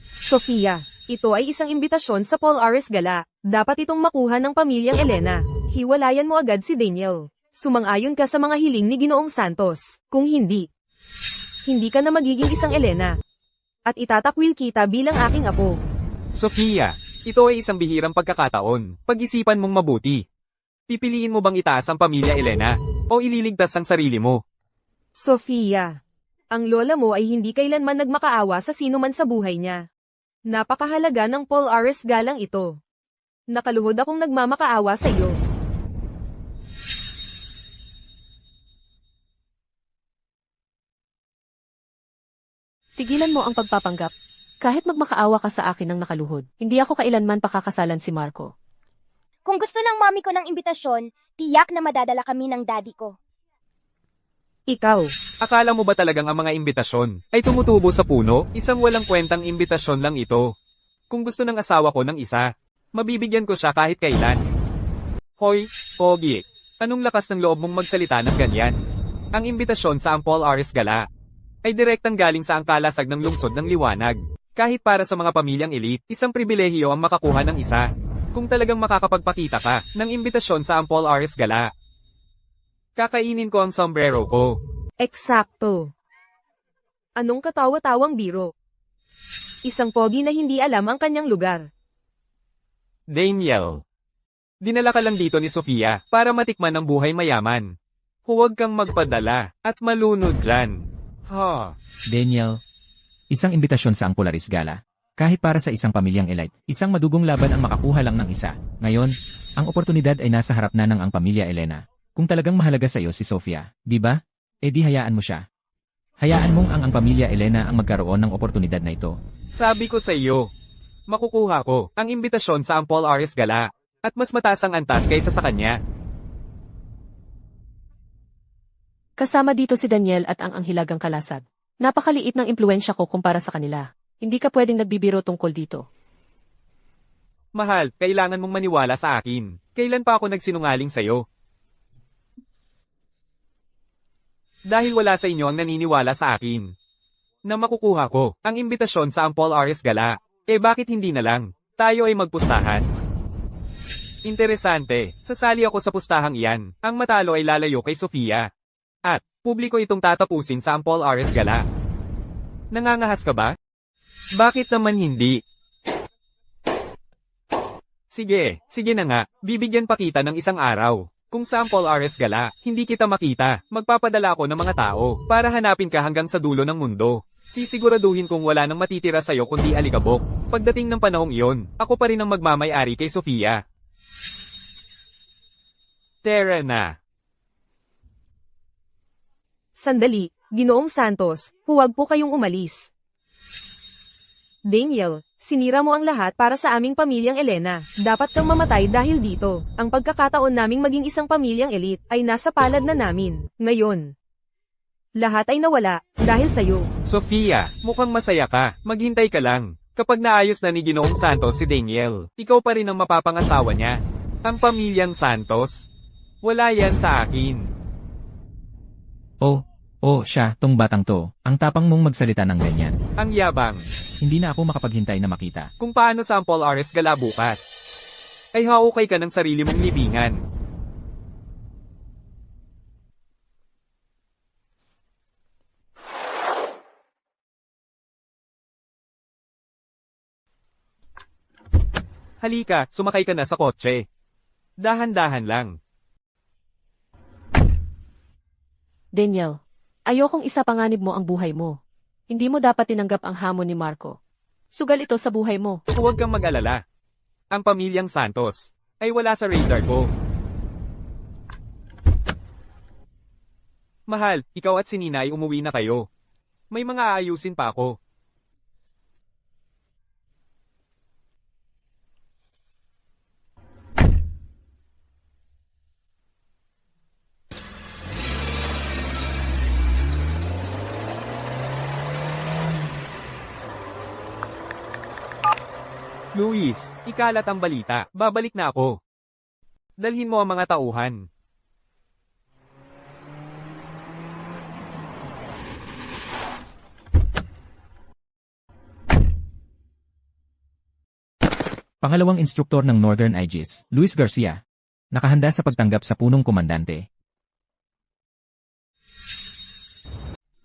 Sofia, ito ay isang imbitasyon sa Paul Ares Gala. Dapat itong makuha ng pamilyang Elena. Hiwalayan mo agad si Daniel. Sumang-ayon ka sa mga hiling ni Ginoong Santos. Kung hindi, hindi ka na magiging isang Elena. At itatakwil kita bilang aking apo. Sofia, ito ay isang bihirang pagkakataon. Pag-isipan mong mabuti. Pipiliin mo bang itaas ang pamilya Elena o ililigtas ang sarili mo? Sofia, ang lola mo ay hindi kailanman nagmakaawa sa sino man sa buhay niya. Napakahalaga ng Paul Ares Galang ito. Nakaluhod akong nagmamakaawa sa iyo. Tigilan mo ang pagpapanggap. Kahit magmakaawa ka sa akin ng nakaluhod, hindi ako kailanman pakakasalan si Marco. Kung gusto ng mami ko ng imbitasyon, tiyak na madadala kami ng daddy ko. Ikaw, Akala mo ba talagang ang mga imbitasyon ay tumutubo sa puno? Isang walang kwentang imbitasyon lang ito. Kung gusto ng asawa ko ng isa, mabibigyan ko siya kahit kailan. Hoy, Pogi, anong lakas ng loob mong magsalita ng ganyan? Ang imbitasyon sa ang Paul Ares Gala ay direktang galing sa angkalasag ng lungsod ng liwanag. Kahit para sa mga pamilyang elite, isang pribilehiyo ang makakuha ng isa. Kung talagang makakapagpakita ka ng imbitasyon sa ang Paul Ares Gala, kakainin ko ang sombrero ko. eksakto. Anong katawa-tawang biro? Isang pogi na hindi alam ang kanyang lugar. Daniel, dinala ka lang dito ni Sofia para matikman ang buhay mayaman. Huwag kang magpadala at malunod dyan. Ha? Daniel, isang imbitasyon sa ang Polaris Gala. Kahit para sa isang pamilyang elite, isang madugong laban ang makakuha lang ng isa. Ngayon, ang oportunidad ay nasa harap na ng ang pamilya Elena. Kung talagang mahalaga sa iyo si Sofia, di ba? Eh di hayaan mo siya. Hayaan mong ang pamilya Elena ang magkaroon ng oportunidad na ito. Sabi ko sa iyo, makukuha ko ang imbitasyon sa ang Paul Ares Gala at mas mataas ang antas kaysa sa kanya. Kasama dito si Daniel at ang Anghilagang Kalasag. Napakaliit ng impluensya ko kumpara sa kanila. Hindi ka pwedeng nagbibiro tungkol dito. Mahal, kailangan mong maniwala sa akin. Kailan pa ako nagsinungaling sa'yo? Dahil wala sa inyo ang naniniwala sa akin. Na makukuha ko ang imbitasyon sa ang Paul Ares Gala. Eh bakit hindi na lang? Tayo ay magpustahan. Interesante, sasali ako sa pustahang iyan. Ang matalo ay lalayo kay Sofia. At, publiko itong tatapusin sa ang Paul Ares Gala. Nangangahas ka ba? Bakit naman hindi? Sige na nga, bibigyan pa kita ng isang araw. Kung sa Paul Ares Gala, hindi kita makita, magpapadala ako ng mga tao para hanapin ka hanggang sa dulo ng mundo. Sisiguraduhin kong wala nang matitira sa'yo kundi alikabok. Pagdating ng panahong iyon, ako pa rin ang magmamay-ari kay Sofia. Tara na. Sandali, Ginoong Santos, huwag po kayong umalis. Daniel, sinira mo ang lahat para sa aming pamilyang Elena. Dapat kang mamatay dahil dito. Ang pagkakataon naming maging isang pamilyang elite ay nasa palad na namin. Ngayon, lahat ay nawala dahil sa'yo. Sofia, mukhang masaya ka. Maghintay ka lang. Kapag naayos na ni Ginoong Santos si Daniel, ikaw pa rin ang mapapangasawa niya. Ang pamilyang Santos, wala yan sa akin. Siya, tong batang to. Ang tapang mong magsalita ng ganyan. Ang yabang. Hindi na ako makapaghintay na makita. Kung paano sa Paul Ares Gala bukas, ay haukay ka ng sarili mong libingan. Halika, sumakay ka na sa kotse. Dahan-dahan lang. Daniel, ayokong isapanganib mo ang buhay mo. Hindi mo dapat tinanggap ang hamon ni Marco. Sugal ito sa buhay mo. Huwag kang mag-alala. Ang pamilyang Santos ay wala sa radar ko. Mahal, ikaw at si Nina ay umuwi na kayo. May mga aayusin pa ako. Luis, ikalat ang balita. Babalik na ako. Dalhin mo ang mga tauhan. Pangalawang instruktor ng Northern Aegis, Luis Garcia. Nakahanda sa pagtanggap sa punong komandante.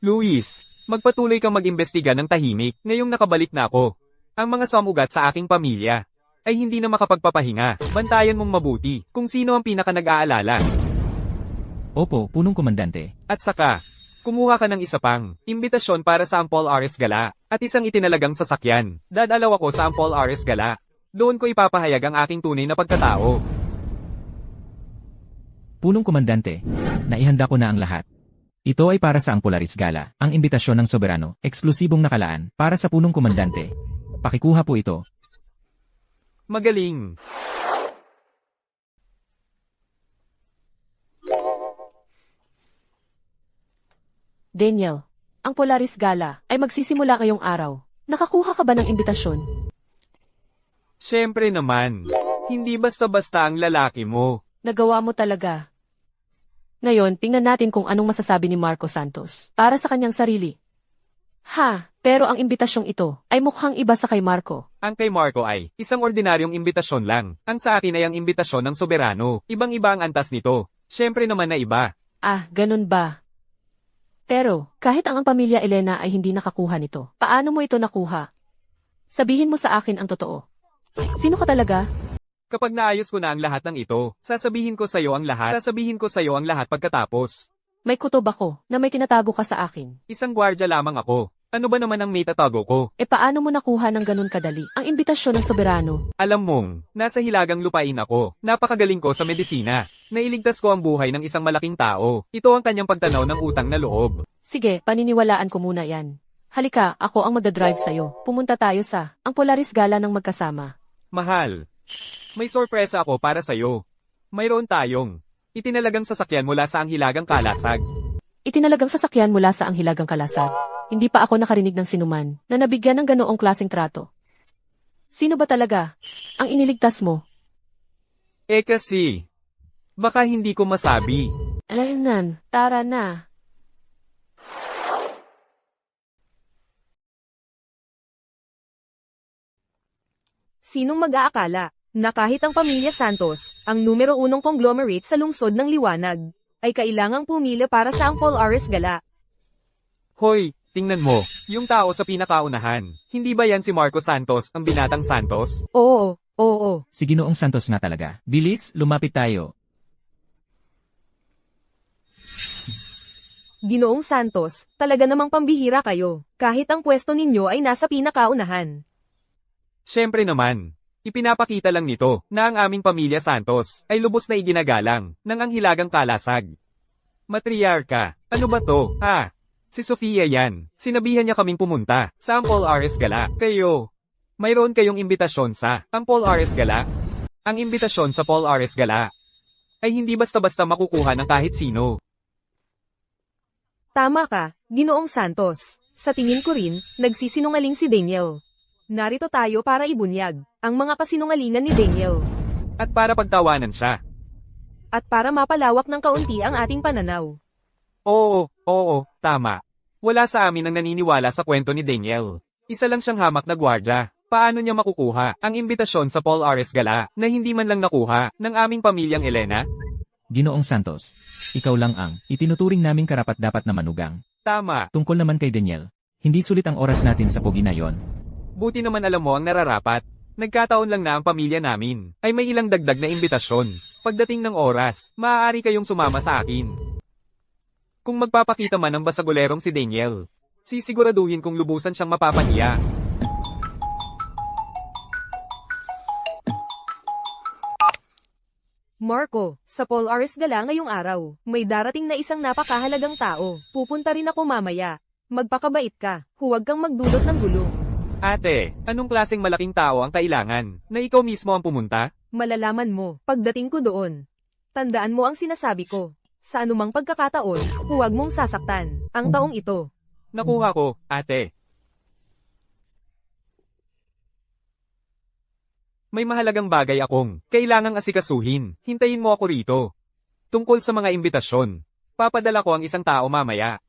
Luis, magpatuloy kang mag-imbestiga ng tahimik ngayong nakabalik na ako. Ang mga samugat sa aking pamilya ay hindi na makapagpapahinga. Bantayan mong mabuti kung sino ang pinaka nag-aalala. Opo, punong komandante. At saka, kumuha ka ng isa pang imbitasyon para sa Ampol Ares Gala at isang itinalagang sasakyan. Dadalaw ako sa Ampol Ares Gala. Doon ko ipapahayag ang aking tunay na pagkatao. Punong komandante, naihanda ko na ang lahat. Ito ay para sa ang Polaris Gala, ang imbitasyon ng soberano, eksklusibong nakalaan, para sa punong komandante. Pakikuha po ito. Magaling. Daniel, ang Polaris Gala ay magsisimula ngayong araw. Nakakuha ka ba ng imbitasyon? Siyempre naman. Hindi basta-basta ang lalaki mo. Nagawa mo talaga. Ngayon, tingnan natin kung anong masasabi ni Marco Santos para sa kanyang sarili. Pero ang imbitasyong ito ay mukhang iba sa kay Marco. Ang kay Marco ay isang ordinaryong imbitasyon lang. Ang sa akin ay ang imbitasyon ng soberano. Ibang-iba ang antas nito. Siyempre naman na iba. Ganun ba? Pero, kahit ang pamilya Elena ay hindi nakakuha nito, paano mo ito nakuha? Sabihin mo sa akin ang totoo. Sino ka talaga? Kapag naayos ko na ang lahat ng ito, sasabihin ko sa iyo ang lahat. Sasabihin ko sa iyo ang lahat pagkatapos. May kutob ako na may tinatago ka sa akin. Isang gwardya lamang ako. Ano ba naman ang may tatago ko? Paano mo nakuha ng ganun kadali ang imbitasyon ng soberano? Alam mong, nasa hilagang lupain ako. Napakagaling ko sa medisina. Nailigtas ko ang buhay ng isang malaking tao. Ito ang kanyang pagtanaw ng utang na loob. Sige, paniniwalaan ko muna yan. Halika, ako ang magdadrive sa'yo. Pumunta tayo sa ang Polaris Gala ng magkasama. Mahal, may sorpresa ako para sa'yo. Mayroon tayong itinalagang sasakyan mula sa Anghilagang Kalasag. Itinalagang sasakyan mula sa Anghilagang Kalasag. Hindi pa ako nakarinig ng sinuman na nabigyan ng ganoong klaseng trato. Sino ba talaga ang iniligtas mo? Kasi, baka hindi ko masabi. Alaynan, tara na. Sinong mag-aakala na kahit ang pamilya Santos, ang numero unong conglomerate sa lungsod ng Liwanag, ay kailangang pumila para sa Ampol Ares Gala. Hoy, tingnan mo, yung tao sa pinakaunahan. Hindi ba yan si Marco Santos, ang binatang Santos? Oo. Si Ginoong Santos na talaga. Bilis, lumapit tayo. Ginoong Santos, talaga namang pambihira kayo, kahit ang pwesto ninyo ay nasa pinakaunahan. Siyempre naman. Ipinapakita lang nito na ang aming pamilya Santos ay lubos na iginagalang ng Anghilagang Kalasag. Matriarka, ano ba to? Si Sofia yan. Sinabihan niya kaming pumunta sa Ampol Ares Gala. Kayo, mayroon kayong imbitasyon sa Ampol Ares Gala? Ang imbitasyon sa Paul Ares Gala ay hindi basta-basta makukuha ng kahit sino. Tama ka, Ginoong Santos. Sa tingin ko rin, nagsisinungaling si Daniel. Narito tayo para ibunyag ang mga kasinungalingan ni Daniel. At para pagtawanan siya. At para mapalawak ng kaunti ang ating pananaw. Oo, tama. Wala sa amin ang naniniwala sa kwento ni Daniel. Isa lang siyang hamak na gwardya. Paano niya makukuha ang imbitasyon sa Paul Ares Gala na hindi man lang nakuha ng aming pamilyang Elena? Ginoong Santos, ikaw lang ang itinuturing naming karapat-dapat na manugang. Tama. Tungkol naman kay Daniel, hindi sulit ang oras natin sa pogi na yon. Buti naman alam mo ang nararapat. Nagkataon lang na ang pamilya namin ay may ilang dagdag na imbitasyon. Pagdating ng oras, maaari kayong sumama sa akin. Kung magpapakita man ang basagulerong si Daniel, sisiguraduhin kong lubusan siyang mapapahiya. Marco, sa Paul Ares Gala ngayong araw, may darating na isang napakahalagang tao. Pupunta rin ako mamaya. Magpakabait ka, huwag kang magdulot ng gulo. Ate, anong klaseng malaking tao ang kailangan? Na ikaw mismo ang pumunta? Malalaman mo, pagdating ko doon. Tandaan mo ang sinasabi ko. Sa anumang pagkakataon, huwag mong sasaktan. Ang taong ito. Nakuha ko, ate. May mahalagang bagay akong kailangang asikasuhin. Hintayin mo ako rito. Tungkol sa mga imbitasyon. Papadala ko ang isang tao mamaya.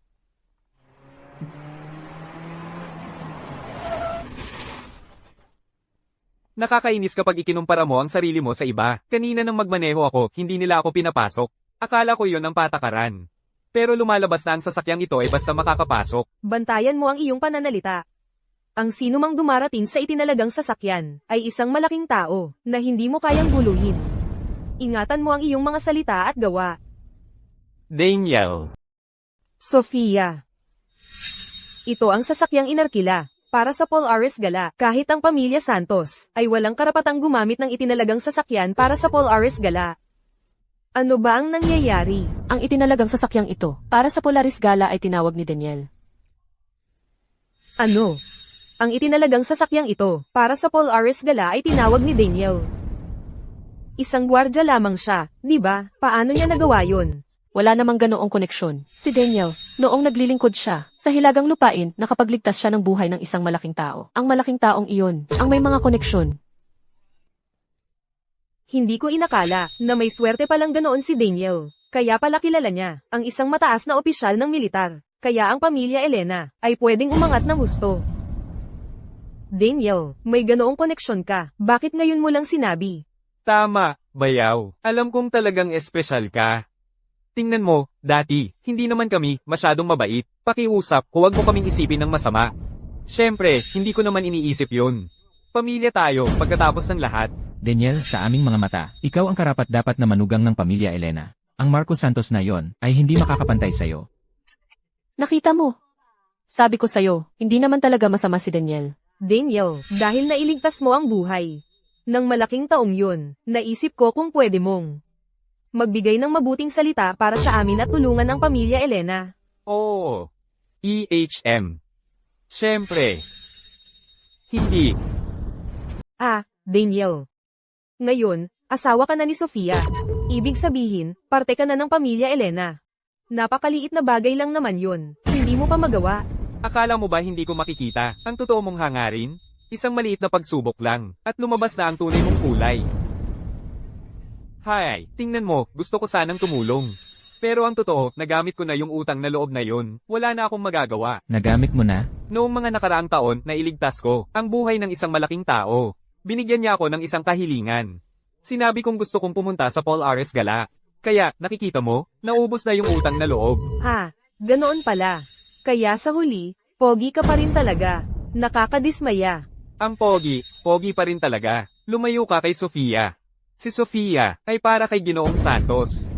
Nakakainis kapag ikinumpara mo ang sarili mo sa iba. Kanina nang magmaneho ako, hindi nila ako pinapasok. Akala ko yon ang patakaran. Pero lumalabas na ang sasakyang ito ay basta makakapasok. Bantayan mo ang iyong pananalita. Ang sino mang dumarating sa itinalagang sasakyan ay isang malaking tao na hindi mo kayang guluhin. Ingatan mo ang iyong mga salita at gawa. Daniel. Sofia. Ito ang sasakyang inarkila para sa Paul Ares Gala. Kahit ang pamilya Santos ay walang karapatang gumamit ng itinalagang sasakyan para sa Paul Ares Gala. Ano ba ang nangyayari? Ang itinalagang sasakyang ito para sa Polaris Gala ay tinawag ni Daniel. Ano? Ang itinalagang sasakyang ito para sa Paul Ares Gala ay tinawag ni Daniel. Isang gwardya lamang siya, di ba? Paano niya nagawa yun? Wala namang ganoong koneksyon. Si Daniel, noong naglilingkod siya, sa hilagang lupain, nakapagligtas siya ng buhay ng isang malaking tao. Ang malaking taong iyon, ang may mga koneksyon. Hindi ko inakala na may swerte palang ganoon si Daniel. Kaya pala kilala niya, ang isang mataas na opisyal ng militar. Kaya ang pamilya Elena ay pwedeng umangat ng husto. Daniel, may ganoong koneksyon ka. Bakit ngayon mo lang sinabi? Tama, bayaw. Alam kong talagang espesyal ka. Tingnan mo, dati, hindi naman kami masyadong mabait. Pakiusap, huwag mo kaming isipin ng masama. Siyempre, hindi ko naman iniisip yun. Pamilya tayo, pagkatapos ng lahat. Daniel, sa aming mga mata, ikaw ang karapat-dapat na manugang ng pamilya Elena. Ang Marcos Santos na yon ay hindi makakapantay sa'yo. Nakita mo? Sabi ko sa'yo, hindi naman talaga masama si Daniel. Daniel, dahil nailigtas mo ang buhay ng malaking taong yun, naisip ko kung pwede mong magbigay ng mabuting salita para sa amin at tulungan ang pamilya Elena. Oo. EHM. Siyempre. Hindi. Daniel. Ngayon, asawa ka na ni Sofia. Ibig sabihin, parte ka na ng pamilya Elena. Napakaliit na bagay lang naman yun. Hindi mo pa magawa. Akala mo ba hindi ko makikita ang totoo mong hangarin? Isang maliit na pagsubok lang, at lumabas na ang tunay mong kulay. Hay, tingnan mo, gusto ko sanang tumulong. Pero ang totoo, nagamit ko na yung utang na loob na yun. Wala na akong magagawa. Nagamit mo na? Noong mga nakaraang taon, nailigtas ko ang buhay ng isang malaking tao. Binigyan niya ako ng isang kahilingan. Sinabi kong gusto kong pumunta sa Paul Ares Gala. Kaya, nakikita mo, naubos na yung utang na loob. Ganoon pala. Kaya sa huli, pogi ka pa rin talaga. Nakakadismaya. Ang pogi pa rin talaga. Lumayo ka kay Sofia. Si Sofia ay para kay Ginoong Santos.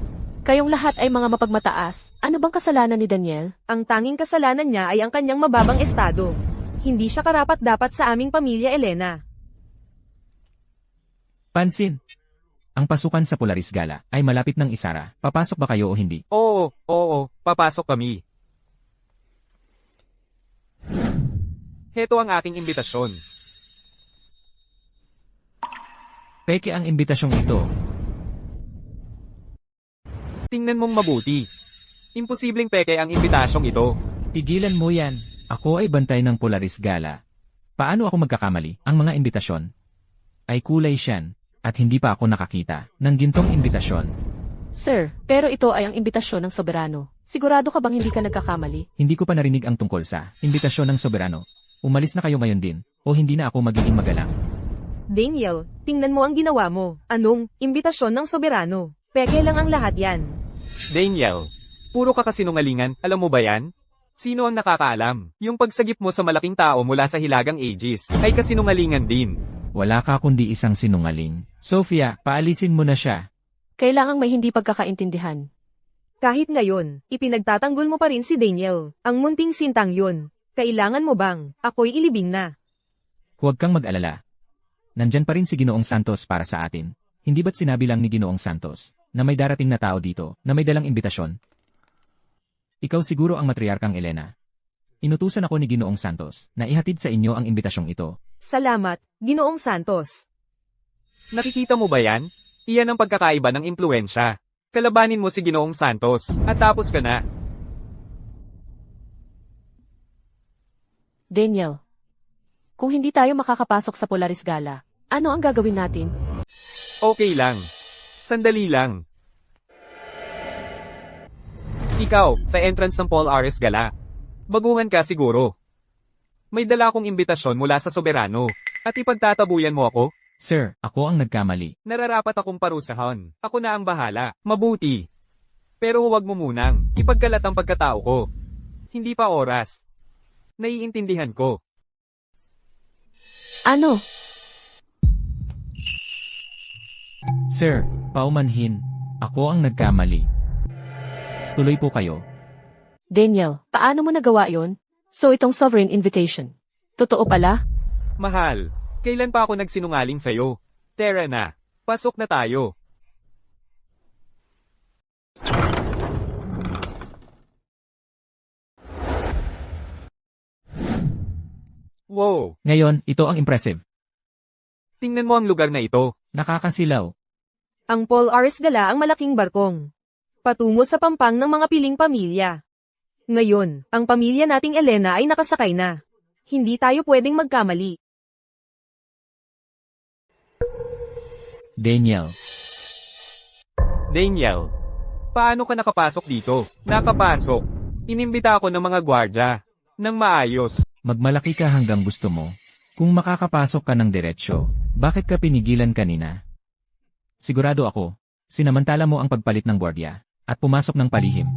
Kayong lahat ay mga mapagmataas. Ano bang kasalanan ni Daniel? Ang tanging kasalanan niya ay ang kanyang mababang estado. Hindi siya karapat-dapat sa aming pamilya Elena. Pansin! Ang pasukan sa Polaris Gala ay malapit ng isara. Papasok ba kayo o hindi? Oo, papasok kami. Heto ang aking imbitasyon. Peke ang imbitasyong ito. Tingnan mong mabuti. Imposibleng peke ang imbitasyong ito. Pigilan mo yan. Ako ay bantay ng Polaris Gala. Paano ako magkakamali? Ang mga imbitasyon ay kulay siyan at hindi pa ako nakakita ng gintong imbitasyon. Sir, pero ito ay ang imbitasyon ng soberano. Sigurado ka bang hindi ka nagkakamali? Hindi ko pa narinig ang tungkol sa imbitasyon ng soberano. Umalis na kayo ngayon din, o hindi na ako magiging magalang. Daniel, tingnan mo ang ginawa mo. Anong imbitasyon ng soberano? Peke lang ang lahat yan. Daniel, puro ka kasinungalingan, alam mo ba yan? Sino ang nakakaalam? Yung pagsagip mo sa malaking tao mula sa hilagang ages ay kasinungalingan din. Wala ka kundi isang sinungaling. Sofia, paalisin mo na siya. Kailangang may hindi pagkakaintindihan. Kahit ngayon, ipinagtatanggol mo pa rin si Daniel. Ang munting sintang yun. Kailangan mo bang, ako'y ilibing na. Huwag kang mag-alala. Nandyan pa rin si Ginoong Santos para sa atin. Hindi ba't sinabi lang ni Ginoong Santos na may darating na tao dito na may dalang imbitasyon? Ikaw siguro ang matriarkang Elena. Inutusan ako ni Ginoong Santos na ihatid sa inyo ang imbitasyong ito. Salamat, Ginoong Santos. Nakikita mo ba yan? Iyan ang pagkakaiba ng impluensya. Kalabanin mo si Ginoong Santos, at tapos ka na. Daniel, kung hindi tayo makakapasok sa Polaris Gala, ano ang gagawin natin? Okay lang. Sandali lang. Ikaw, sa entrance ng Paul Ares Gala. Baguhan ka siguro. May dala akong imbitasyon mula sa soberano, at ipagtatabuyan mo ako? Sir, ako ang nagkamali. Nararapat akong parusahan. Ako na ang bahala. Mabuti. Pero huwag mo munang ipagkalat ang pagkatao ko. Hindi pa oras. Naiintindihan ko. Ano? Sir, paumanhin. Ako ang nagkamali. Tuloy po kayo. Daniel, paano mo nagawa yon? So itong sovereign invitation. Totoo pala? Mahal, kailan pa ako nagsinungaling sa'yo? Tara na. Pasok na tayo. Wow, Ngayon, ito ang impressive. tingnan mo ang lugar na ito. Nakakasilaw. Ang Paul Ares Gala ang malaking barkong. Patungo sa pampang ng mga piling pamilya. Ngayon, ang pamilya nating Elena ay nakasakay na. Hindi tayo pwedeng magkamali. Daniel. Daniel, paano ka nakapasok dito? Nakapasok. Inimbita ako ng mga gwardya. Nang maayos. Magmalaki ka hanggang gusto mo. Kung makakapasok ka ng diretsyo, bakit ka pinigilan kanina? Sigurado ako, sinamantala mo ang pagpalit ng gwardiya, at pumasok ng palihim.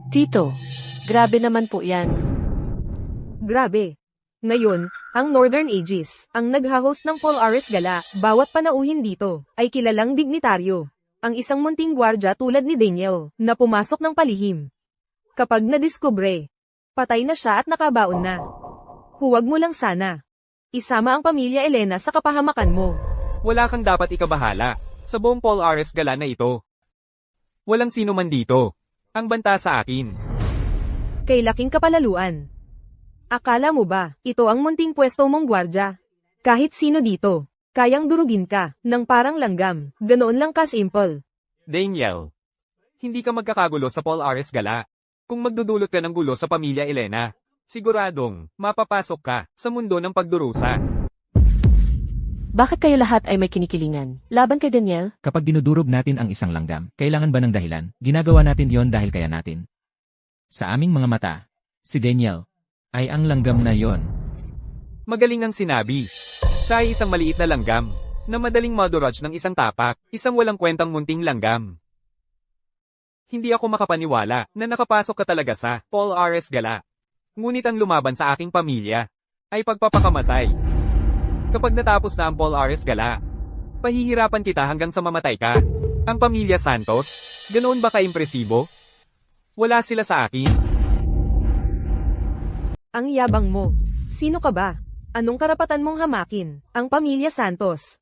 Tito, grabe naman po yan. Grabe. Ngayon, ang Northern Aegis, ang nagha-host ng Paul Ares Gala, bawat panauhin dito, ay kilalang dignitaryo. Ang isang munting gwardya tulad ni Daniel, na pumasok ng palihim. Kapag nadiskubre, patay na siya at nakabaon na. Huwag mo lang sana. Isama ang pamilya Elena sa kapahamakan mo. Wala kang dapat ikabahala. Sa buong Paul Ares Gala na ito. Walang sino man dito. Ang banta sa akin. Kay laking kapalaluan. Akala mo ba, ito ang munting pwesto mong gwardya? Kahit sino dito, kayang durugin ka, ng parang langgam, ganoon lang ka-simple. Daniel, hindi ka magkakagulo sa Paul Ares Gala. Kung magdudulot ka ng gulo sa pamilya Elena, siguradong mapapasok ka sa mundo ng pagdurusa. Bakit kayo lahat ay may kinikilingan? Laban kay Daniel? Kapag dinudurog natin ang isang langgam, kailangan ba ng dahilan? Ginagawa natin yon dahil kaya natin. Sa aming mga mata, si Daniel ay ang langgam na yon. Magaling ang sinabi. Siya ay isang maliit na langgam, na madaling madurage ng isang tapak, isang walang kwentang munting langgam. Hindi ako makapaniwala na nakapasok ka talaga sa Paul Ares Gala. Ngunit ang lumaban sa aking pamilya ay pagpapakamatay. Kapag natapos na ang Paul Ares Gala, pahihirapan kita hanggang sa mamatay ka. Ang pamilya Santos, ganoon ba kaimpresibo? Wala sila sa akin. Ang yabang mo. Sino ka ba? Anong karapatan mong hamakin? Ang pamilya Santos.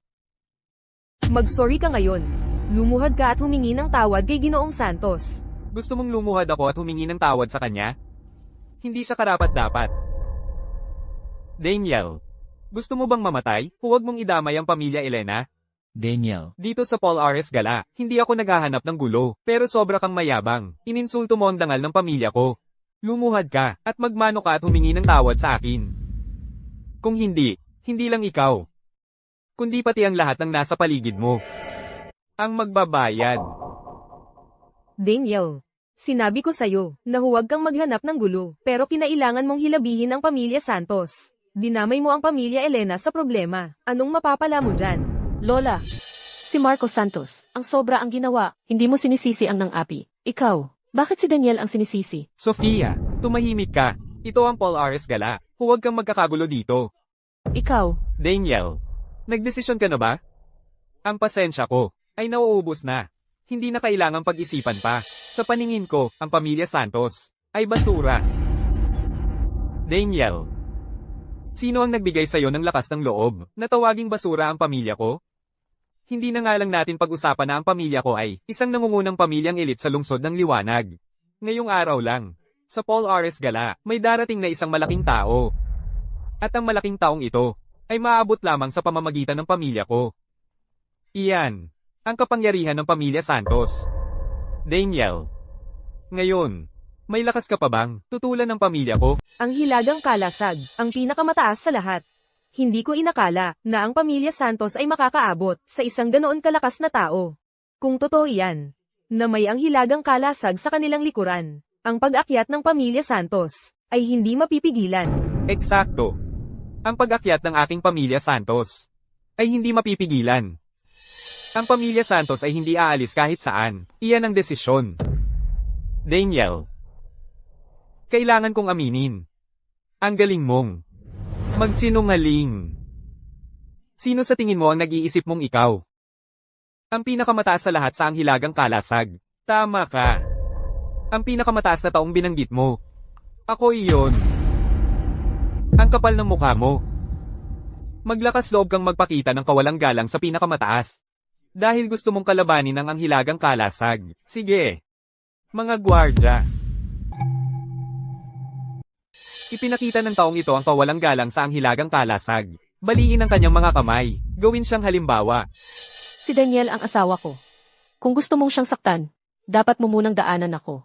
Mag-sorry ka ngayon. Lumuhad ka at humingi ng tawad kay Ginoong Santos. Gusto mong lumuhad ako at humingi ng tawad sa kanya? Hindi siya karapat-dapat. Daniel, gusto mo bang mamatay? Huwag mong idamay ang pamilya Elena. Daniel, Dito sa Paul Ares Gala, hindi ako naghahanap ng gulo, pero sobra kang mayabang. Ininsulto mo ang dangal ng pamilya ko. Lumuhad ka, at magmano ka at humingi ng tawad sa akin. Kung hindi, hindi lang ikaw, kundi pati ang lahat ng nasa paligid mo ang magbabayad. Daniel, sinabi ko sa'yo na huwag kang maghanap ng gulo, pero kinailangan mong hilabihin ang pamilya Santos. Dinamay mo ang pamilya Elena sa problema. Anong mapapala mo dyan? Lola, si Marco Santos, ang sobra ang ginawa. Hindi mo sinisisi ang nang-api. Ikaw, bakit si Daniel ang sinisisi? Sofia, tumahimik ka. Ito ang Paul Ares Gala. Huwag kang magkakagulo dito. Ikaw, Daniel, nagdesisyon ka na ba? Ang pasensya ko ay nauubos na. Hindi na kailangang pag-isipan pa. Sa paningin ko, ang pamilya Santos ay basura. Daniel, sino ang nagbigay sa'yo ng lakas ng loob na tawaging basura ang pamilya ko? Hindi na nga lang natin pag-usapan na ang pamilya ko ay isang nangungunang pamilyang elit sa lungsod ng Liwanag. Ngayong araw lang, sa Paul Ares Gala, may darating na isang malaking tao. At ang malaking taong ito ay maaabot lamang sa pamamagitan ng pamilya ko. Iyan, ang kapangyarihan ng pamilya Santos. Daniel, ngayon, may lakas ka pa bang tutulan ng pamilya ko? Ang Hilagang Kalasag, ang pinakamataas sa lahat. Hindi ko inakala na ang pamilya Santos ay makakaabot sa isang ganoon kalakas na tao. Kung totoo yan, na may ang Hilagang Kalasag sa kanilang likuran, ang pag-akyat ng pamilya Santos ay hindi mapipigilan. Eksakto. Ang pag-akyat ng aking pamilya Santos ay hindi mapipigilan. Ang pamilya Santos ay hindi aalis kahit saan. Iyan ang desisyon. Daniel, kailangan kong aminin. Ang galing mong magsinungaling. Sino sa tingin mo ang nag-iisip mong ikaw? Ang pinakamataas sa lahat sa ang Hilagang Kalasag. Tama ka. Ang pinakamataas na taong binanggit mo. Ako iyon. Ang kapal ng mukha mo. Maglakas loob kang magpakita ng kawalang galang sa pinakamataas. Dahil gusto mong kalabanin ang Hilagang Kalasag. Sige. Mga gwardya. Ipinakita ng taong ito ang kawalang galang sa ang Hilagang Kalasag. Baliin ang kanyang mga kamay. Gawin siyang halimbawa. si Daniel ang asawa ko. Kung gusto mong siyang saktan, dapat mo munang daanan ako.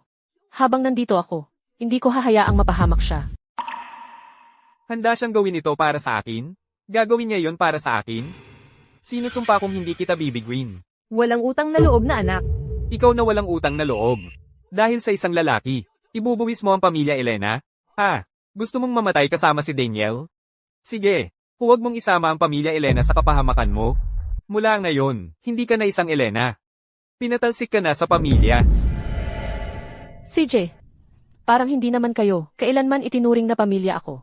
Habang nandito ako, hindi ko hahayaang mapahamak siya. Handa siyang gawin ito para sa akin? Gagawin niya yon para sa akin? Sinusumpa kong hindi kita bibiguin. Walang utang na loob na anak. Ikaw na walang utang na loob. Dahil sa isang lalaki, ibubuwis mo ang pamilya Elena? Gusto mong mamatay kasama si Daniel? Sige, huwag mong isama ang pamilya Elena sa kapahamakan mo. Mula ngayon, hindi ka na isang Elena. Pinatalsik ka na sa pamilya. CJ, parang hindi naman kayo, kailanman itinuring na pamilya ako.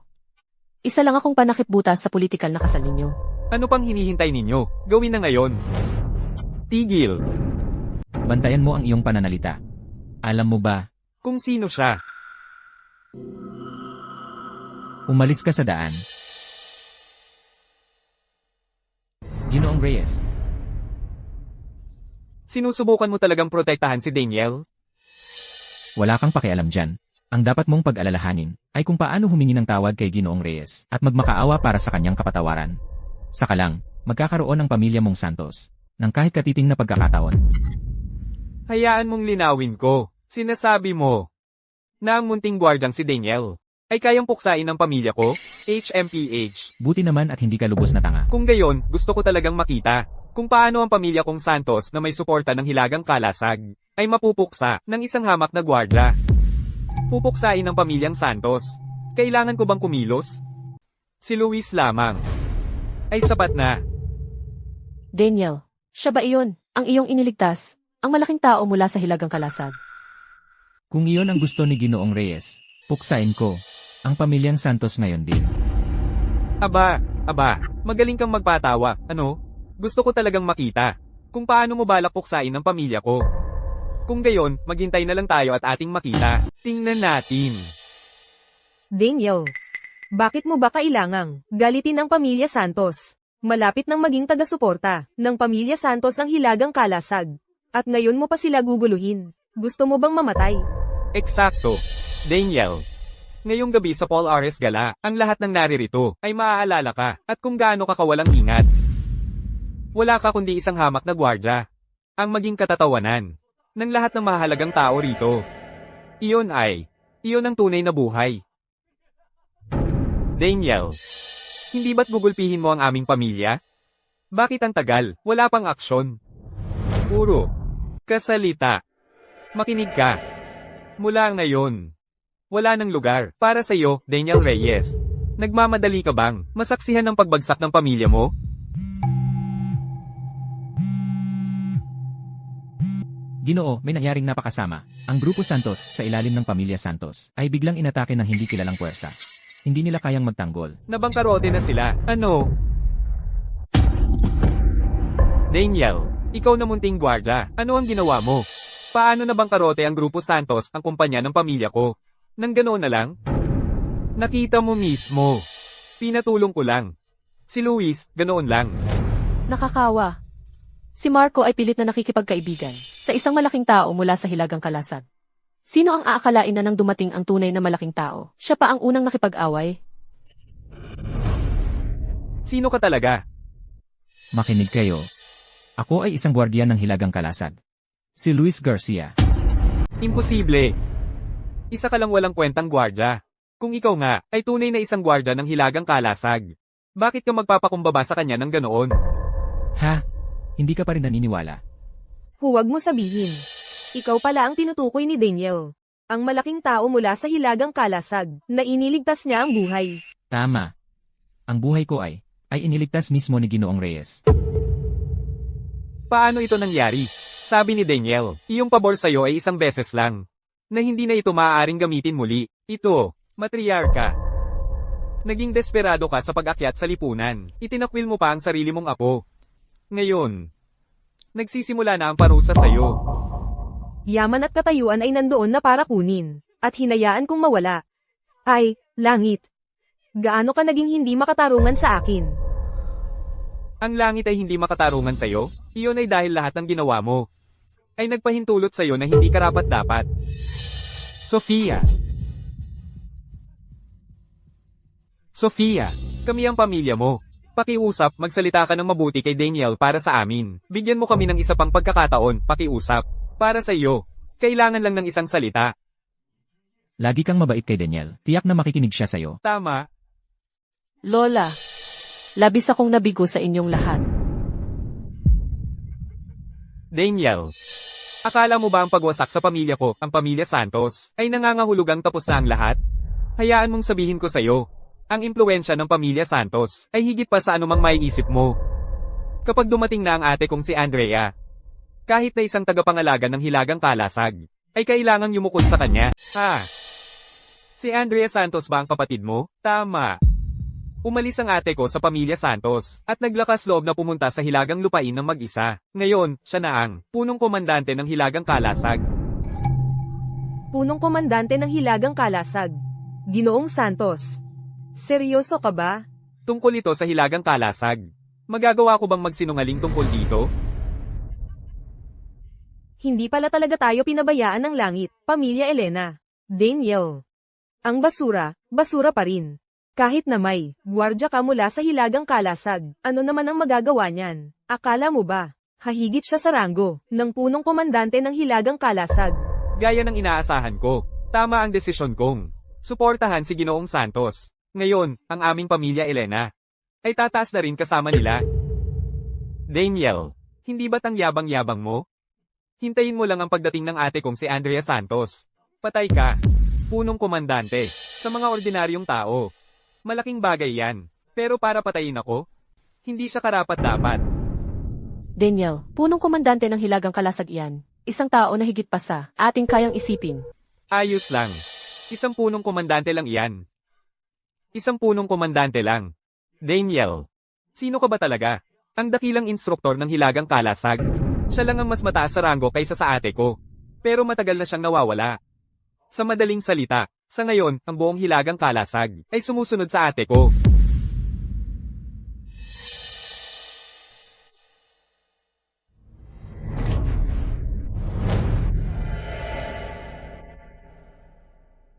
Isa lang akong panakipbutas sa politikal na kasal ninyo. Ano pang hinihintay ninyo? Gawin na ngayon. Tigil. Bantayan mo ang iyong pananalita. Alam mo ba, Kung sino siya. umalis ka sa daan. Ginoong Reyes, Sinusubukan mo talagang protektahan si Daniel? wala kang pakialam dyan. Ang dapat mong pag-alalahanin ay kung paano humingi ng tawad kay Ginoong Reyes at magmakaawa para sa kanyang kapatawaran. Saka lang, magkakaroon ng pamilya mong Santos ng kahit katiting na pagkakataon. Hayaan mong linawin ko. Sinasabi mo na ang munting gwardyang si Daniel ay kayang puksain ng pamilya ko? HMPH. Buti naman at hindi ka lubos na tanga. Kung gayon, gusto ko talagang makita kung paano ang pamilya kong Santos na may suporta ng Hilagang Kalasag ay mapupuksa ng isang hamak na gwardya. Pupuksain ng pamilyang Santos. Kailangan ko bang kumilos? Si Luis lamang ay sapat na. Daniel, siya ba iyon, ang iyong iniligtas, ang malaking tao mula sa Hilagang Kalasag? Kung iyon ang gusto ni Ginoong Reyes, puksain ko ang pamilyang Santos ngayon din. Aba, magaling kang magpatawa, ano? Gusto ko talagang makita kung paano mo balak puksain ang pamilya ko. Kung gayon, maghintay na lang tayo at ating makita. Tingnan natin. Daniel, bakit mo ba kailangang galitin ang pamilya Santos? Malapit nang maging taga-suporta ng pamilya Santos ang Hilagang Kalasag. At ngayon mo pa sila guguluhin. Gusto mo bang mamatay? Eksakto. Daniel. Ngayong gabi sa Paul Ares Gala, ang lahat ng naririto ay maaalala ka at kung gaano ka kawalang ingat. Wala ka kundi isang hamak na gwardya. Ang maging katatawanan ng lahat ng mahalagang tao rito. Iyon ang tunay na buhay. Daniel, hindi ba't gugulpihin mo ang aming pamilya? Bakit ang tagal? Wala pang aksyon. Puro kasalita. Makinig ka. Mula ngayon, wala nang lugar para sa iyo, Daniel Reyes. Nagmamadali ka bang masaksihan ng pagbagsak ng pamilya mo? Ginoo, may nangyaring napakasama. Ang Grupo Santos sa ilalim ng Pamilya Santos ay biglang inatake ng hindi kilalang puwersa. Hindi nila kayang magtanggol. Nabangkarote na sila. Ano? Daniel, ikaw na munting gwardya. Ano ang ginawa mo? Paano nabangkarote ang Grupo Santos, ang kumpanya ng pamilya ko? Nang ganoon na lang? Nakita mo mismo. Pinatulong ko lang. Si Luis, ganoon lang. Nakakawa. Si Marco ay pilit na nakikipagkaibigan sa isang malaking tao mula sa Hilagang Kalasag. Sino ang aakalain na nang dumating ang tunay na malaking tao? Siya pa ang unang nakipag-away? Sino ka talaga? Makinig kayo. Ako ay isang gwardiya ng Hilagang Kalasag. Si Luis Garcia. Imposible. Isa ka lang walang kwentang gwardya. Kung ikaw nga, ay tunay na isang gwardya ng Hilagang Kalasag. Bakit ka magpapakumbaba sa kanya ng ganoon? Ha? Hindi ka pa rin naniniwala. Huwag mo sabihin. Ikaw pala ang tinutukoy ni Daniel. Ang malaking tao mula sa Hilagang Kalasag, na iniligtas niya ang buhay. Tama. Ang buhay ko ay iniligtas mismo ni Ginoong Reyes. Paano ito nangyari? Sabi ni Daniel, iyong pabor sa'yo ay isang beses lang. Na hindi na ito maaaring gamitin muli. Ito, matriarka. Naging desperado ka sa pag-akyat sa lipunan. Itinakwil mo pa ang sarili mong apo. Ngayon, nagsisimula na ang parusa sa'yo. Yaman at katayuan ay nandoon na para kunin, at hinayaan kong mawala. Ay, langit. Gaano ka naging hindi makatarungan sa akin? Ang langit ay hindi makatarungan sa'yo? Iyon ay dahil lahat ng ginawa mo ay nagpahintulot sa'yo na hindi karapat-dapat. Sofia. Sofia, kami ang pamilya mo. Pakiusap, magsalita ka ng mabuti kay Daniel para sa amin. Bigyan mo kami ng isa pang pagkakataon, pakiusap. Para sa iyo. Kailangan lang ng isang salita. Lagi kang mabait kay Daniel. Tiyak na makikinig siya sa'yo. Tama. Lola, labis akong nabigo sa inyong lahat. Daniel. Akala mo ba ang pagwasak sa pamilya ko, ang pamilya Santos, ay nangangahulugang tapos na ang lahat? Hayaan mong sabihin ko sa'yo. Ang impluensya ng pamilya Santos ay higit pa sa anumang maiisip mo. Kapag dumating na ang ate kong si Andrea, kahit na isang tagapangalaga ng Hilagang Kalasag, ay kailangang yumukod sa kanya. Ha? Si Andrea Santos ba ang kapatid mo? Tama. Umalis ang ate ko sa pamilya Santos, at naglakas loob na pumunta sa Hilagang Lupain ng mag-isa. Ngayon, siya na ang punong komandante ng Hilagang Kalasag. Punong komandante ng Hilagang Kalasag. Ginoong Santos. Seryoso ka ba? Tungkol ito sa Hilagang Kalasag. Magagawa ko bang magsinungaling tungkol dito? Hindi pala talaga tayo pinabayaan ng langit, Pamilya Elena. Daniel. Ang basura, basura pa rin. Kahit na may gwardya ka mula sa Hilagang Kalasag, ano naman ang magagawa niyan? Akala mo ba? Hahigit siya sa ranggo ng punong komandante ng Hilagang Kalasag. Gaya ng inaasahan ko, tama ang desisyon kong suportahan si Ginoong Santos. Ngayon, ang aming pamilya Elena ay tataas na rin kasama nila. Daniel, hindi ba't ang yabang-yabang mo? Hintayin mo lang ang pagdating ng ate kong si Andrea Santos. Patay ka. Punong komandante. Sa mga ordinaryong tao. Malaking bagay yan. Pero para patayin ako, hindi siya karapat-dapat. Daniel, punong komandante ng Hilagang Kalasag iyan. Isang tao na higit pa sa ating kayang isipin. Ayos lang. Isang punong komandante lang iyan. Isang punong komandante lang. Daniel, sino ka ba talaga? Ang dakilang instruktor ng Hilagang Kalasag. Siya lang ang mas mataas sa ranggo kaysa sa ate ko. Pero matagal na siyang nawawala. Sa madaling salita, sa ngayon, ang buong Hilagang Kalasag ay sumusunod sa ate ko.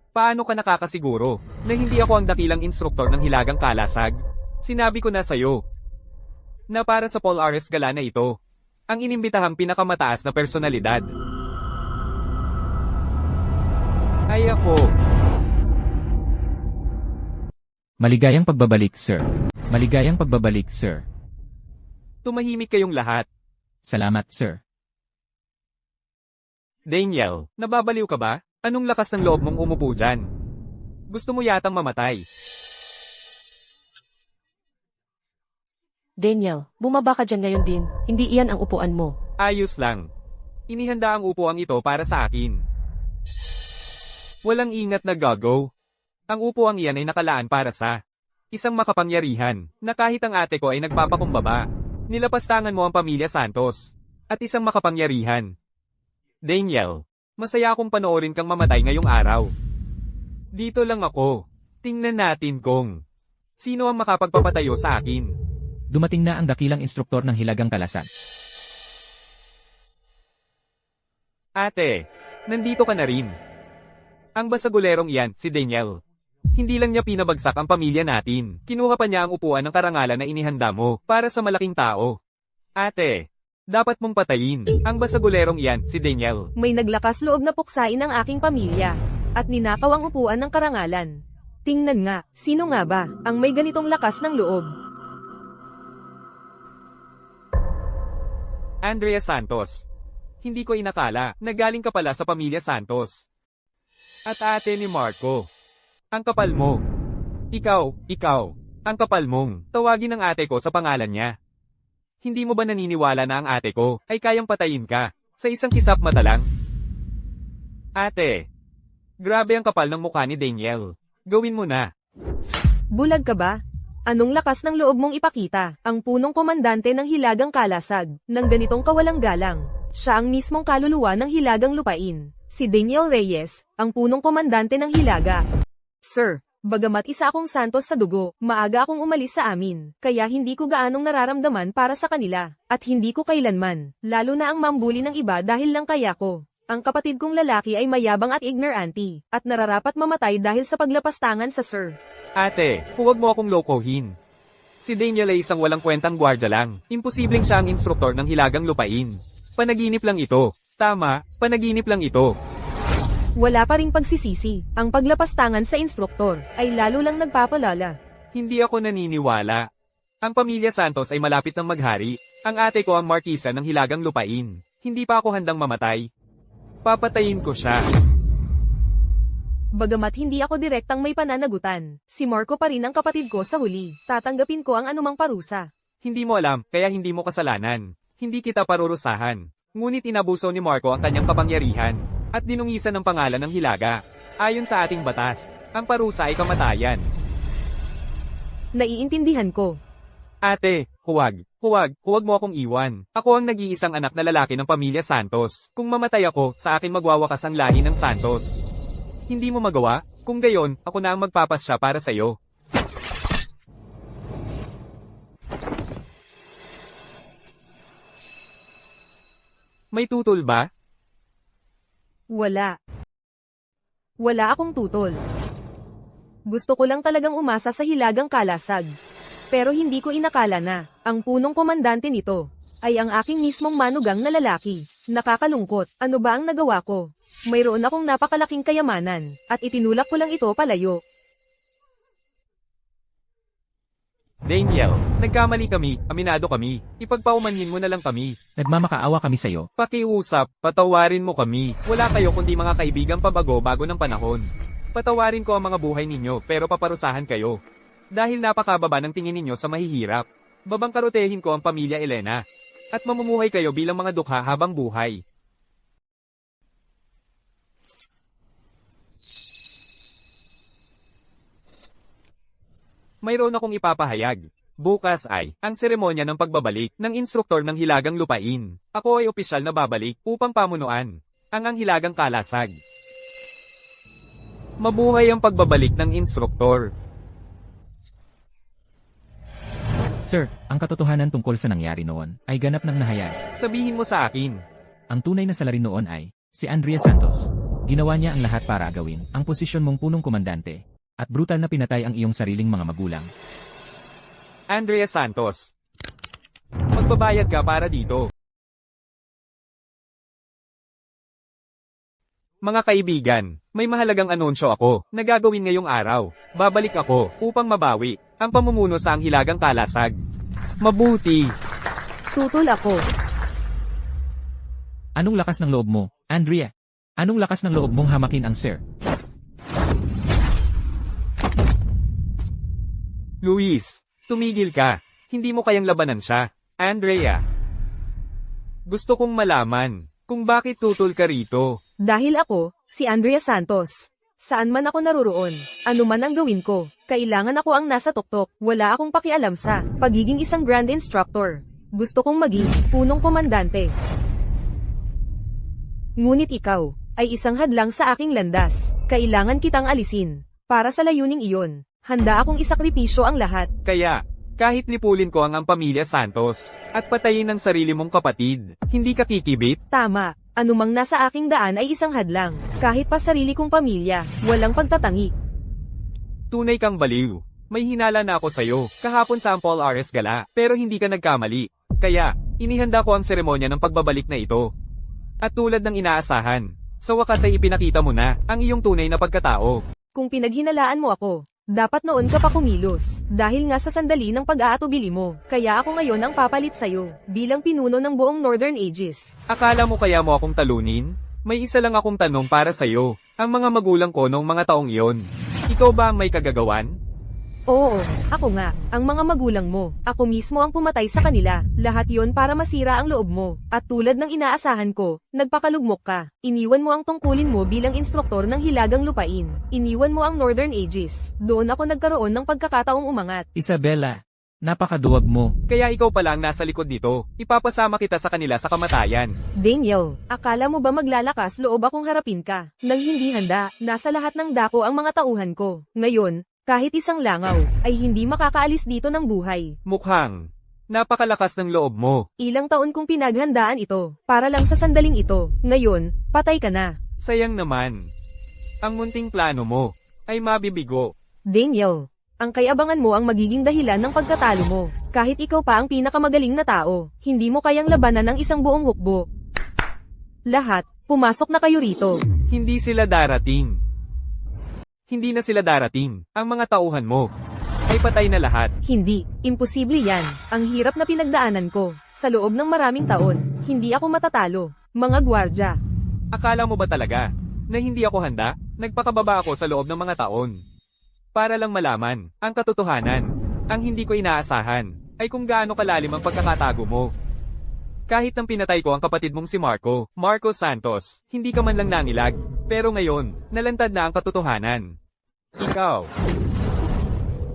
Paano ka nakakasiguro na hindi ako ang dakilang instruktor ng Hilagang Kalasag? Sinabi ko na sa'yo na para sa Paul Ares Gala na ito, ang inimbitahang pinakamataas na personalidad ay ako. Maligayang pagbabalik, sir. Maligayang pagbabalik, sir. Tumahimik kayong lahat. Salamat, sir. Daniel, nababaliw ka ba? Anong lakas ng loob mong umupo dyan? Gusto mo yatang mamatay. Daniel, bumaba ka dyan ngayon din. Hindi iyan ang upuan mo. Ayos lang. Inihanda ang upuang ito para sa akin. Walang ingat na gago. Ang upuang iyan ay nakalaan para sa isang makapangyarihan, na kahit ang ate ko ay nagpapakumbaba. Nilapastangan mo ang pamilya Santos. At isang makapangyarihan. Daniel, masaya akong panoorin kang mamatay ngayong araw. Dito lang ako. Tingnan natin kung sino ang makapagpapatayo sa akin. Dumating na ang dakilang instruktor ng Hilagang Kalasag. Ate, nandito ka na rin. Ang basagulerong iyan, si Daniel. Hindi lang niya pinabagsak ang pamilya natin. Kinuha pa niya ang upuan ng karangalan na inihanda mo para sa malaking tao. Ate, dapat mong patayin. Ang basagulerong iyan, si Daniel. May naglakas loob na puksain ang aking pamilya. At ninakaw ang upuan ng karangalan. Tingnan nga, sino nga ba ang may ganitong lakas ng loob? Andrea Santos. Hindi ko inakala na galing ka pala sa pamilya Santos. At ate ni Marco. Ang kapal mo. Ikaw, ang kapal mong. Tawagin ng ate ko sa pangalan niya. Hindi mo ba naniniwala na ang ate ko ay kayang patayin ka sa isang kisap mata lang? Ate, grabe ang kapal ng mukha ni Daniel. Gawin mo na. Bulag ka ba? Anong lakas ng loob mong ipakita? Ang punong komandante ng Hilagang Kalasag, ng ganitong kawalang galang. Siya ang mismong kaluluwa ng Hilagang Lupain. Si Daniel Reyes, ang punong komandante ng Hilaga. Sir, bagamat isa akong Santos sa dugo, maaga akong umalis sa amin, kaya hindi ko gaanong nararamdaman para sa kanila. At hindi ko kailanman, lalo na ang mambuli ng iba dahil lang kaya ko. Ang kapatid kong lalaki ay mayabang at ignorante, at nararapat mamatay dahil sa paglapastangan sa sir. Ate, huwag mo akong lokohin. Si Daniel ay isang walang kwentang gwardya lang. Imposibleng siya ang instruktor ng Hilagang Lupain. Panaginip lang ito. Tama, panaginip lang ito. Wala pa ring pagsisisi. Ang paglapastangan sa instruktor ay lalo lang nagpapalala. Hindi ako naniniwala. Ang pamilya Santos ay malapit ng maghari. Ang ate ko ang markisa ng Hilagang Lupain. Hindi pa ako handang mamatay. Papatayin ko siya. Bagamat hindi ako direktang may pananagutan, si Marco pa rin ang kapatid ko sa huli. Tatanggapin ko ang anumang parusa. Hindi mo alam, kaya hindi mo kasalanan. Hindi kita parurusahan. Ngunit inabuso ni Marco ang kanyang kapangyarihan at dinungisan ng pangalan ng Hilaga. Ayon sa ating batas, ang parusa ay kamatayan. Naiintindihan ko. Ate, huwag mo akong iwan. Ako ang nag-iisang anak na lalaki ng pamilya Santos. Kung mamatay ako, sa akin magwawakas ang lahi ng Santos. Hindi mo magawa? Kung gayon, ako na ang magpapasya para sa'yo. May tutol ba? Wala. Wala akong tutol. Gusto ko lang talagang umasa sa Hilagang Kalasag. Pero hindi ko inakala na, ang punong komandante nito, ay ang aking mismong manugang na lalaki. Nakakalungkot, ano ba ang nagawa ko? Mayroon akong napakalaking kayamanan, at itinulak ko lang ito palayo. Daniel, nagkamali kami, aminado kami. Ipagpaumanhin mo na lang kami. Nagmamakaawa kami sa'yo. Pakiusap, patawarin mo kami. Wala kayo kundi mga kaibigang pabago ng panahon. Patawarin ko ang mga buhay ninyo, pero paparusahan kayo. Dahil napakababa ng tingin ninyo sa mahihirap. Babangkarutehin ko ang pamilya Elena. At mamumuhay kayo bilang mga dukha habang buhay. Mayroon akong ipapahayag. Bukas ay ang seremonya ng pagbabalik ng instruktor ng Hilagang Lupain. Ako ay opisyal na babalik upang pamunuan ang Hilagang Kalasag. Mabuhay ang pagbabalik ng instruktor. Sir, ang katotohanan tungkol sa nangyari noon ay ganap ng nahayag. Sabihin mo sa akin. Ang tunay na salarin noon ay si Andrea Santos. Ginawa niya ang lahat para agawin ang posisyon mong punong komandante at brutal na pinatay ang iyong sariling mga magulang. Andrea Santos. Magbabayad ka para dito. Mga kaibigan, may mahalagang anunsyo ako na gagawin ngayong araw. Babalik ako upang mabawi ang pamumuno sa Hilagang Kalasag. Mabuti! Tutol ako. Anong lakas ng loob mo, Andrea? Anong lakas ng loob mong hamakin ang sir? Luis, tumigil ka. Hindi mo kayang labanan siya. Andrea. Gusto kong malaman kung bakit tutol ka rito. Dahil ako, si Andrea Santos. Saan man ako naruroon, ano man ang gawin ko, kailangan ako ang nasa tuktok, wala akong pakialam sa pagiging isang Grand Instructor. Gusto kong maging punong komandante. Ngunit ikaw ay isang hadlang sa aking landas. Kailangan kitang alisin. Para sa layuning iyon, handa akong isakripisyo ang lahat. Kaya, kahit lipulin ko ang pamilya Santos, at patayin ang sarili mong kapatid, hindi ka kikibit? Tama, anumang nasa aking daan ay isang hadlang. Kahit pa sarili kong pamilya, walang pagtatangi. Tunay kang baliw. May hinala na ako sa'yo, kahapon sa Paul Ares Gala, pero hindi ka nagkamali. Kaya, inihanda ko ang seremonya ng pagbabalik na ito. At tulad ng inaasahan, sa wakas ay ipinakita mo na ang iyong tunay na pagkatao. Kung pinaghinalaan mo ako, dapat noon ka pa kumilos. Dahil nga sa sandali ng pag-aatubili mo, kaya ako ngayon ang papalit sa'yo, bilang pinuno ng buong Northern Aegis. Akala mo kaya mo akong talunin? May isa lang akong tanong para sa'yo, ang mga magulang ko noong mga taong iyon. Ikaw ba ang may kagagawan? Oo, ako nga, ang mga magulang mo. Ako mismo ang pumatay sa kanila. Lahat yon para masira ang loob mo. At tulad ng inaasahan ko, nagpakalugmok ka. Iniwan mo ang tungkulin mo bilang instruktor ng Hilagang Lupain. Iniwan mo ang Northern Aegis. Doon ako nagkaroon ng pagkakataong umangat. Isabella, napakaduwag mo. Kaya ikaw pala ang nasa likod nito. Ipapasama kita sa kanila sa kamatayan. Daniel, akala mo ba maglalakas loob akong harapin ka? Nang hindi handa, nasa lahat ng dako ang mga tauhan ko. Ngayon, kahit isang langaw, ay hindi makakaalis dito ng buhay. Mukhang, napakalakas ng loob mo. Ilang taon kong pinaghandaan ito, para lang sa sandaling ito. Ngayon, patay ka na. Sayang naman. Ang munting plano mo, ay mabibigo. Daniel, ang kayabangan mo ang magiging dahilan ng pagkatalo mo. Kahit ikaw pa ang pinakamagaling na tao, hindi mo kayang labanan ng isang buong hukbo. Lahat, pumasok na kayo rito. Hindi sila darating. Hindi na sila darating. Ang mga tauhan mo ay patay na lahat. Hindi, imposible yan. Ang hirap na pinagdaanan ko. Sa loob ng maraming taon, hindi ako matatalo. Mga gwardya. Akala mo ba talaga na hindi ako handa? Nagpakababa ako sa loob ng mga taon. Para lang malaman ang katotohanan. Ang hindi ko inaasahan ay kung gaano kalalim ang pagkakatago mo. Kahit nang pinatay ko ang kapatid mong si Marco Santos, hindi ka man lang nangilag. Pero ngayon, nalantad na ang katotohanan. Ikaw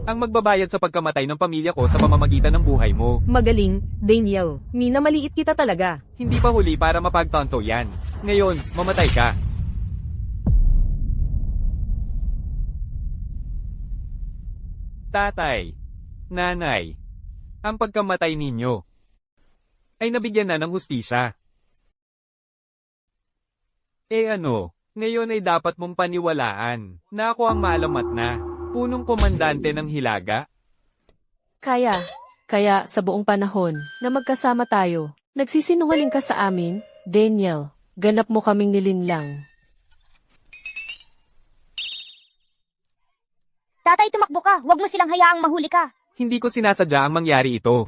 ang magbabayad sa pagkamatay ng pamilya ko sa pamamagitan ng buhay mo. Magaling, Daniel. Minamaliit kita talaga. Hindi pa huli para mapagtanto yan. Ngayon, mamatay ka. Tatay, nanay, ang pagkamatay ninyo ay nabigyan na ng hustisya. Ano, ngayon ay dapat mong paniwalaan na ako ang maalamat na punong komandante ng Hilaga. Kaya sa buong panahon na magkasama tayo, nagsisinungaling ka sa amin, Daniel, ganap mo kaming nilinlang. Tatay, tumakbo ka. Huwag mo silang hayaang mahuli ka. Hindi ko sinasadya ang mangyari ito.